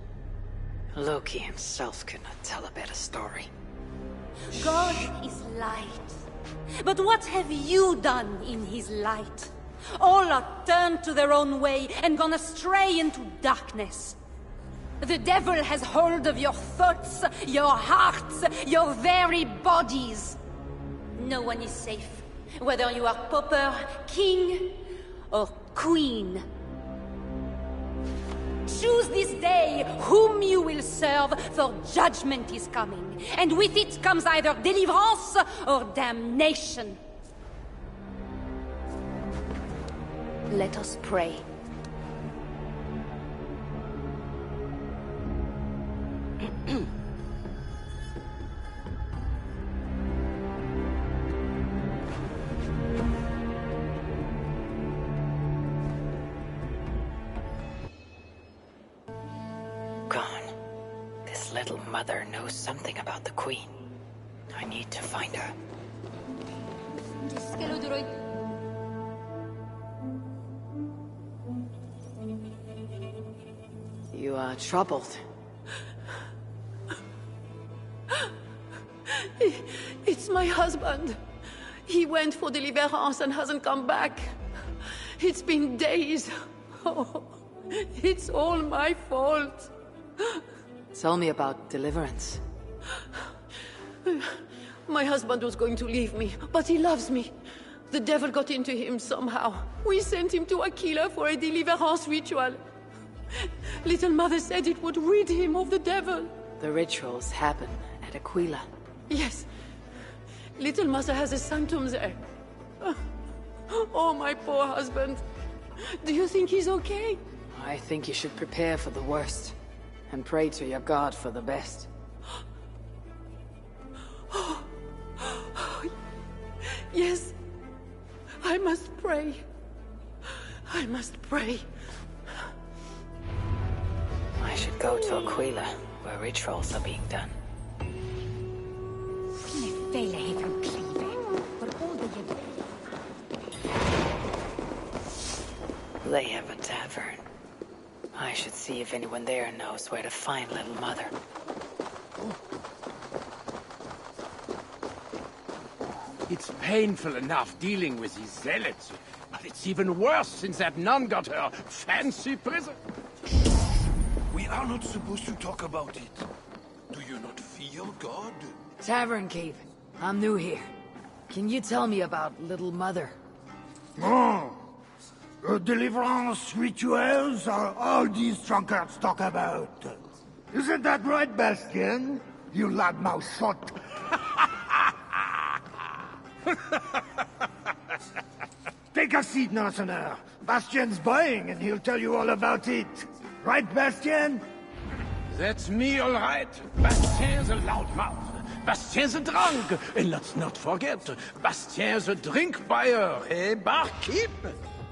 Loki himself could not tell a better story. God is light. But what have you done in his light? All are turned to their own way and gone astray into darkness. The devil has hold of your thoughts, your hearts, your very bodies. No one is safe, whether you are pauper, king, or queen. Choose this day whom you will serve, for judgment is coming, and with it comes either deliverance or damnation. Let us pray. Gone. This little mother knows something about the Queen. I need to find her. You are troubled. It's my husband. He went for deliverance and hasn't come back. It's been days. Oh, it's all my fault. Tell me about deliverance. My husband was going to leave me, but he loves me. The devil got into him somehow. We sent him to Aquila for a deliverance ritual. Little Mother said it would rid him of the devil. The rituals happen at Aquila. Yes. Little Mother has a sanctum there. Oh, my poor husband. Do you think he's okay? I think you should prepare for the worst. And pray to your God for the best. Yes. I must pray. I must pray. I should go to Aquila, where rituals are being done. They have a tavern. I should see if anyone there knows where to find Little Mother. It's painful enough dealing with these zealots, but it's even worse since that nun got her fancy prison. We are not supposed to talk about it. Do you not fear God? Tavern Keep. I'm new here. Can you tell me about Little Mother? Oh. Deliverance rituals are all these drunkards talk about. Isn't that right, Bastien? You loudmouth shot. Take a seat, Narsener. Bastien's buying, and he'll tell you all about it. Right, Bastien? That's me, all right. Bastien's a loudmouth. Bastien's a drunk. And let's not forget, Bastien's a drink buyer, eh, barkeep?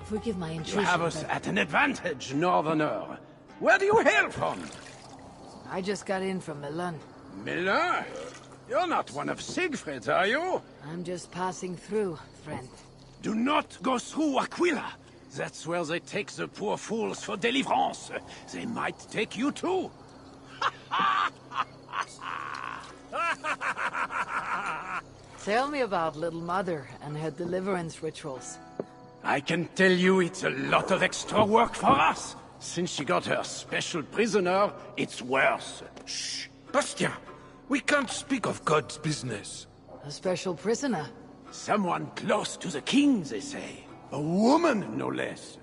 Forgive my intrusion. You have us at an advantage, Northerner. Where do you hail from? I just got in from Milan. Milan? You're not one of Siegfried's, are you? I'm just passing through, friend. Do not go through Aquila. That's where they take the poor fools for deliverance. They might take you too. Tell me about Little Mother and her deliverance rituals. I can tell you it's a lot of extra work for us. Since she got her special prisoner, it's worse. Shh! Bastien! We can't speak of God's business. A special prisoner? Someone close to the king, they say. A woman, no less.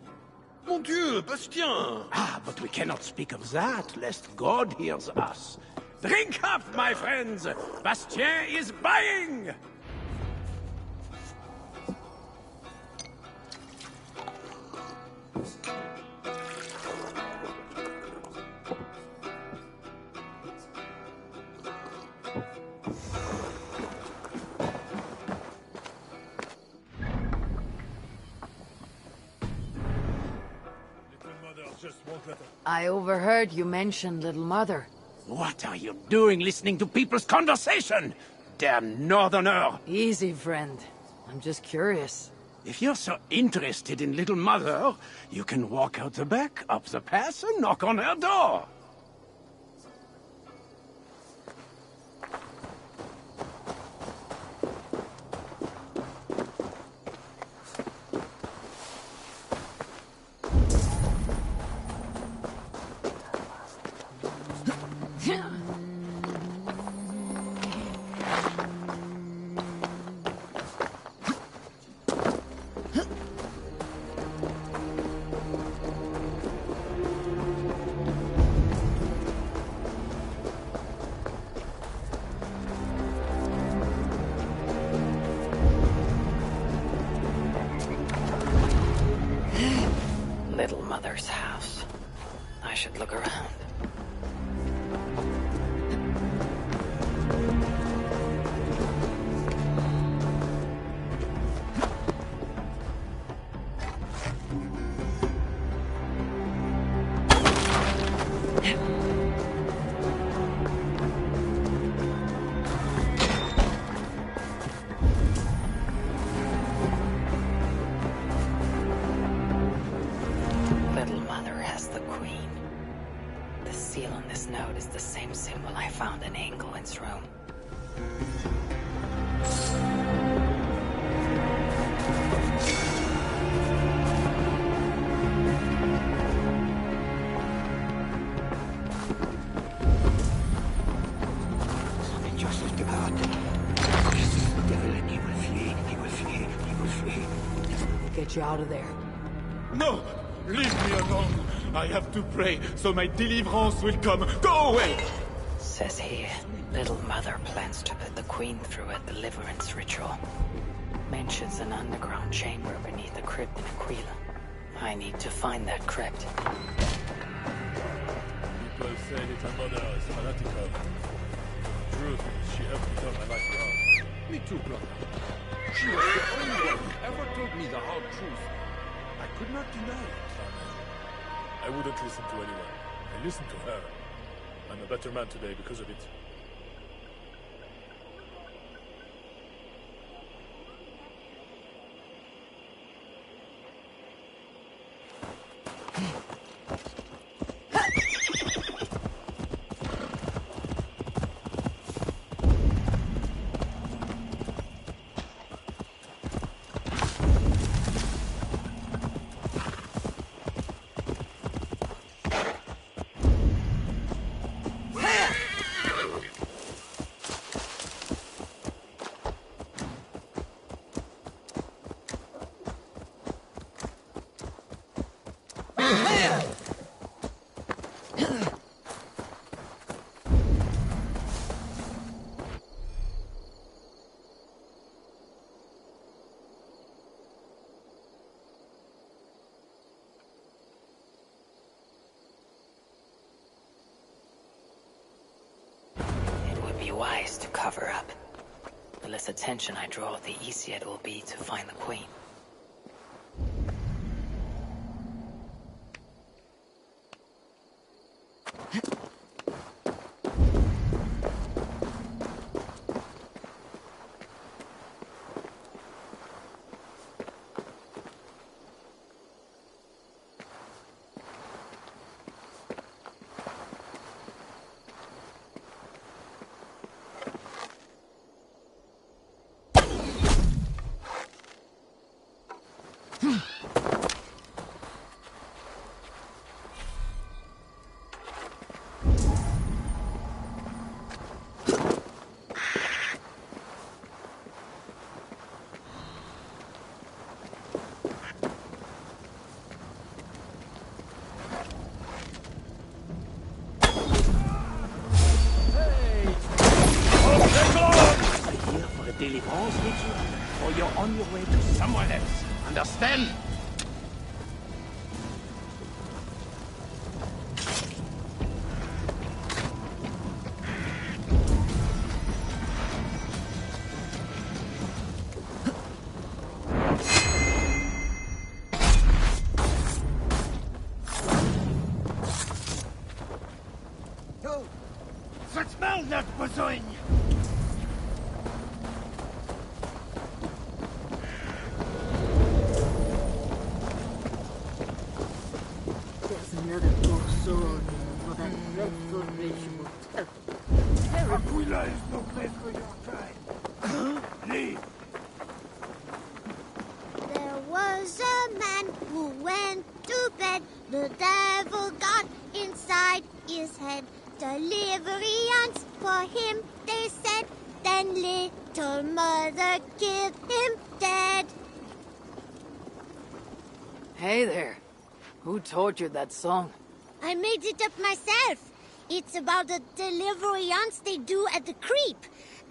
Mon Dieu, Bastien! Ah, but we cannot speak of that, lest God hears us. Drink up, my friends! Bastien is buying! I overheard you mention Little Mother. What are you doing listening to people's conversation? damn northerner! Easy, friend. I'm just curious. If you're so interested in Little Mother, you can walk out the back, up the path, and knock on her door. Little Mother's house. I should look around. Little Mother has the Queen. The seal on this note is the same symbol I found in Engelwin's room. Just as God. This is the devil and he will flee, he will flee, he will flee. We'll get you out of there. No! Leave me alone! I have to pray, so my deliverance will come. Go away! Says here, Little Mother plans to put the Queen through a deliverance ritual. Mentions an underground chamber beneath the crypt in Aquila. I need to find that crypt. People say Little Mother is fanatical. The truth is, she helped me turn my life around. Me too, brother. She was the only one who ever told me the hard truth. I could not deny it. I wouldn't listen to anyone. I listened to her. I'm a better man today because of it. Wise to cover up. The less attention I draw, the easier it will be to find the Queen. Deliverance ritual, or you're on your way to someone else. Understand? Ça smell that besogne! went to bed. The devil got inside his head. Deliverance for him, they said. Then little mother killed him dead. Hey there. Who taught you that song? I made it up myself. It's about the deliverance they do at the creep.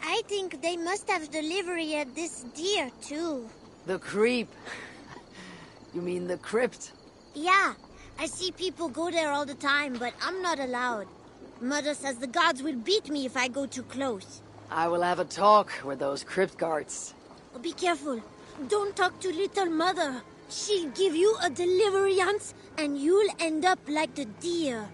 I think they must have delivery at this deer, too. The creep. You mean the crypt? Yeah, I see people go there all the time, but I'm not allowed. Mother says the gods will beat me if I go too close. I will have a talk with those crypt guards. Oh, be careful. Don't talk to little mother. She'll give you a deliverance, and you'll end up like the deer.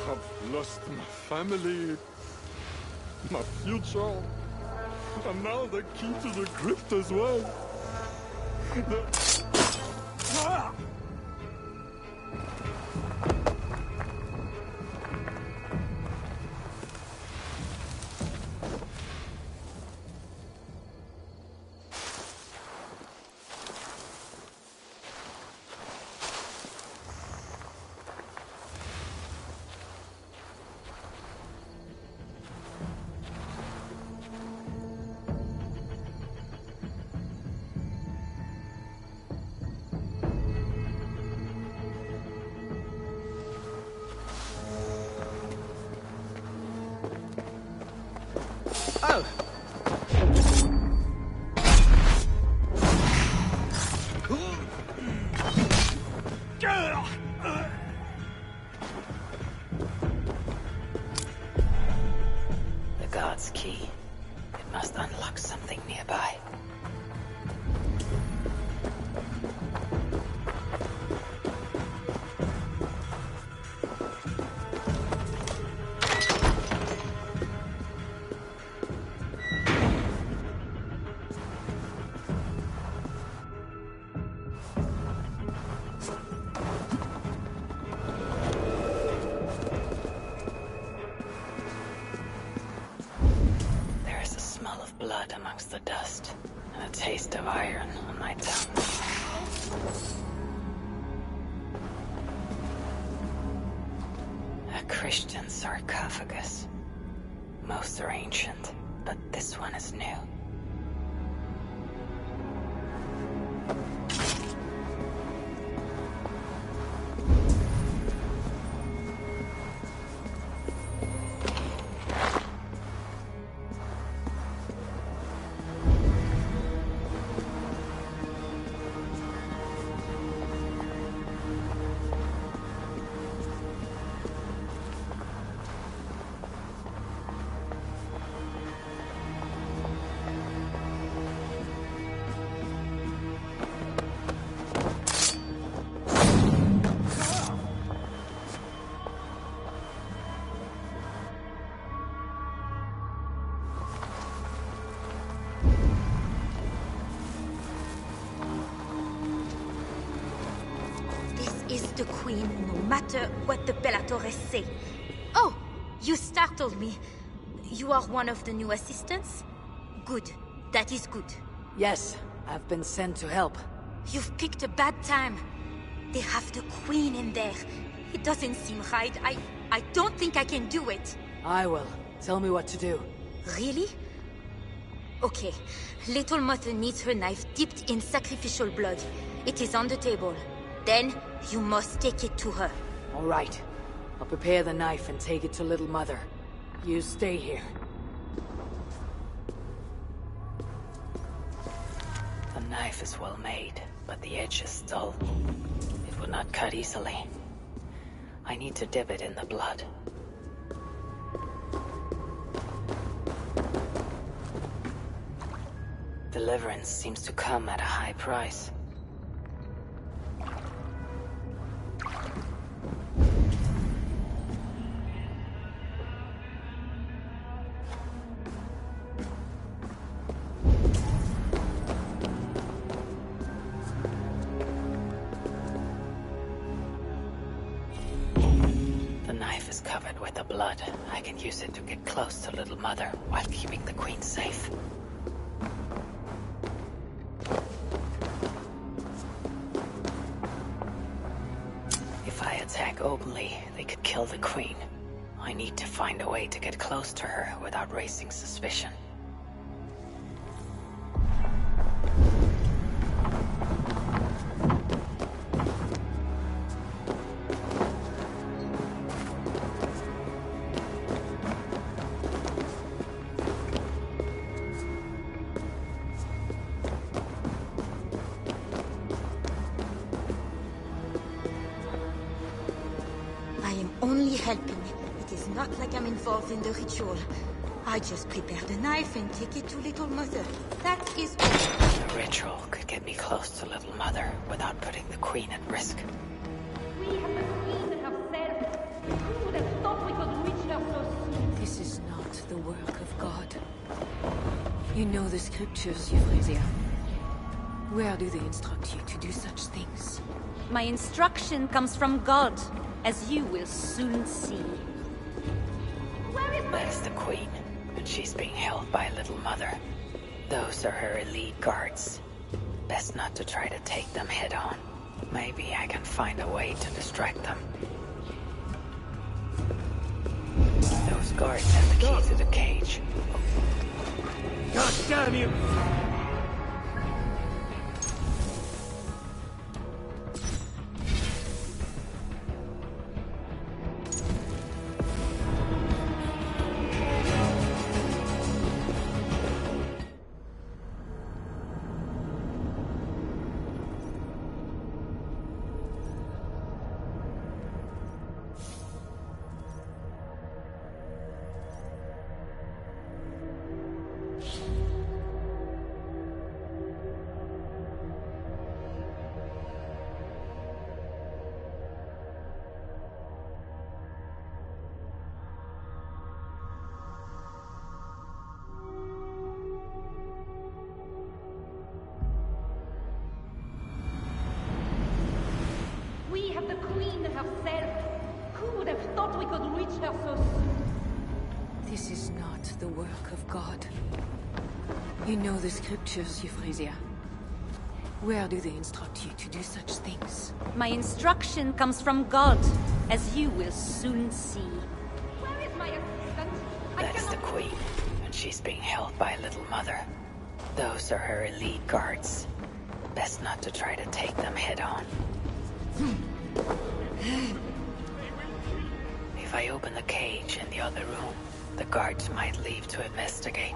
I've lost my family, my future, and now the key to the crypt as well. Oh! The god's key. It must unlock something nearby. Blood amongst the dust, and a taste of iron on my tongue. A Christian sarcophagus. Most are ancient, but this one is new. Is the queen, no matter what the Bellatores say. Oh, you startled me. You are one of the new assistants? Good. That is good. Yes, I've been sent to help. You've picked a bad time. They have the queen in there. It doesn't seem right. I don't think I can do it. I will. Tell me what to do. Really? Okay. Little Mother needs her knife dipped in sacrificial blood. It is on the table. Then, you must take it to her. All right. I'll prepare the knife and take it to Little Mother. You stay here. The knife is well made, but the edge is dull. It would not cut easily. I need to dip it in the blood. Deliverance seems to come at a high price. covered with the blood. I can use it to get close to Little Mother while keeping the Queen safe. If I attack openly, they could kill the Queen. I need to find a way to get close to her without raising suspicion. Helping. It is not like I'm involved in the ritual. I just prepare the knife and take it to Little Mother. That is all. The ritual could get me close to Little Mother without putting the Queen at risk. We have the Queen herself. Who would have thought we could reach her so soon? This is not the work of God. You know the scriptures, Euphrasia. Where do they instruct you to do such things? My instruction comes from God, as you will soon see. There's the Queen, and she's being held by Little Mother. Those are her elite guards. Best not to try to take them head on. Maybe I can find a way to distract them. Those guards have the key to the cage. God damn you! We have the Queen herself. Who would have thought we could reach her so soon? This is not the work of God. You know the scriptures, Euphrasia. Where do they instruct you to do such things? My instruction comes from God, as you will soon see. Where is my assistant? That's the Queen, and she's being held by Little Mother. Those are her elite guards. Best not to try to take them head on. If I open the cage in the other room, the guards might leave to investigate.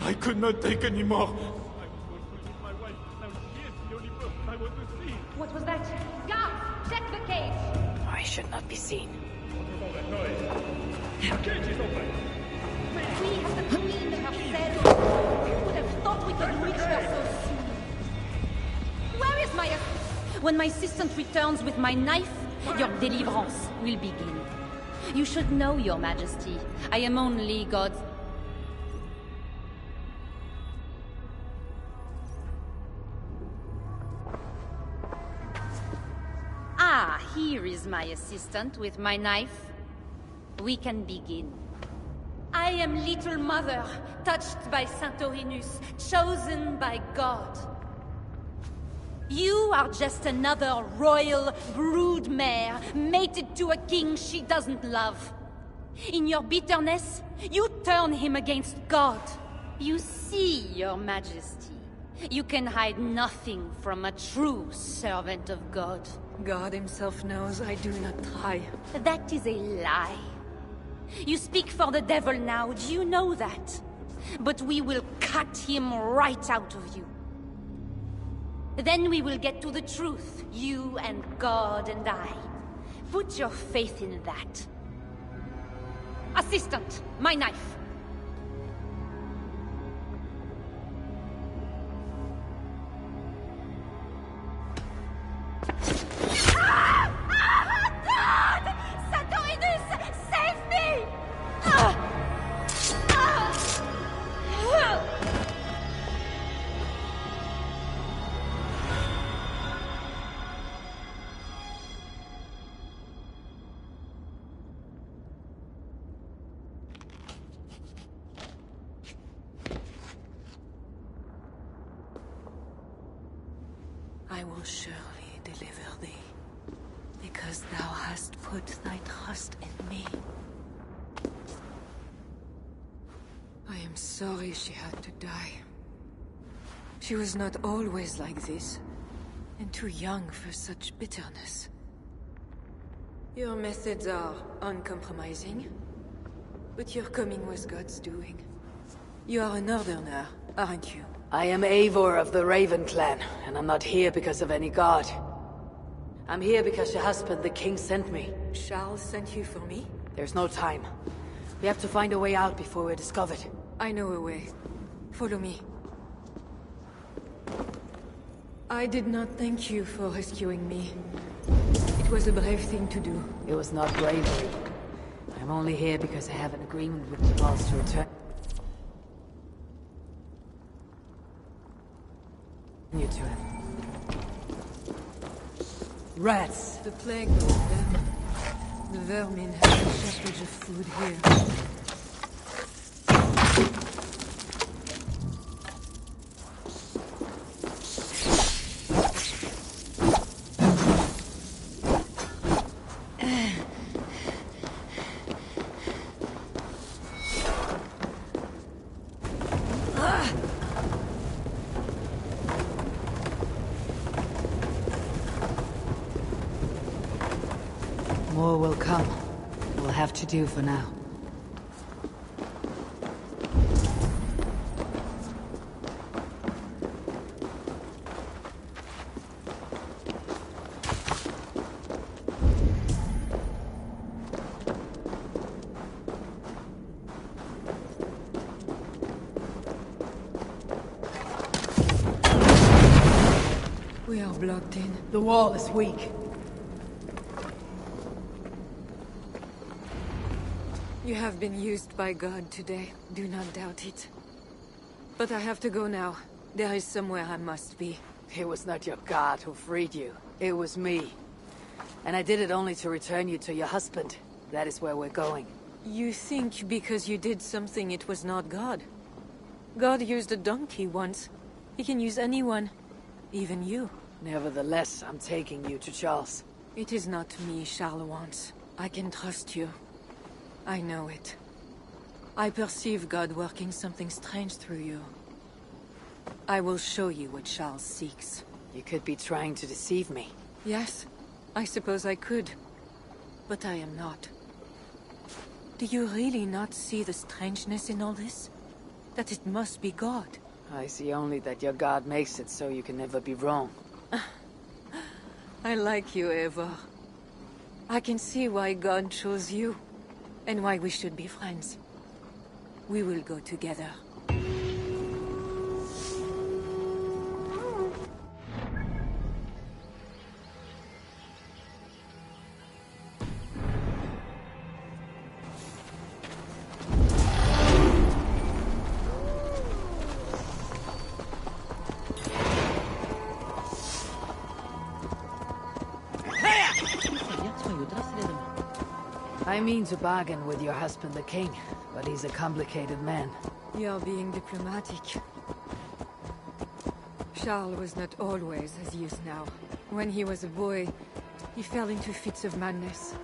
I could not take any more. What was that? Guards, check the cage! I should not be seen. The cage is open! We have the Queen herself. Who would have thought we could reach her so soon? Where is my... When my assistant returns with my knife, your deliverance will begin. You should know, Your Majesty. I am only God's... Ah, here is my assistant with my knife. We can begin. I am Little Mother, touched by Santorinus, chosen by God. You are just another royal broodmare, mated to a king she doesn't love. In your bitterness, you turn him against God. You see, Your Majesty, you can hide nothing from a true servant of God. God himself knows I do not try. That is a lie. You speak for the devil now, do you know that? But we will cut him right out of you. Then we will get to the truth, you and God and I. Put your faith in that. Assistant, my knife. I will surely deliver thee, because thou hast put thy trust in me. I am sorry she had to die. She was not always like this, and too young for such bitterness. Your methods are uncompromising, but your coming was God's doing. You are a northerner, aren't you? I am Eivor of the Raven Clan, and I'm not here because of any god. I'm here because your husband, the king, sent me. Charles sent you for me? There's no time. We have to find a way out before we're discovered. I know a way. Follow me. I did not thank you for rescuing me. It was a brave thing to do. It was not bravery. I'm only here because I have an agreement with Charles to return you to him. Rats! The plague brought them. The vermin have a shortage of food here. More will come. We'll have to do for now. We are blocked in. The wall is weak. You have been used by God today. Do not doubt it. But I have to go now. There is somewhere I must be. It was not your God who freed you. It was me. And I did it only to return you to your husband. That is where we're going. You think because you did something it was not God? God used a donkey once. He can use anyone. Even you. Nevertheless, I'm taking you to Charles. It is not me Charles wants. I can trust you. I know it. I perceive God working something strange through you. I will show you what Charles seeks. You could be trying to deceive me. Yes, I suppose I could. But I am not. Do you really not see the strangeness in all this? That it must be God? I see only that your God makes it so you can never be wrong. I like you, Eivor. I can see why God chose you. And why we should be friends. We will go together. I mean to bargain with your husband the king, but he's a complicated man. You're being diplomatic. Charles was not always as he is now. When he was a boy, he fell into fits of madness.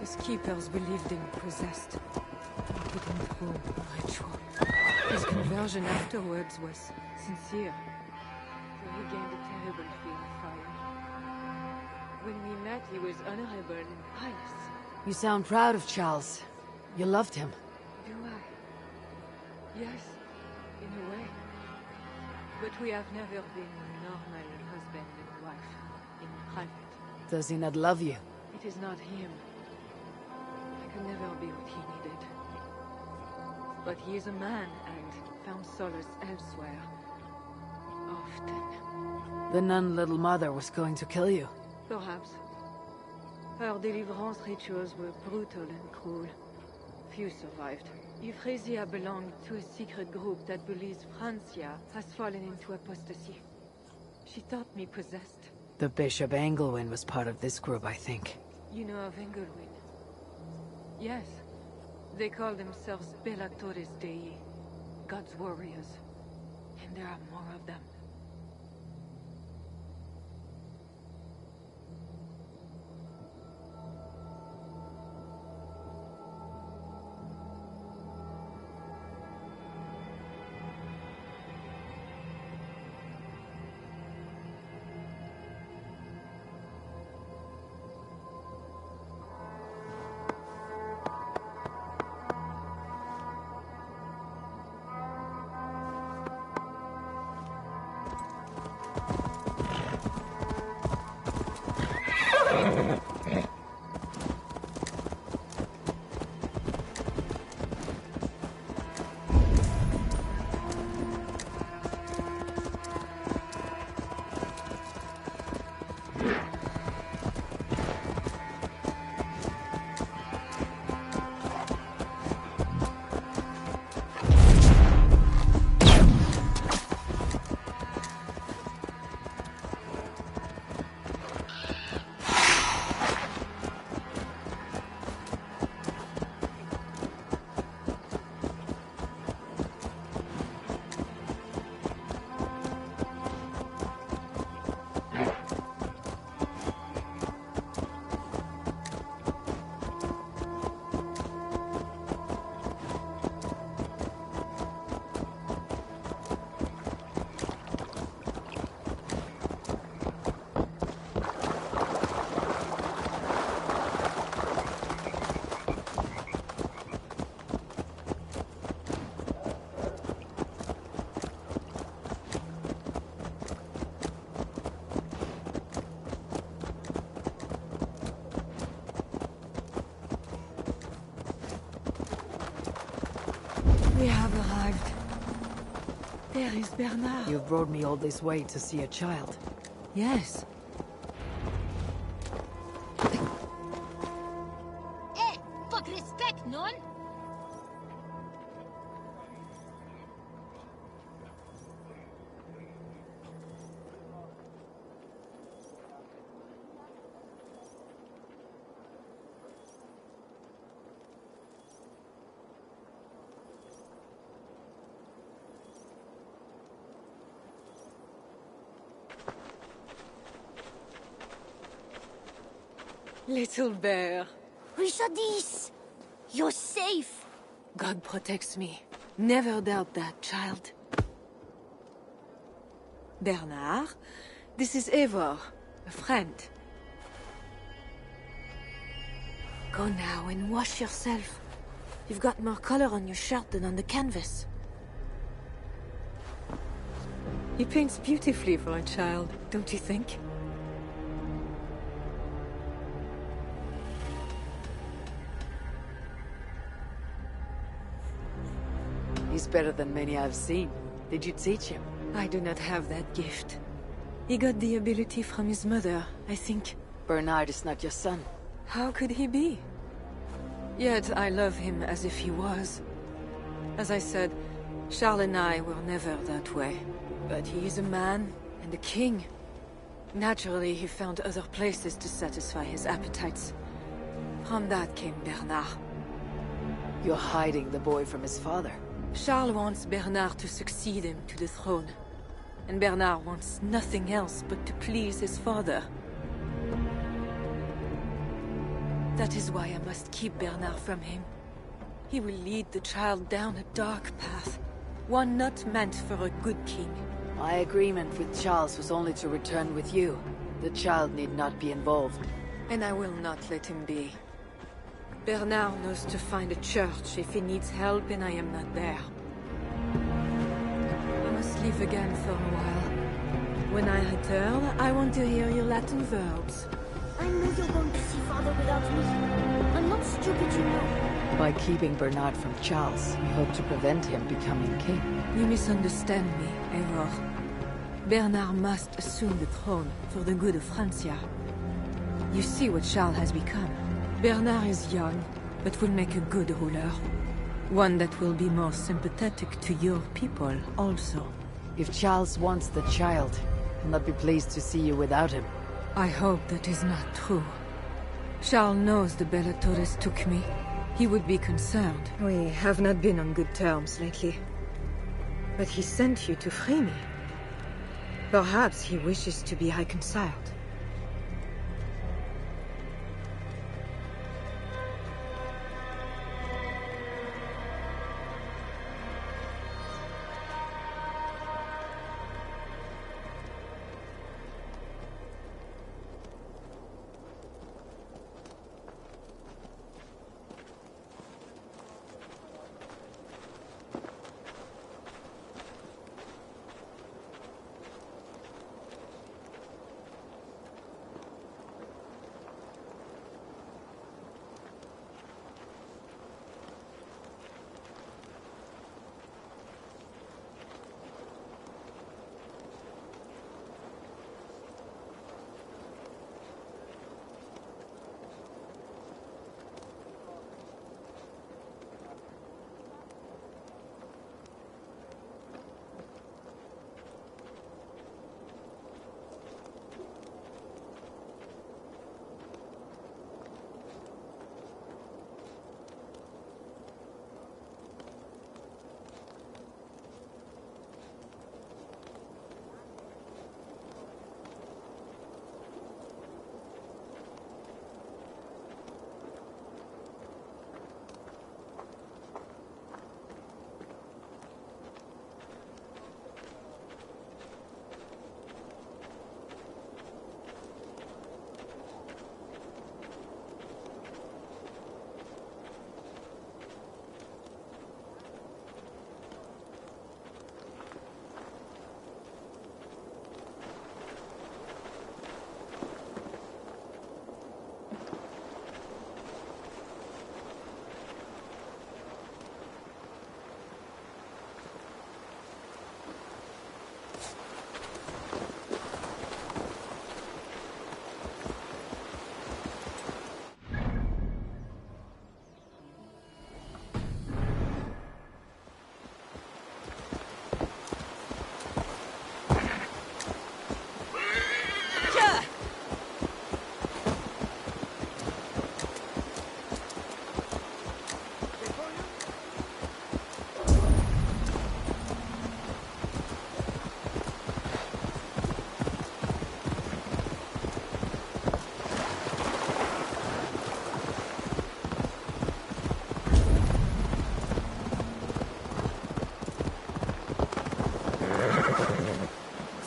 His keepers believed him possessed. They put him through a ritual. His conversion afterwards was sincere. So he gained a terrible fear of fire. When we met, he was honorable and pious. You sound proud of Charles. You loved him. Do I? Yes, in a way. But we have never been normal husband and wife in private. Does he not love you? It is not him. I could never be what he needed. But he is a man and found solace elsewhere. Often. The nun-little mother was going to kill you. Perhaps. Her deliverance rituals were brutal and cruel. Few survived. Euphrasia belonged to a secret group that believes Francia has fallen into apostasy. She thought me possessed. The Bishop Engelwin was part of this group, I think. You know of Engelwin? Yes. They call themselves Bellatores Dei, God's warriors. And there are more of them. We have arrived. There is Bernard. You've brought me all this way to see a child. Yes. Eh, fuck respect, non? Little bear. Richardis! You're safe! God protects me. Never doubt that, child. Bernard, this is Eivor, a friend. Go now and wash yourself. You've got more color on your shirt than on the canvas. He paints beautifully for a child, don't you think? He's better than many I've seen. Did you teach him? I do not have that gift. He got the ability from his mother, I think. Bernard is not your son. How could he be? Yet I love him as if he was. As I said, Charles and I were never that way. But he is a man and a king. Naturally, he found other places to satisfy his appetites. From that came Bernard. You're hiding the boy from his father. Charles wants Bernard to succeed him to the throne. And Bernard wants nothing else but to please his father. That is why I must keep Bernard from him. He will lead the child down a dark path. One not meant for a good king. My agreement with Charles was only to return with you. The child need not be involved. And I will not let him be. Bernard knows to find a church if he needs help and I am not there. I must leave again for a while. When I return, I want to hear your Latin verbs. I know you're going to see Father without me. I'm not stupid, you know. By keeping Bernard from Charles, you hope to prevent him becoming king. You misunderstand me, Eivor. Bernard must assume the throne for the good of Francia. You see what Charles has become. Bernard is young, but will make a good ruler. One that will be more sympathetic to your people also. If Charles wants the child, he'll not be pleased to see you without him. I hope that is not true. Charles knows the Bella Torres took me. He would be concerned. We have not been on good terms lately. But he sent you to free me. Perhaps he wishes to be reconciled.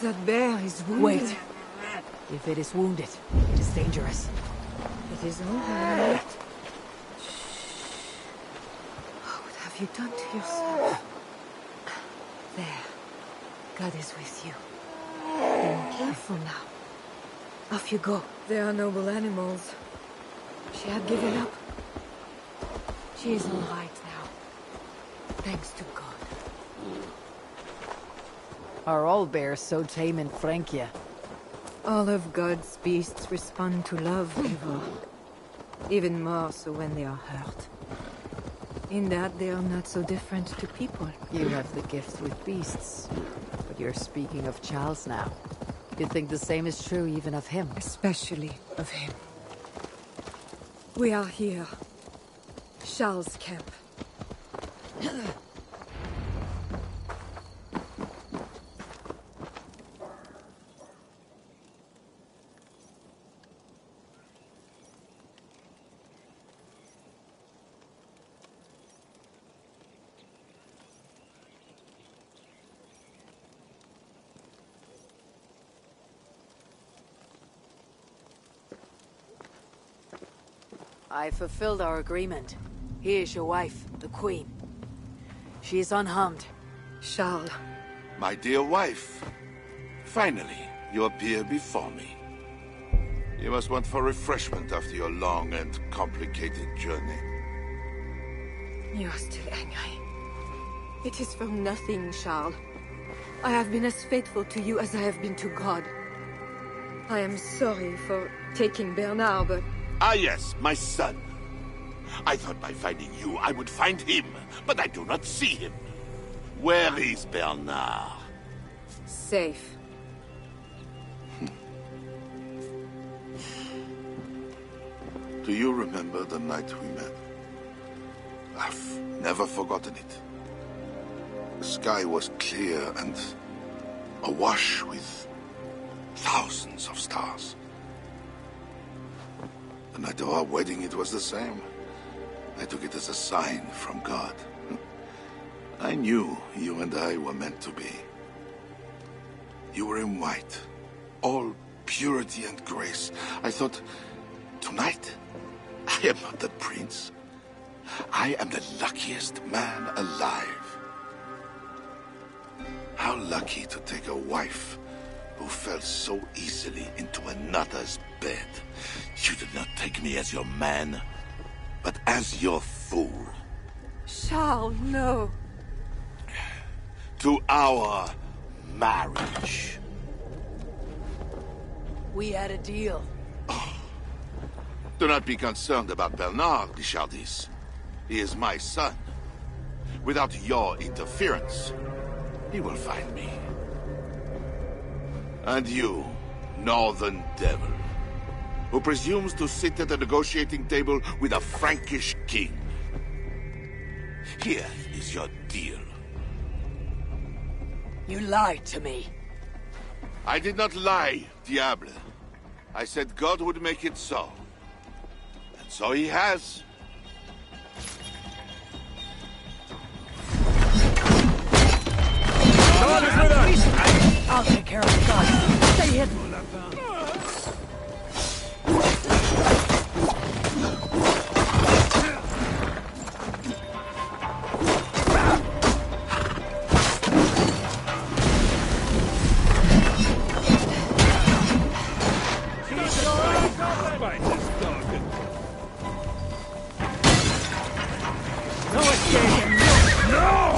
That bear is wounded. Wait. If it is wounded, it is dangerous. It is all right. What have you done to yourself? There. God is with you. Be more careful now. Off you go. They are noble animals. She had given up. She is all right now. Thanks to God. Are all bears so tame in Francia? All of God's beasts respond to love, Eivor. Even more so when they are hurt. In that they are not so different to people. You have the gift with beasts. But you're speaking of Charles now. You think the same is true even of him? Especially of him. We are here. Charles' camp. I fulfilled our agreement. Here is your wife, the Queen. She is unharmed. Charles. My dear wife, finally, you appear before me. You must want for refreshment after your long and complicated journey. You are still angry. It is for nothing, Charles. I have been as faithful to you as I have been to God. I am sorry for taking Bernard, but... Ah yes, my son. I thought by finding you, I would find him, but I do not see him. Where is Bernard? Safe. Do you remember the night we met? I've never forgotten it. The sky was clear and awash with thousands of stars. The night of our wedding, it was the same. I took it as a sign from God. I knew you and I were meant to be. You were in white, all purity and grace. I thought, tonight, I am not the prince. I am the luckiest man alive. How lucky to take a wife who fell so easily into another's bed. You did not take me as your man, but as your fool. Charles, no. To our marriage. We had a deal. Do not be concerned about Bernard, Richardis. He is my son. Without your interference, he will find me. And you, northern devil, who presumes to sit at a negotiating table with a Frankish king. Here is your deal. You lied to me. I did not lie, Diable. I said God would make it so. And so he has. God is with us! I'll take care of the guys. Stay hidden. No escaping! No!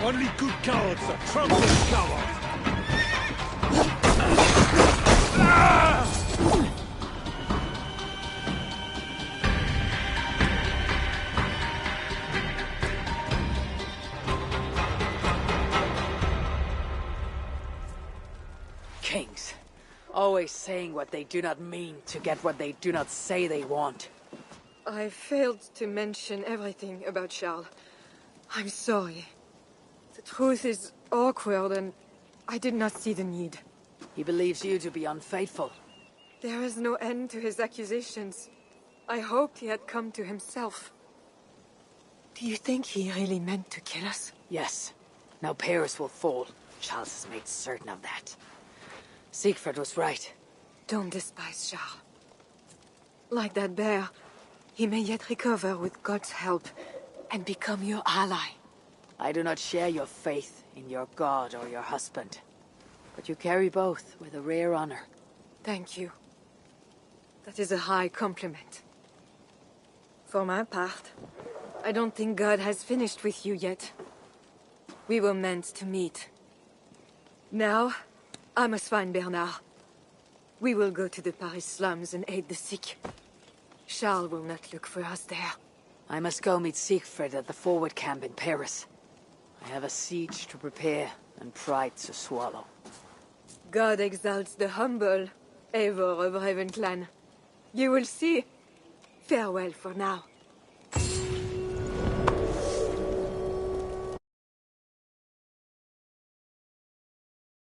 Only good cowards are trampled cowards! Kings, always saying what they do not mean to get what they do not say they want. I failed to mention everything about Charles. I'm sorry. The truth is awkward and I did not see the need. He believes you to be unfaithful. There is no end to his accusations. I hoped he had come to himself. Do you think he really meant to kill us? Yes. Now Paris will fall. Charles has made certain of that. Siegfried was right. Don't despise Charles. Like that bear, he may yet recover with God's help and become your ally. I do not share your faith in your god or your husband. But you carry both with a rare honor. Thank you. That is a high compliment. For my part, I don't think God has finished with you yet. We were meant to meet. Now, I must find Bernard. We will go to the Paris slums and aid the sick. Charles will not look for us there. I must go meet Siegfried at the forward camp in Paris. I have a siege to prepare and pride to swallow. God exalts the humble, ever of Raven clan. You will see. Farewell for now.